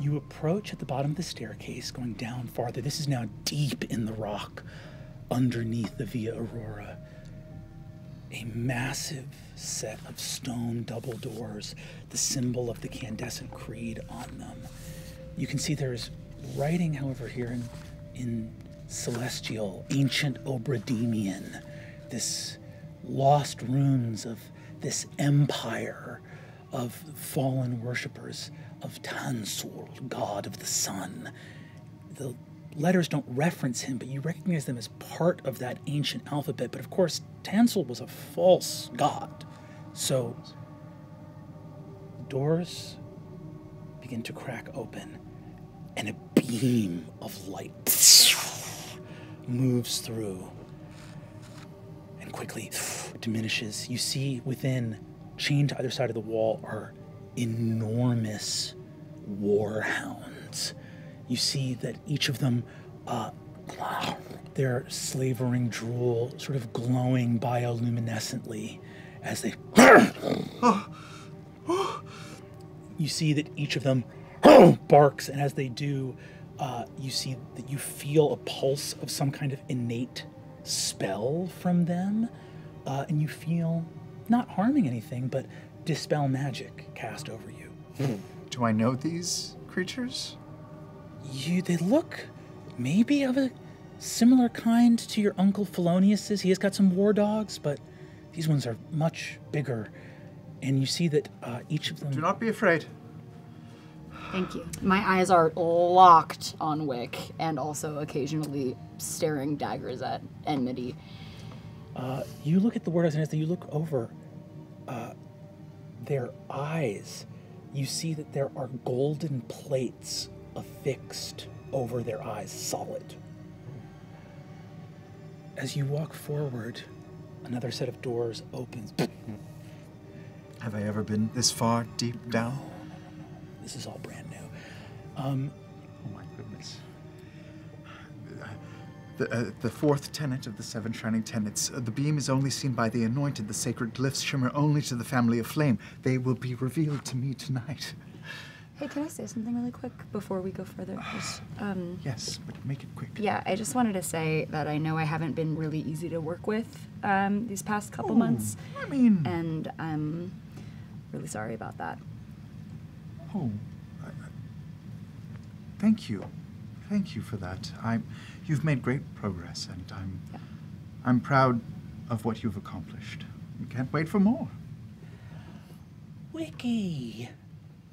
You approach at the bottom of the staircase, going down farther. This is now deep in the rock, underneath the Via Aurora. A massive set of stone double doors, the symbol of the Candescent Creed on them. You can see there's writing, however, here in Celestial, ancient Obradimian, this lost runes of this empire of fallen worshippers of Tansul, god of the sun. The letters don't reference him, but you recognize them as part of that ancient alphabet. But of course, Tansul was a false god. So doors begin to crack open, and a beam of light moves through and quickly diminishes. You see within, chained to either side of the wall, are enormous warhounds. You see that each of them, their slavering drool sort of glowing bioluminescently as they... You see that each of them barks, and as they do, you see that you feel a pulse of some kind of innate spell from them, and you feel not harming anything, but dispel magic cast over you. Do I know these creatures? They look maybe of a similar kind to your Uncle Felonius's. He has got some war dogs, but these ones are much bigger. And you see that each of them... Do not be afraid. Thank you. My eyes are locked on Wick, and also occasionally staring daggers at Enmity. You look at the war dogs, and as you look over their eyes, you see that there are golden plates affixed over their eyes, solid. As you walk forward, another set of doors opens. Have I ever been this far deep down? This is all brand new. Oh my goodness. The fourth tenet of the seven shining tenets. The beam is only seen by the anointed. The sacred glyphs shimmer only to the family of flame. They will be revealed to me tonight. Hey, can I say something really quick before we go further? Yes, but make it quick. Yeah, I just wanted to say that I know I haven't been really easy to work with these past couple Oh, months. I mean... And I'm really sorry about that. Oh, thank you. Thank you for that. You've made great progress, and I'm proud of what you've accomplished. I can't wait for more. Wiki!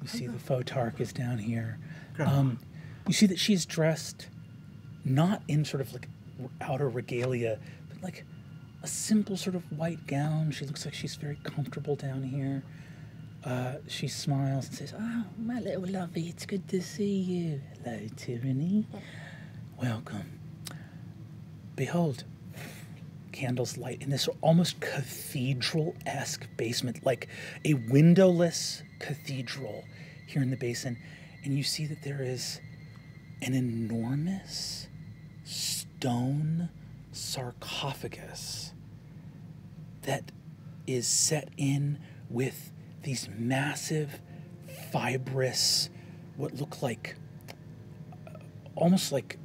You see the Photarch is down here. You see that she's dressed not in sort of like outer regalia, but like a simple sort of white gown. She looks like she's very comfortable down here. She smiles and says, "Oh, my little lovey, it's good to see you. Hello, Tyranny. Welcome. Behold, candles light in this almost cathedral-esque basement, like a windowless cathedral here in the basin, and you see that there is an enormous stone sarcophagus that is set in with these massive, fibrous, what look like almost like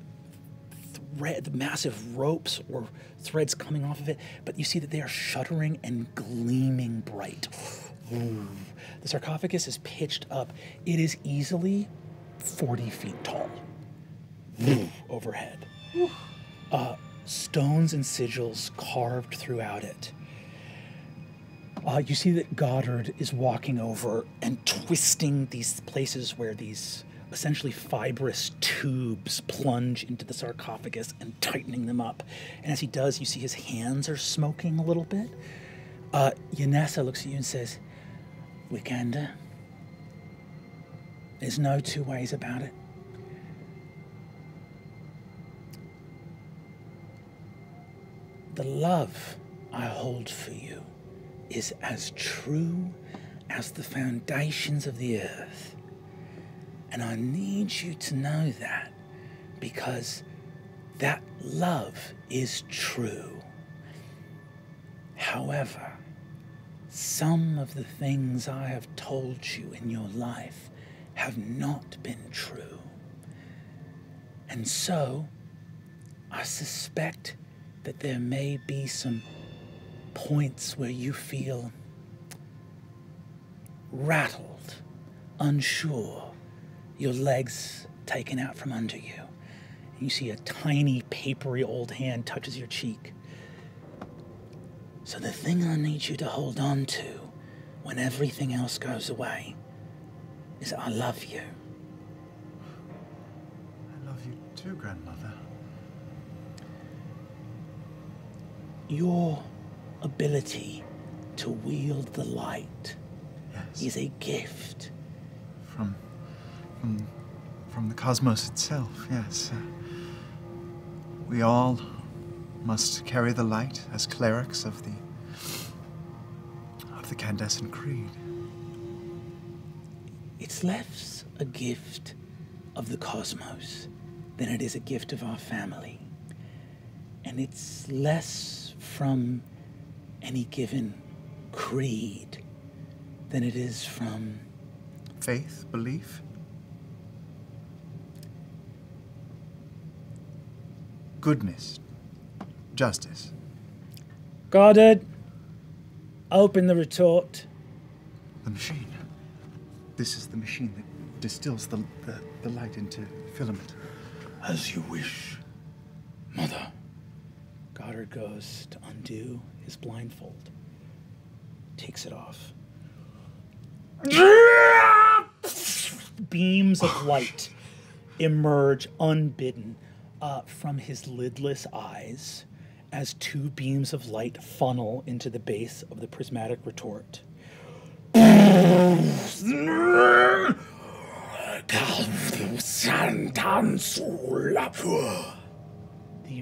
massive ropes or threads coming off of it, but you see that they are shuddering and gleaming bright. The sarcophagus is pitched up. It is easily 40 feet tall overhead. Stones and sigils carved throughout it. You see that Goddard is walking over and twisting these places where these essentially fibrous tubes plunge into the sarcophagus and tightening them up. And as he does, you see his hands are smoking a little bit. Yanessa looks at you and says, "Wikander, there's no two ways about it. The love I hold for you is as true as the foundations of the earth. And I need you to know that, because that love is true. However, some of the things I have told you in your life have not been true. And so, I suspect that there may be some points where you feel rattled, unsure, your legs taken out from under you. You see a tiny, papery old hand touches your cheek. So the thing I need you to hold on to when everything else goes away is I love you. I love you too, Grandmother. Your ability to wield the light is a gift. From the cosmos itself, yes. We all must carry the light as clerics of the Candescent Creed. It's less a gift of the cosmos than it is a gift of our family. And it's less from any given creed than it is from faith, belief. Goodness, justice. Goddard, open the retort. The machine. This is the machine that distills the light into filament. As you wish, Mother. Goddard goes to undo his blindfold. Takes it off. Beams of light emerge unbidden from his lidless eyes as two beams of light funnel into the base of the prismatic retort. The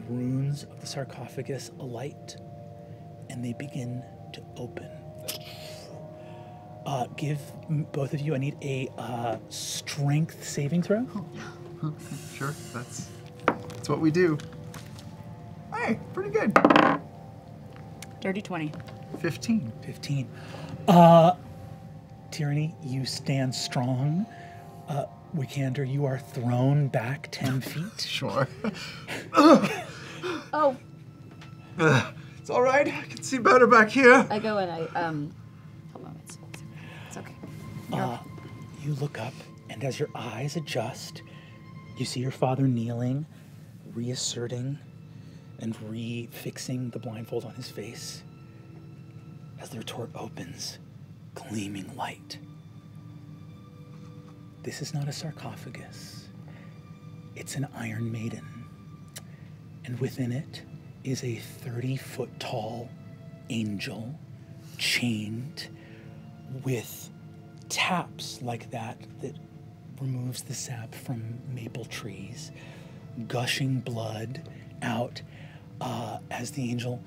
runes of the sarcophagus alight, and they begin to open. Give both of you, I need a strength saving throw. Sure, that's what we do. Hey, pretty good. Dirty 20. 15. 15. Tyranny, you stand strong. Wikander, you are thrown back 10 feet. Sure. Oh. It's all right. I can see better back here. I go and I, hold on, it's okay. You look up, and as your eyes adjust, you see your father kneeling, reasserting and refixing the blindfold on his face. As the retort opens, gleaming light. This is not a sarcophagus. It's an Iron Maiden. And within it is a 30-foot tall angel chained with taps like that removes the sap from maple trees, gushing blood out as the angel,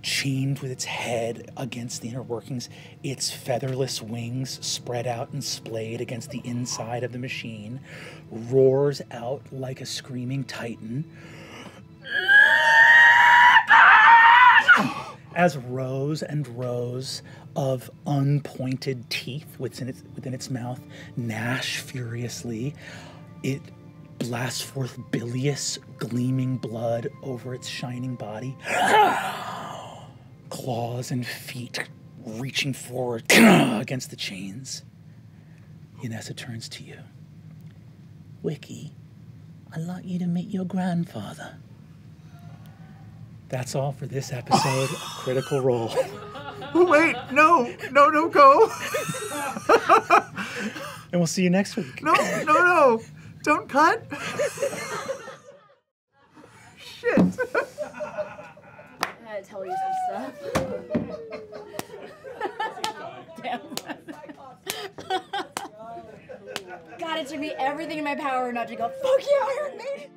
chained with its head against the inner workings, its featherless wings spread out and splayed against the inside of the machine, roars out like a screaming titan as rows and rows of unpointed teeth within its mouth gnash furiously. It blasts forth bilious, gleaming blood over its shining body. Claws and feet reaching forward against the chains. Yanessa turns to you. Wiki, I'd like you to meet your grandfather. That's all for this episode of Critical Role. Wait, no, go. And we'll see you next week. No. Don't cut. Shit. I had to tell you some stuff. Damn. God, it took me everything in my power not to go, fuck you, Iron Maiden.